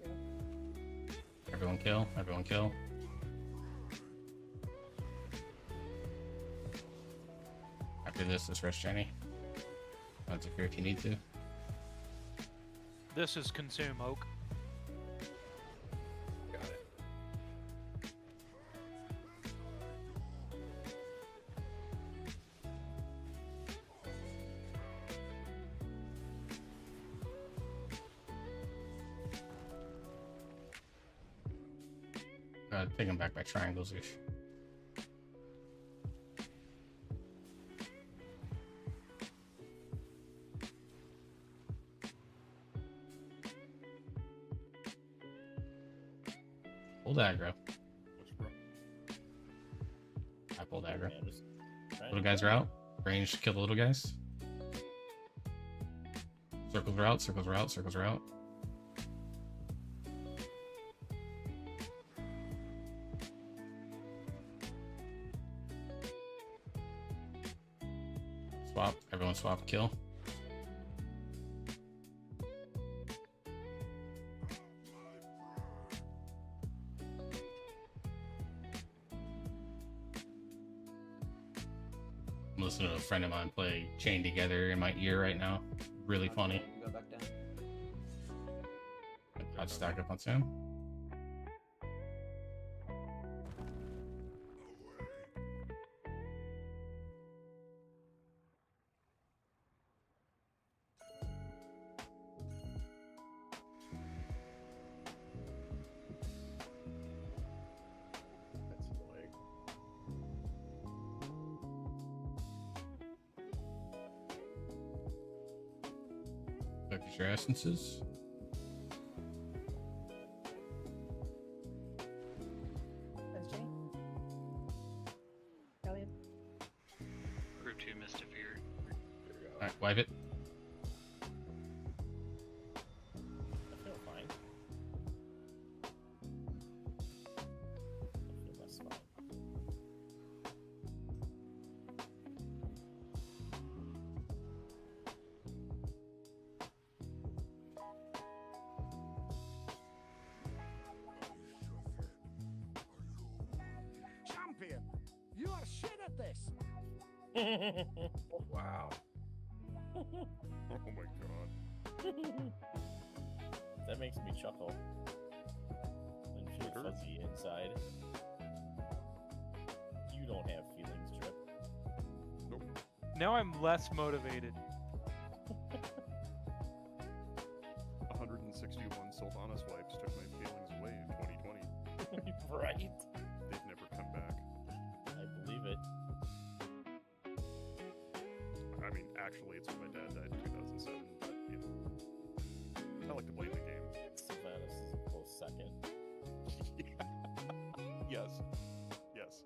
Yeah. Everyone kill, everyone kill. After this rush Jenny. Don't interfere if you need to. This is consume oak. Got it. Take them back by triangles-ish. Hold aggro. Little guys are out. Range, kill the little guys. Circles are out, circles are out, circles are out. Swap, everyone swap, kill. I'm listening to a friend of mine play Chain Together in my ear right now. Really funny. Go back down. I'd stack up on Sam. That's annoying. Focus your essences. That's Jenny. Elliot. Group 2 Mystifier. Alright, wipe it. I feel fine. I feel less fine. Champion, you are shit at this. Wow. Oh my god. That makes me chuckle and feel fuzzy inside. You don't have feelings, Trip. Now I'm less motivated. 161 Sylvanas wipes took my feelings away in 2020. Right? They've never come back. I believe it. I mean, actually, it's when my dad died in 2007, but, you know, I like to blame the game. Sylvanas is a close second. Yes. Yes.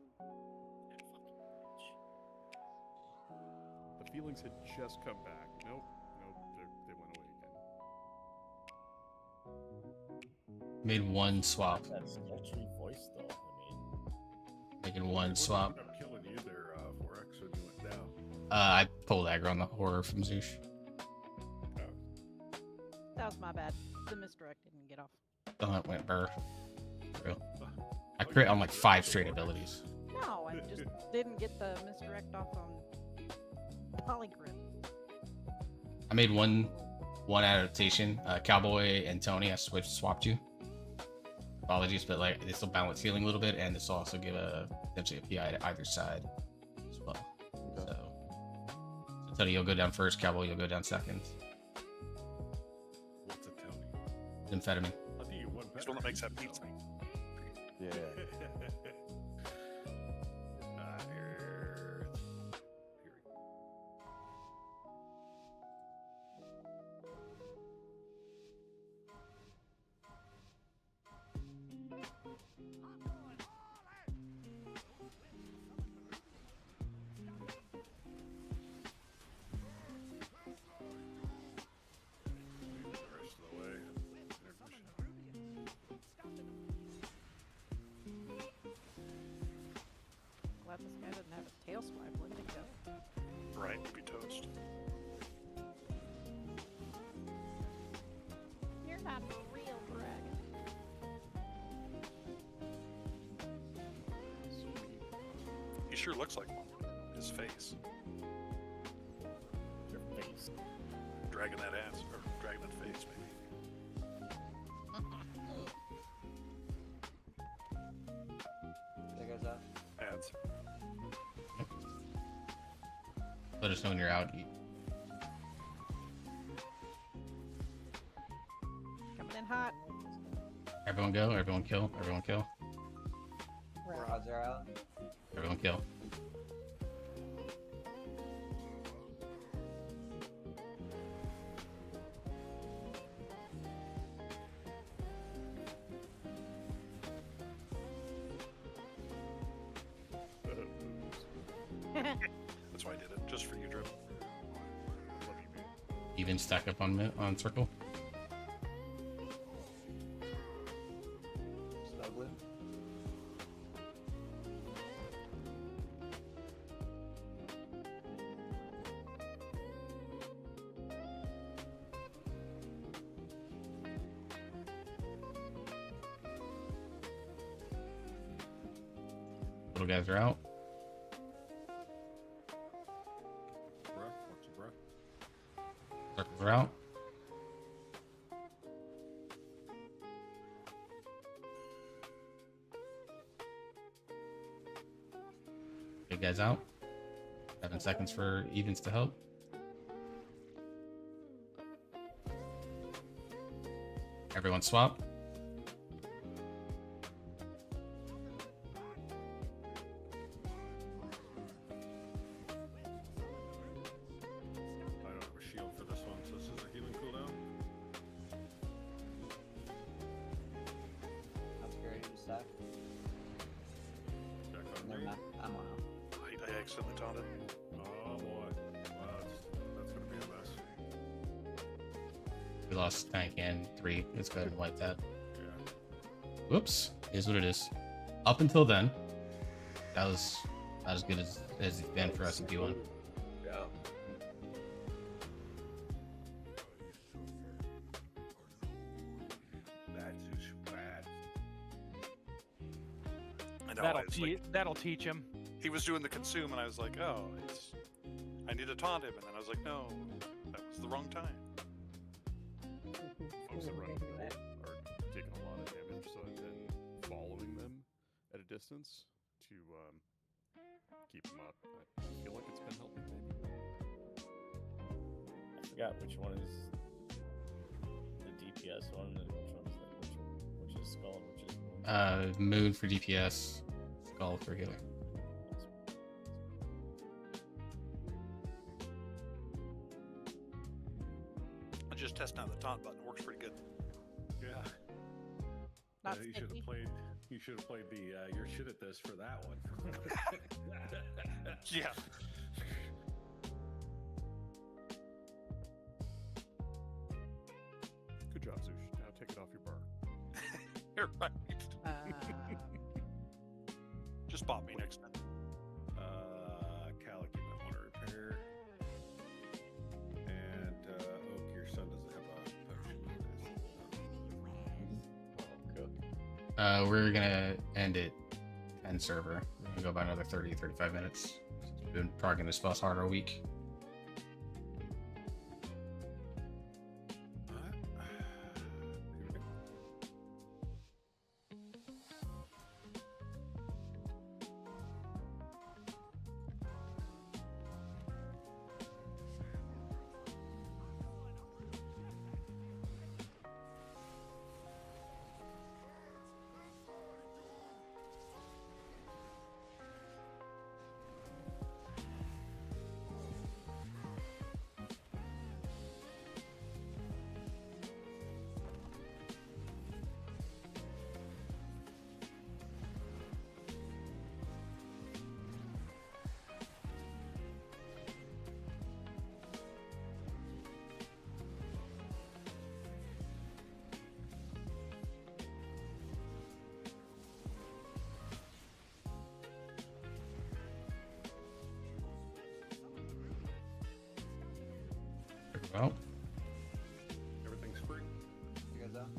The feelings had just come back. Nope. They went away again. Made one swap. That sultry voice, though. I mean, Making one swap. I'm killing you there, Forex, when you went down. I pulled aggro on the horror from Zeus. That was my bad. The misdirect didn't get off. Oh, it went burr. For real. I crit on like 5 straight abilities. No, I just didn't get the misdirect off on Polygrip. I made one adaptation. Cowboy and Tony, I swapped you. Apologies, but like this will balance healing a little bit, and this will also give a potentially a PI to either side as well. So Tony, you'll go down first. Cowboy, you'll go down second. What's a Tony? Amphetamine. I'll do you one He's the one that makes that pizza. Yeah. Here we go. The rest of the way. Glad this guy doesn't have a tail swipe. Where'd it go? Right, be toast. You're not a real dragon. He sure looks like one. His face. your face. Dragging that ass, or dragging that face, maybe. There goes that. Ads. Let us know when you're out. Coming in hot. Everyone go. Everyone kill. Everyone kill. Rods are out. Everyone kill. Just for you, Drip. Even stack up on circle. Snow glue. Little guys are out. Breath. Watch your breath. Circles are out. Big guys out. 7 seconds for evens to help. Everyone swap. I don't have a shield for this one, so this is a healing cooldown. I'm scared to stack. Check on Never me. mind. I'm on out. I accidentally taunted. Oh boy. Wow, that's gonna be a mess. We lost tank and 3. Let's go ahead and wipe that. Yeah. Whoops. Is what it is. Up until then, that was as good as it's been for us in P1. Yeah. That's just bad. I know. That'll teach him. He was doing the consume, and I was like, oh, I need to taunt him, and then I was like, no, that was the wrong time. Folks that run uphill are taking a lot of damage, so I've been following them at a distance to keep them up. I feel like it's been helping, maybe. I forgot which one is the DPS one and which one's which is skull and which is moon. Moon for DPS, skull for healing. I'm just testing out the taunt button. It works pretty good. Yeah. Not You should sticky. have played. You should have played the. You're shit at this for that one. Yeah. Good job, Zoosh. Now take it off your bar. You're right. Just bop me next time. Calic, you might want to repair. And Oak, your son doesn't have a potion. We're gonna end it 10 server. We're gonna go about another 30-35 minutes. We've been progging this boss hard all week. Well, Everything's free. You guys out?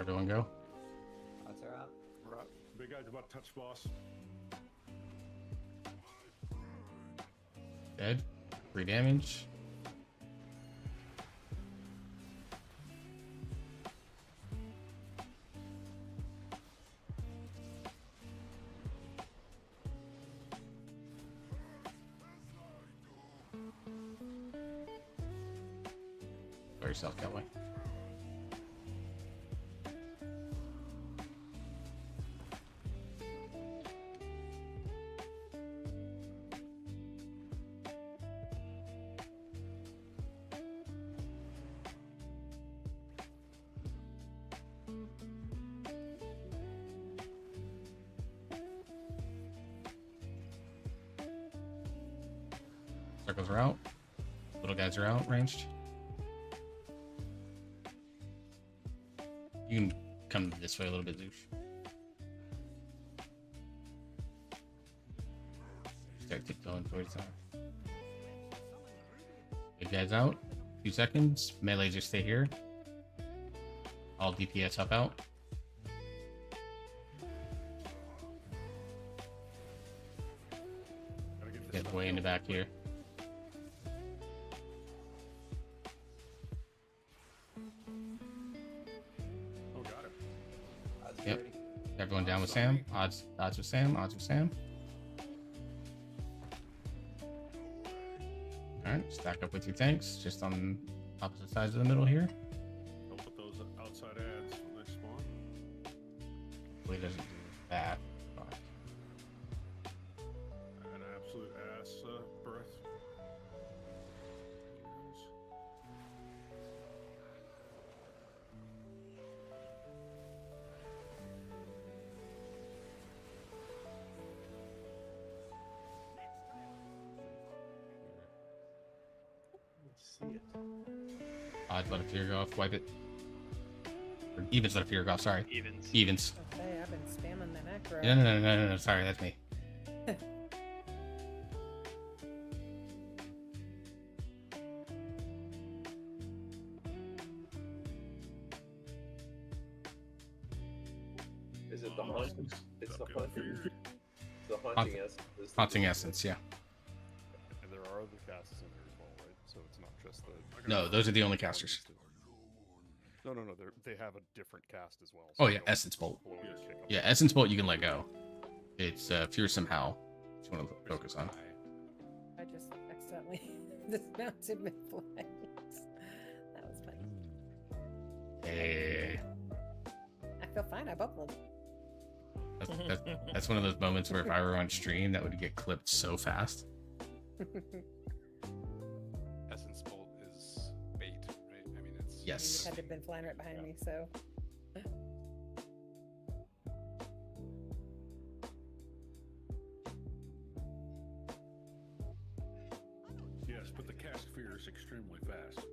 everyone go. Lights are out. We're up. Big guy's about to touch boss. Dead. 3 damage. Go yourself, Cowboy. Circles are out. Little guys are out, ranged. You can come this way a little bit, Zoosh. Start tiptoeing towards that. Good guys out. A few seconds. Melee just stay here. All DPS up out. Get way in the back here. Oh, got it. Yep. Everyone down with Sam. Odds with Sam. Odds with Sam. Alright, stack up with your tanks, just on opposite sides of the middle here. Don't put those outside ads when they spawn. Hopefully it doesn't do that. But An absolute ass breath. See it. odds let a fear go off, wipe it. Or evens let a fear go off, sorry. Evens. Evens. Okay, I've been spamming the macro. No, sorry, that's me. Is it the haunting? It's the haunting. The haunting Haunting, essence. haunting essence, yeah. And there are other casts in there as well, right? So it's not just the. No, those are the only casters. No. They have a different cast as well. Oh you yeah, don't Essence Bolt. blow your kick up. Yeah, Essence Bolt you can let go. It's Fearsome Howl. If you want to focus on. I just accidentally dismounted mid-flight. That was funny. Hey. I feel fine. I bubbled. That's one of those moments where if I were on stream, that would get clipped so fast. Essence Bolt is bait, right? I mean, it's. Yes. You had to have been flying right behind me, so. Yes, but the cast fear is extremely fast.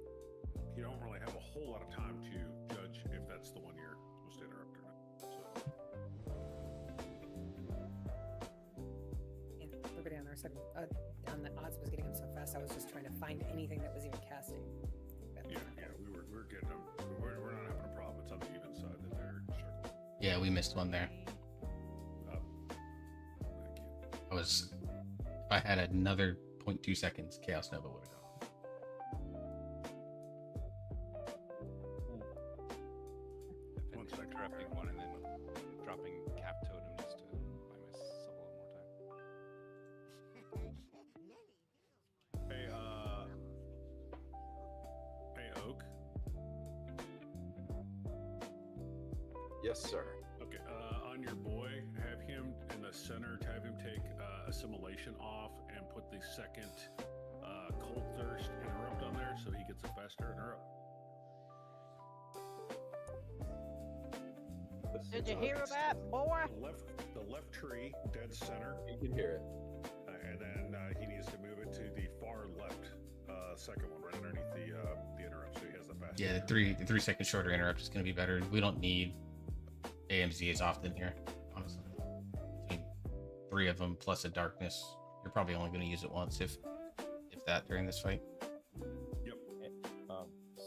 You don't really have a whole lot of time to judge if that's the one you're supposed to interrupt or not. So. Yeah, everybody on our side, on the odds was getting them so fast. I was just trying to find anything that was even casting. Yeah, we're getting them. We're not having a problem. It's on the even side that they're circling. Yeah, we missed one there. Up. I was. If I had another 0.2 seconds, Chaos Nova would have gone. I've been interrupting one and then dropping Cap Totem just to buy myself a little more time. Hey, Oak. Yes, sir. Okay, on your boy, have him in the center, have him take assimilation off and put the second cold thirst interrupt on there so he gets a faster interrupt. Did you hear that, boy? The left tree, dead center. You can hear it. And then he needs to move it to the far left, second one, right underneath the interrupt, so he has the faster. Yeah, the 3 second shorter interrupt is going to be better. We don't need AMZ as often here, honestly. Between 3 of them plus a darkness, you're probably only going to use it once, if that, during this fight. Yep.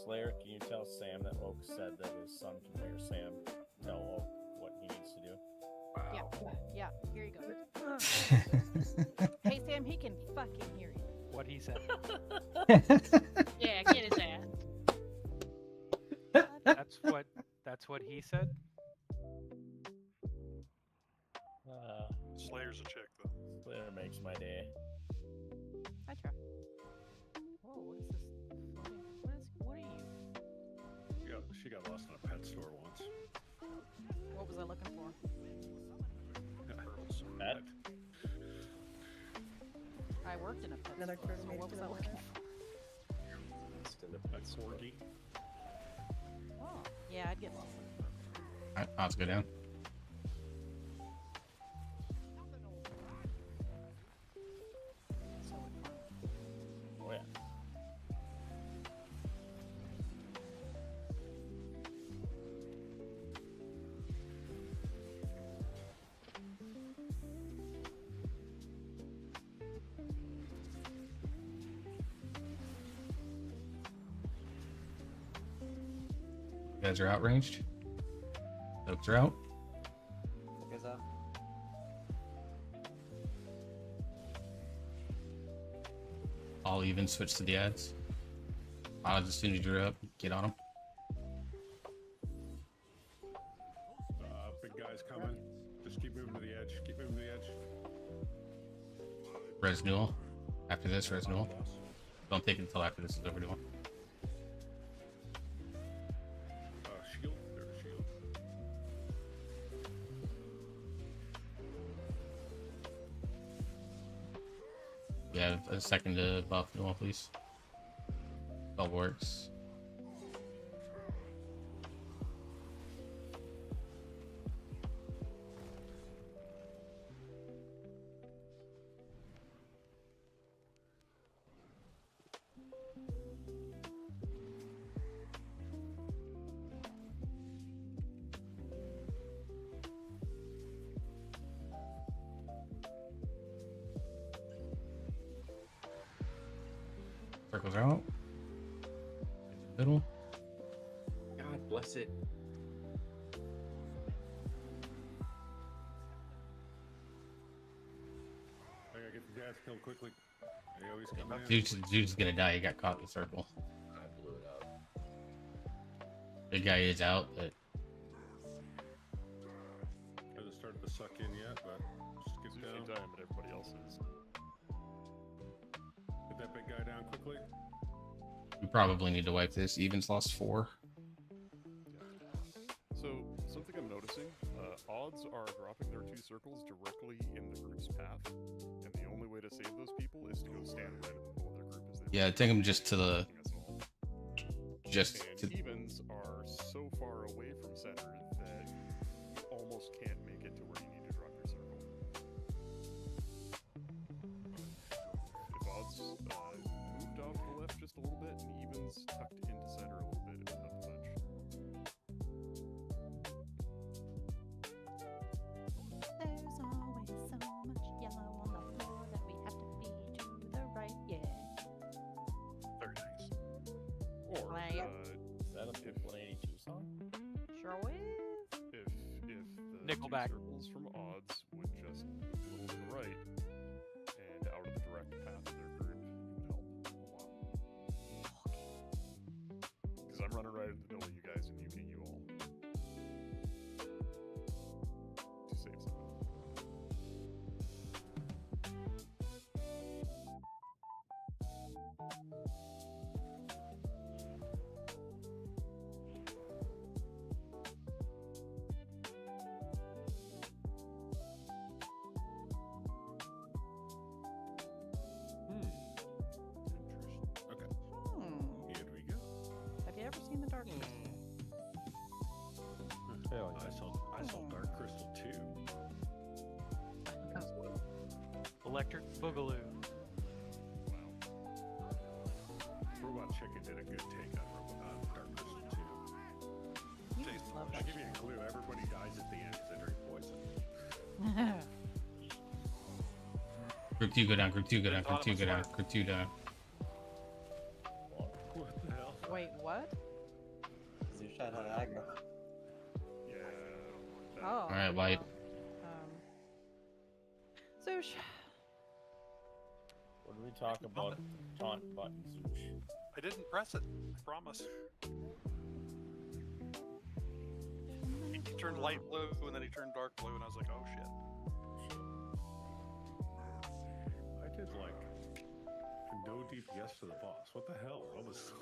Slayer, can you tell Sam that Oak said that his son can hear Sam tell Oak what he needs to do? Yeah, here you go. Hey Sam, he can fucking hear you. What he said. Yeah, get his ass. That's what he said. Slayer's a chick, though. Slayer makes my day. I try. Whoa, what is this? What are you? She got lost in a pet store once. What was I looking for? Pet? I worked in a pet Another store, turtle so made what it was to I the looking left. for? Just in the pet Corgi. Oh, yeah, I'd get lost. Alright, odds go down. So You guys are outranged. Soaks are out. Goes up. All even switch to the ads. Odds as soon as you're up, get on them. Big guy's coming. Just keep moving to the edge. Keep moving to the edge. Res Newell. After this, Res Newell. Don't take it until after this is over, Newell. Shield. There's a shield. Yeah, a second to buff Newell, please. All works. Circles out. Middle. God bless it. I gotta get the guys killed quickly. They always come in. Dude's gonna die. He got caught in the circle. I blew it up. The guy is out, but Hasn't started to suck in yet, but just get down. Dying, but everybody else is. Get that big guy down quickly. we probably need to wipe this. Evens lost 4. So, something I'm noticing, odds are dropping their 2 circles directly in the group's path, and the only way to save those people is to go stand right in the middle of their group as they Yeah, take them just to the... And evens are so far away from center that you almost can't make it to where you need to drop your circle. If odds moved off to the left just a little bit, and evens tucked into center a little bit, it would help a bunch. There's always so much yellow on the floor that we have to be to the right, yeah. Very nice. Or, Play it. Is that a Blink-182 song? Sure is. if the Nickelback. 2 circles from odds would just move a little to the right and out of the direct path of their group, it would help a lot. Because I'm running right in the middle of you guys and muting you all. To save something. Okay. Here we go. Have you ever seen The Dark Crystal? Hell I saw Dark Crystal 2. Electric Boogaloo. Robot Chicken did a good take on Dark Crystal 2. Love I'll give you a clue. Everybody dies at the end because they drink poison. Group 2 go down, group 2 go down, group 2 go down, group 2 down. What the hell? Wait, what? Zusha had aggro. Yeah. Oh. Alright, wipe. Zoosh. What do we talk about? Taunt button, Zoosh. I didn't press it. I promise. He turned light blue and then he turned dark blue, and I was like, oh shit. I did like no DPS to the boss. What the hell? I was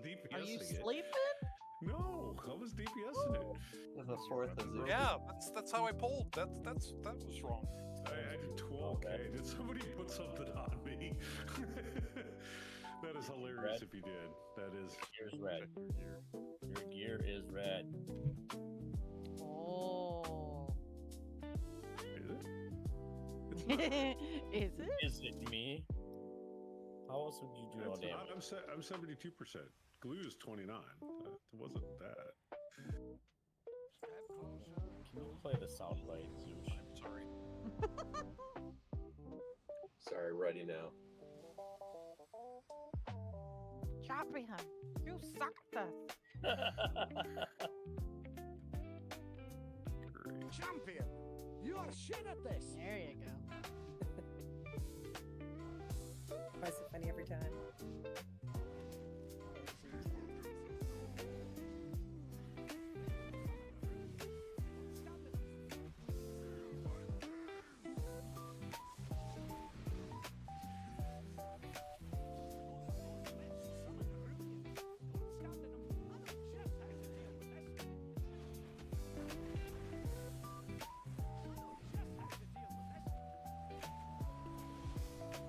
DPSing Are you it. sleeping? No, I was DPSing it. The fourth is Zusha. Yeah, that's how I pulled. That was wrong. I did 12k. Did somebody put something on me? That is hilarious if you did. That is. Gear's red. Your gear is red. Oh. Is it? Is it? Is it me? How else would you do no It's not- damage? I'm 72%. Glue is 29. It wasn't that. Can you play the soundbite, Zoosh? I'm sorry. Sorry, ready now. Champion, you sucked us. Champion, you're shit at this. There you go. Why is it funny every time?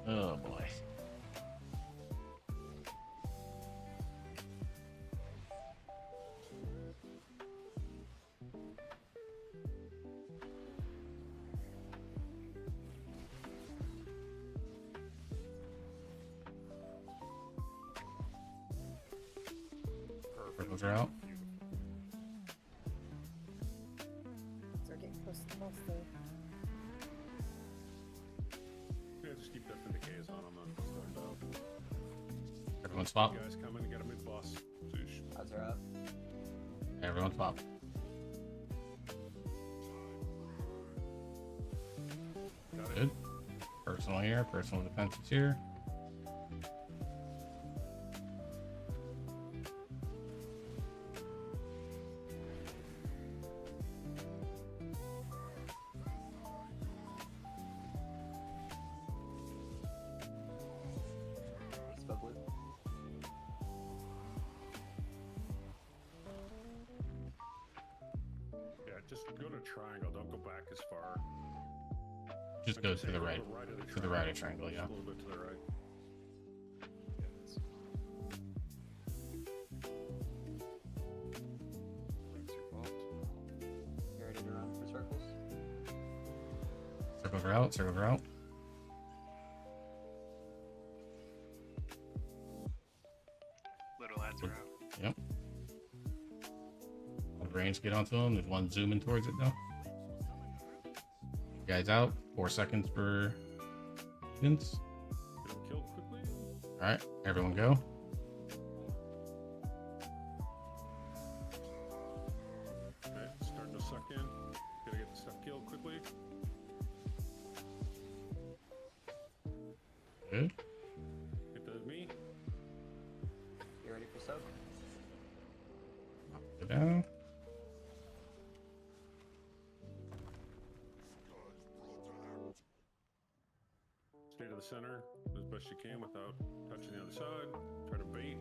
Oh boy. Purples are out. So we're getting close to the boss though. Yeah, just keep ducking the K's on them and start out. Everyone swap. You guys come in and get a mid boss. Zoosh. Odds are up. Everyone swap. Got it. Good. Personal here. Personal defense is here. Spell blue. Yeah, just go to triangle. Don't go back as far. Just go to the right. To the right of triangle, yeah. Just a little bit to the right. You ready to run for circles? Circles are out. Circles are out. Little ads are out. Yep. The range get onto them. There's one zooming towards it though. Guys out. 4 seconds per Vince. Get him killed quickly. Alright, everyone go. Okay, starting to suck in. Gotta get the stuff killed quickly. Good. Hit the me. You ready for soak? Go down. Stay to the center as best you can without touching the other side. Try to bait.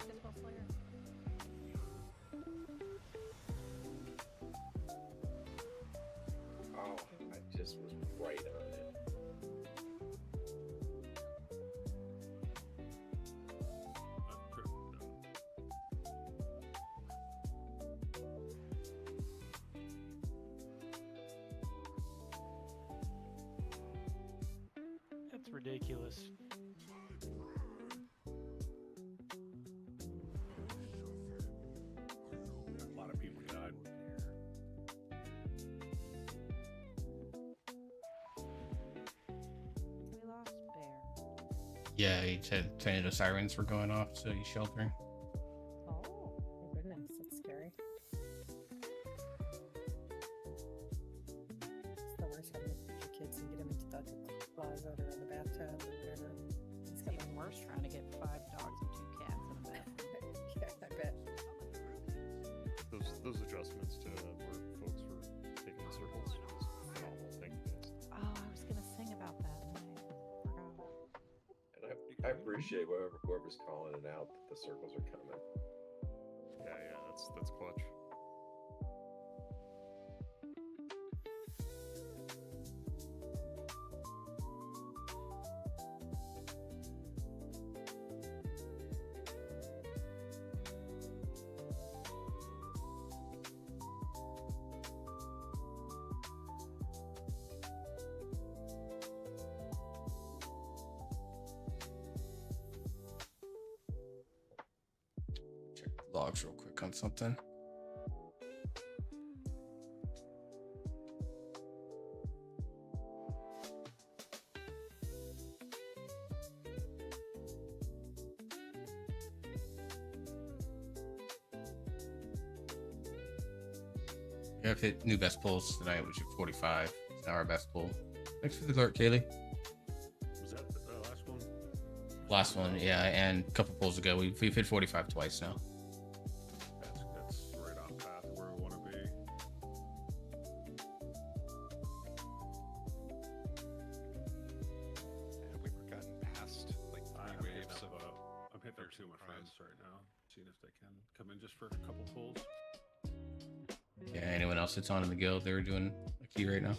Disco Slayer. Oh, I just was right on it. That's ridiculous. A lot of people died. We lost Bear. Yeah, he said tornado sirens were going off, so he's sheltering. Oh goodness, that's scary. It's the worst having to put your kids and get them into the closet or in the bathtub or whatever. It's even worse trying to get 5 dogs and 2 cats in a bathroom. Yeah, I bet. Those adjustments to where folks were taking the circle I appreciate whoever's calling it out that the circles are coming. Yeah, that's clutch. Check the logs real quick on something. We have hit new best pulls tonight, which is 45. It's now our best pull. Thanks for the alert, Kaylee. Was that the last one? Last one, yeah, and a couple pulls ago, we've hit 45 twice now. That's right on path where we want to be. Have we ever gotten past like I'm three hitting waves up, of I'm hitting up fierce two of my surprise? friends right now, seeing if they can come in just for a couple pulls. Yeah, anyone else that's on in the guild, they're doing a key right now.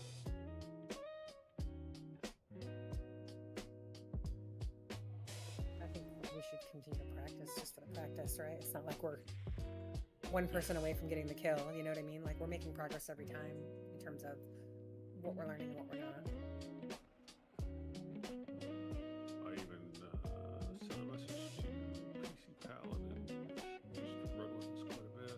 I think we should continue to practice just for the practice, right? It's not like we're one person away from getting the kill, you know what I mean? Like we're making progress every time in terms of what we're learning and what we're not. I even sent a message to PC Paladin. Just wrote with this quite a bit.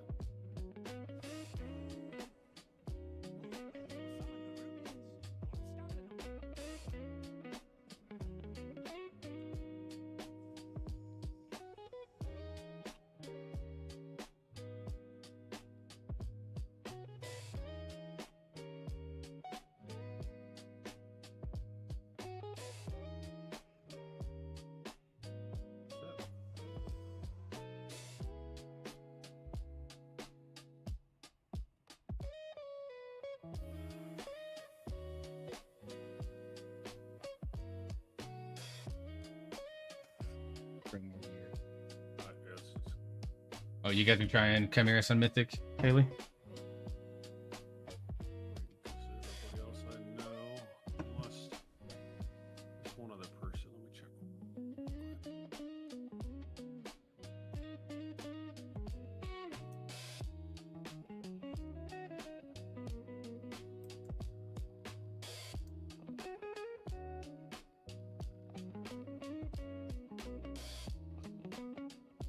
Oh, you guys been trying Chimeras on Mythic, Haley? Everybody else I know, unless there's one other person. Let me check.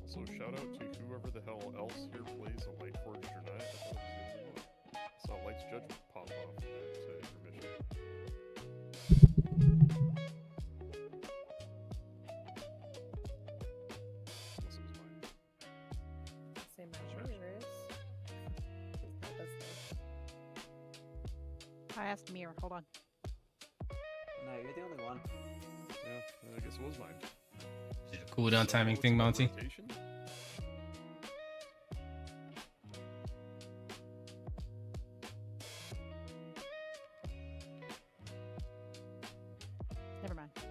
Also, shout out to whoever the hell else here plays a Light Forged or not. I thought it was the only one. I saw Light's Judgment pop off in that intermission. Unless it was mine. Say my mirrors. I asked Mir. Hold on. No, you're the only one. Yeah, I guess it was mine. Is it a cooldown timing thing, Monty? Rotation? Never mind. Here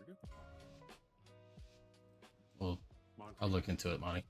we go. Well, I'll look into it, Monty.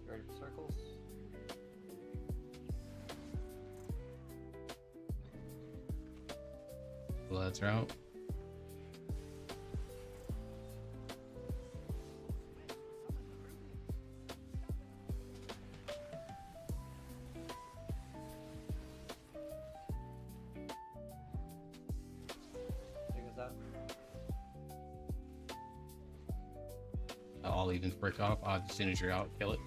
Ready for circles? Bloods are out. all evens break off. As soon as you're out, kill it.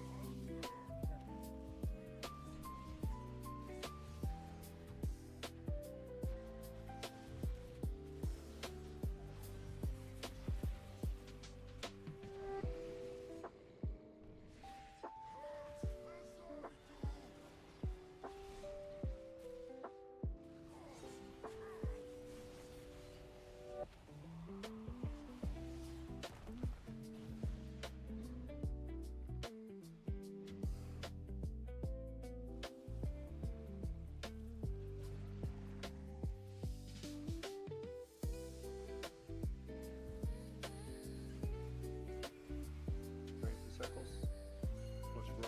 Circles.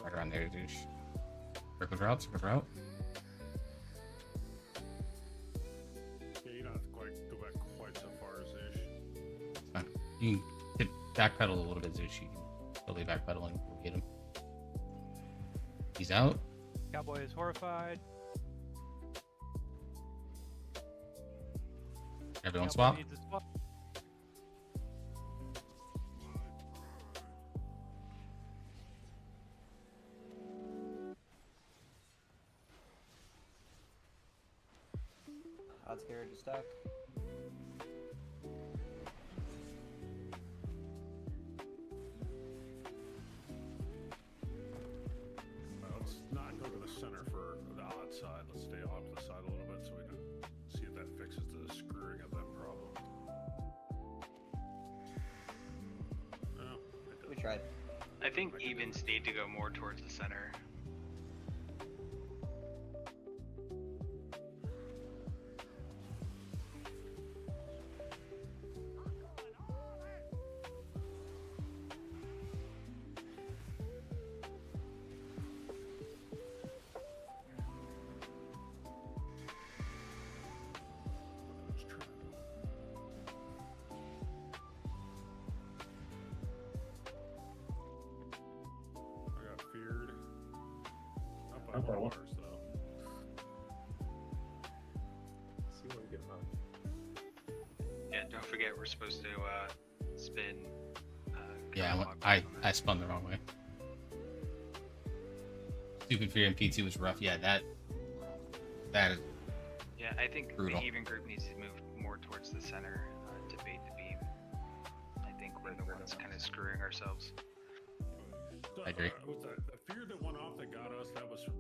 Right around there, douche. Circles route, circles route. Yeah, you don't have to quite go back quite so far as ish. Fine. You can hit backpedal a little bit, Zush. You can totally backpedal and get him. He's out. Cowboy is horrified. Everyone Cowboy swap. needs a swap. Odds carriage to stack. Let's not go to the center for the odd side. Let's stay off the side a little bit so we can see if that fixes the screwing of that problem. No, it We doesn't. tried. I think evens need to go more towards the center. Let's try. I got feared. Not by Lars, though. See what we get on. Yeah, don't forget we're supposed to spin. Yeah, counterclockwise on I spun the wrong way. Stupid fear in P2 was rough. Yeah, that is Yeah, I think brutal. the even group needs to move more towards the center to bait the beam. I think we're the ones kind of screwing ourselves. I agree. Was the fear that went off that got us? That was from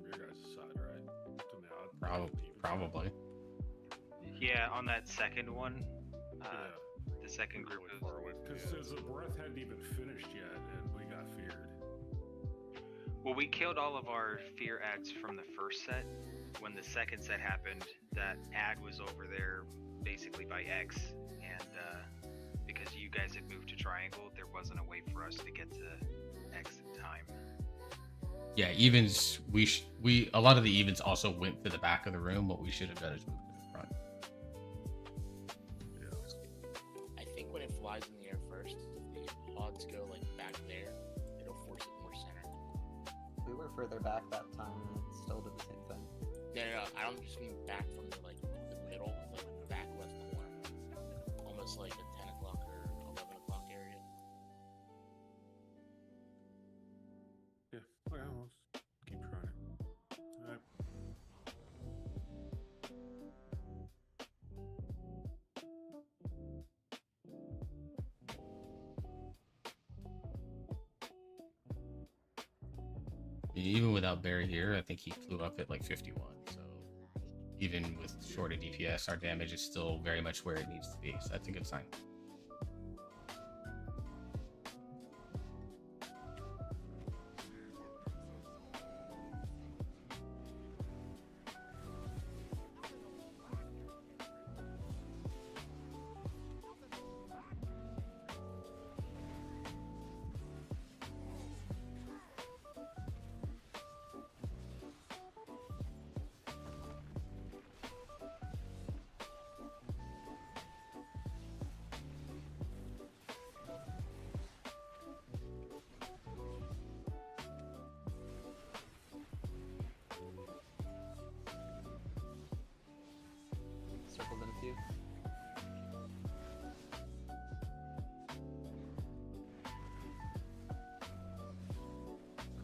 your guys' side, right? From the odd. Probably. Yeah, on that second one, Yeah. the second group of Far away from Because the breath hadn't even finished yet, and we got feared. well, we killed all of our fear ads from the first set. When the second set happened, that ad was over there basically by X, and because you guys had moved to triangle, there wasn't a way for us to get to X in time. Yeah, evens. We a lot of the evens also went to the back of the room. What we should have done is moved to the front. I think when it flies in the air first, if the pods go like back there, it'll force it more center. We were further back that time and it still did the same thing. No, I don't just mean back from the middle, like back left corner, almost like a 10 o'clock or 11 o'clock area. Yeah. Well, let's keep trying it. All right. Even without Barry here, I think he flew up at like 51. So even with shorter DPS, our damage is still very much where it needs to be. So that's a good sign.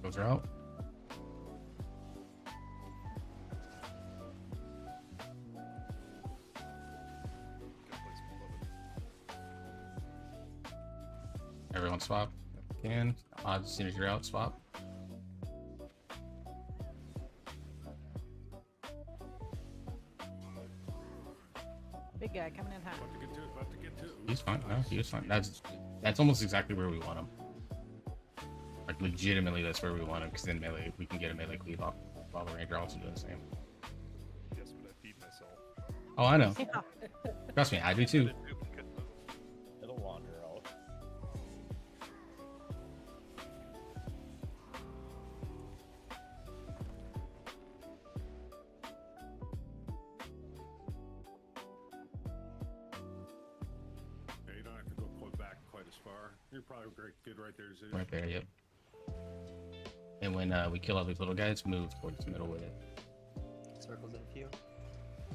Circles are out. Everyone swap. If you can. Odds as soon as you're out, swap. Big guy coming in hot. About to get to it. He's fine. No, he was fine. That's almost exactly where we want him. Like legitimately, that's where we want him, because then melee, we can get a melee cleave off while the ranger also doing the same. Yes, but I feed myself. Oh, I know. Yeah. Trust me, I do too. It'll wander out. Yeah, you don't have to go quite back quite as far. You're probably good right there, Zoo. Right there, yep. And when we kill all these little guys, move towards the middle with it. Circles in a few.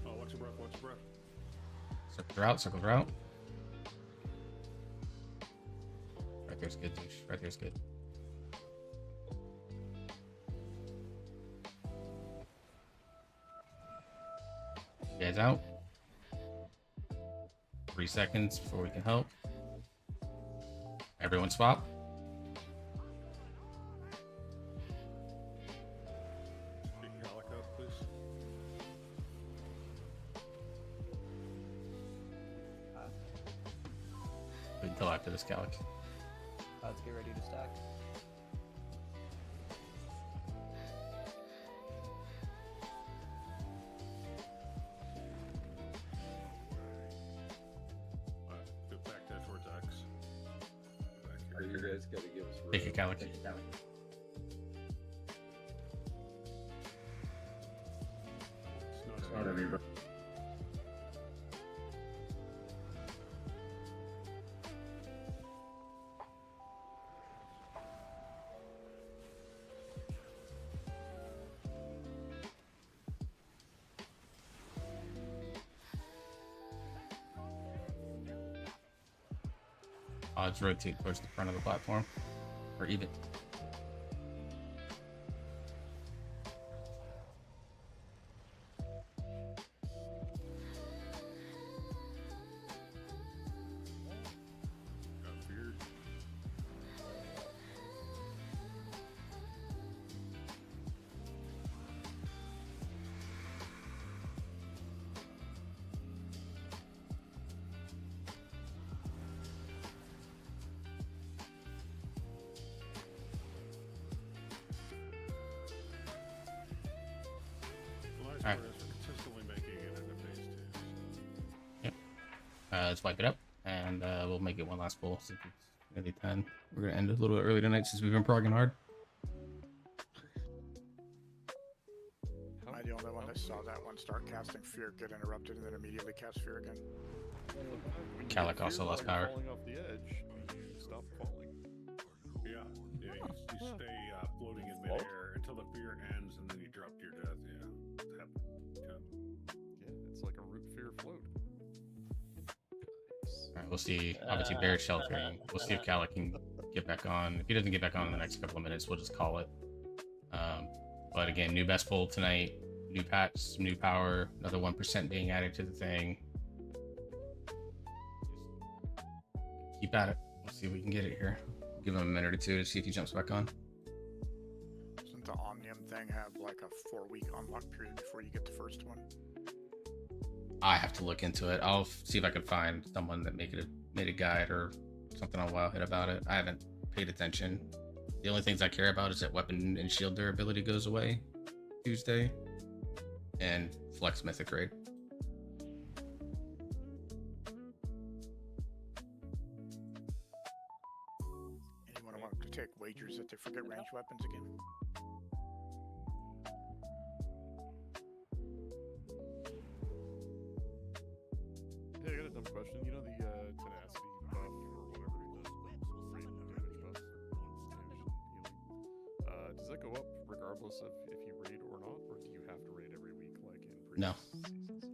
Oh, watch your breath, watch your breath. Circles are out, circles are out. Right there's good, Zoosh. Right there's good. You guys out. 3 seconds before we can help. Everyone swap. Big Calic up, please. Wait until after this Calic. Let's get ready to stack. Go back there towards X. Back You guys gotta give us Take a room. Calic. It's not everybody. Odds rotate towards the front of the platform. Or even. Got feared. The nice part is we're consistently making it into phase 2. Yep. Let's wipe it up, and we'll make it one last pull since it's nearly 10. We're gonna end a little bit early tonight since we've been progging hard. Am I the only one that saw that one start casting fear, get interrupted, and then immediately cast fear again? Calic also lost power. Falling off the edge, you stop falling. Yeah, you stay floating in midair until the fear ends, and then you drop to your death. Yeah, it's happened. Yeah, it's like a root fear float. Alright, we'll see. Obviously, Bear's sheltering. We'll see if Calic can get back on. If he doesn't get back on in the next couple of minutes, we'll just call it. But again, new best pull tonight. New patch, new power. Another 1% being added to the thing. Just keep at it. We'll see if we can get it here. Give him a minute or two to see if he jumps back on. Doesn't the Omnium thing have like a 4-week unlock period before you get the first one? I have to look into it. I'll see if I can find someone that made a guide or something on Wildhit about it. I haven't paid attention. The only things I care about is that weapon and shield durability goes away Tuesday, and flex mythic raid. Anyone want to take wagers that they forget range weapons again? Hey, I got a dumb question. You know the tenacity buff or whatever the rate damage buff, damage healing. Does that go up regardless of if you raid or not, or do you have to raid every week like in previous No. seasons?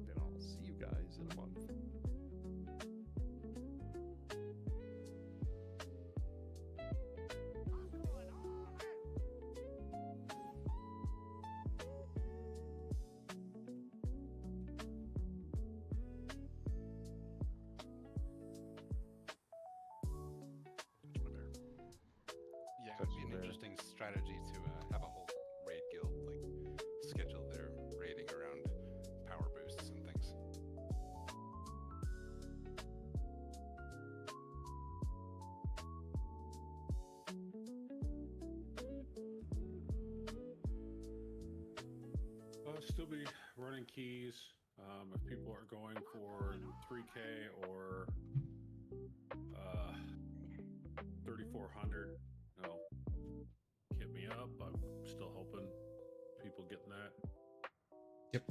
Then I'll see you guys in a month. strange strategy to have a whole raid guild like schedule their raiding around power boosts and things. I'll still be running keys. If people are going for 3K or 3,400, hit me up. I'm still hoping people getting that. Yep.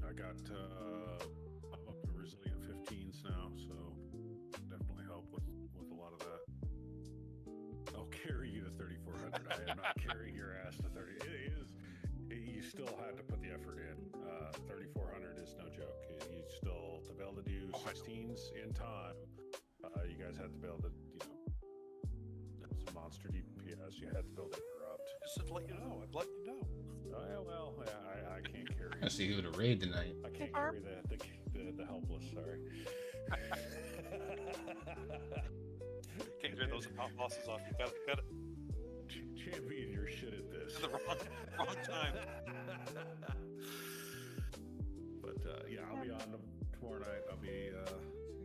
I got I'm up to resilient 15s now, so definitely help with a lot of that. I'll carry you to 3,400. I am not carrying your ass to 30. It is. You still had to put the effort in. 3,400 is no joke. You still, to be able to do 16s in time, you guys had to be able to, some monster DPS. You had to be able to interrupt. Just to let you know. I'd let you know. Well, I can't carry. I see who to raid tonight. I can't carry the helpless. Sorry. Can't get those top bosses off. You got it. Champion, you're shit at this. The wrong time. But yeah, I'll be on tomorrow night. I'll be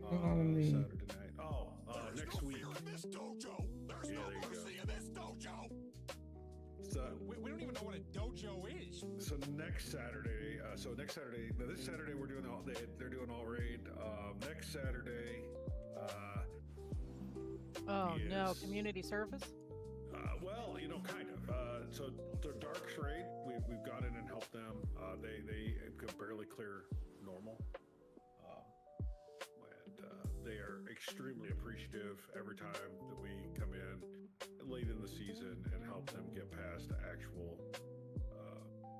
on Saturday night. Next week. There's no mercy in this dojo. So We don't even know what a dojo is. So next Saturday. Now this Saturday we're doing they're doing all raid. Next Saturday. Oh no, community service. Well, kind of. So the Dark's raid, we've gone in and helped them. They could barely clear normal, and they are extremely appreciative every time that we come in late in the season and help them get past actual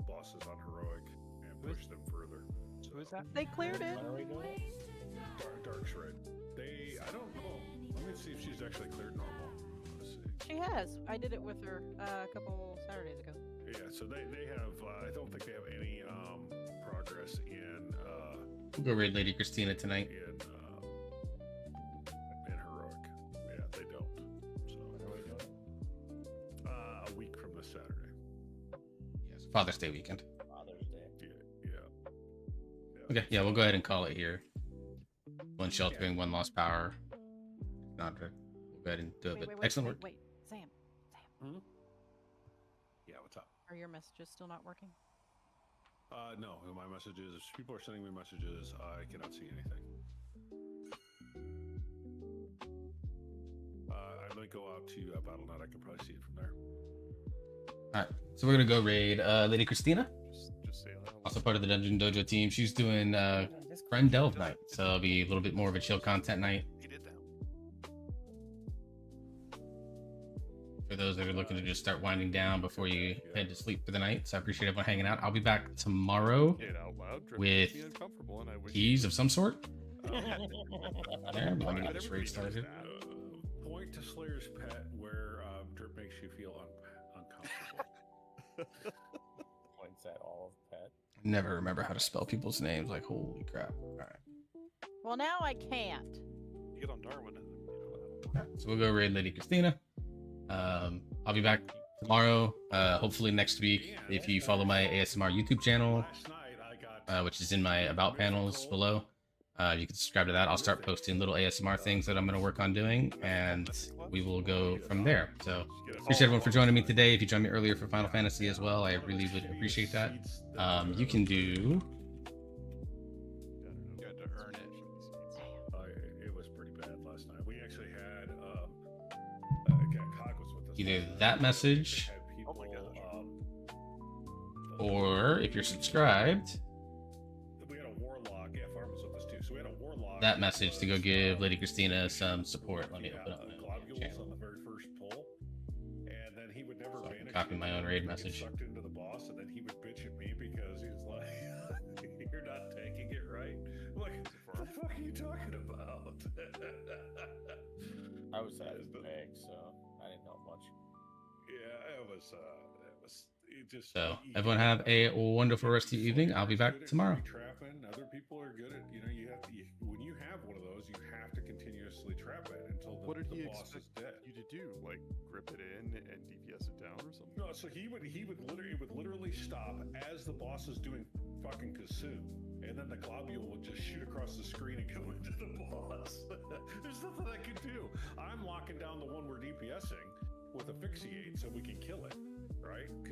bosses on heroic and push them further. Who is that? They cleared it. Dark's raid. I don't know. Let me see if she's actually cleared normal. She has. I did it with her a couple Saturdays ago. Yeah, so they have. I don't think they have any progress in. We'll go raid Lady Christina tonight. In heroic. Yeah, they don't. So a week from this Saturday. Yes, Father's Day weekend. Father's Day. Yeah. Okay, yeah, we'll go ahead and call it here. One sheltering, one lost power. Not good. We'll go ahead and do it. But excellent work. Wait, Sam. Yeah, what's up? Are your messages still not working? No, my messages. If people are sending me messages, I cannot see anything. I might go out to Battle.net. I can probably see it from there. Alright, so we're gonna go raid Lady Christina. Just say that. Also part of the Dungeon Dojo team. She's doing Friend Delve night, so it'll be a little bit more of a chill content night. For those that are looking to just start winding down before you head to sleep for the night. So I appreciate everyone hanging out. I'll be back tomorrow with keys of some sort. There, let me get this raid started. Point to Slayer's pet where drip makes you feel uncomfortable. Points at all of pet. Never remember how to spell people's names. Like, holy crap. All right. Well, now I can't. You get on Darwin. So we'll go raid Lady Christina. I'll be back tomorrow, hopefully next week. If you follow my ASMR YouTube channel, which is in my about panels below, you can subscribe to that. I'll start posting little ASMR things that I'm going to work on doing, and we will go from there. So appreciate everyone for joining me today. If you joined me earlier for Final Fantasy as well, I really would appreciate that. You can do... It was pretty bad last night. We actually had Cock was with us. either that message, or if you're subscribed, we had a warlock. Yeah, Farm was with us too. So we had a warlock. that message to go give Lady Christina some support. Let me open up my globules channel. on the very first pull, and then he would never So I can vanish. copy my own raid He'd get message. Sucked into the boss, and then he would bitch at me because he was like, "You're not taking it right." I'm like, what the fuck are you talking about? I was at his bag, so I didn't know much. Yeah, it was just. So everyone have a wonderful rest of your evening. I'll be back tomorrow. Trapping. Other people are good at, you have when you have have one of those, you have to continuously trap it until What did he the boss is expect dead. you to do? Like grip it in and DPS it down or something? No, so he would literally stop as the boss is doing fucking Kazoo, and then the globule would just shoot across the screen and go into the boss. There's nothing I can do. I'm locking down the one we're DPSing with Asphyxiate so we can kill it, right?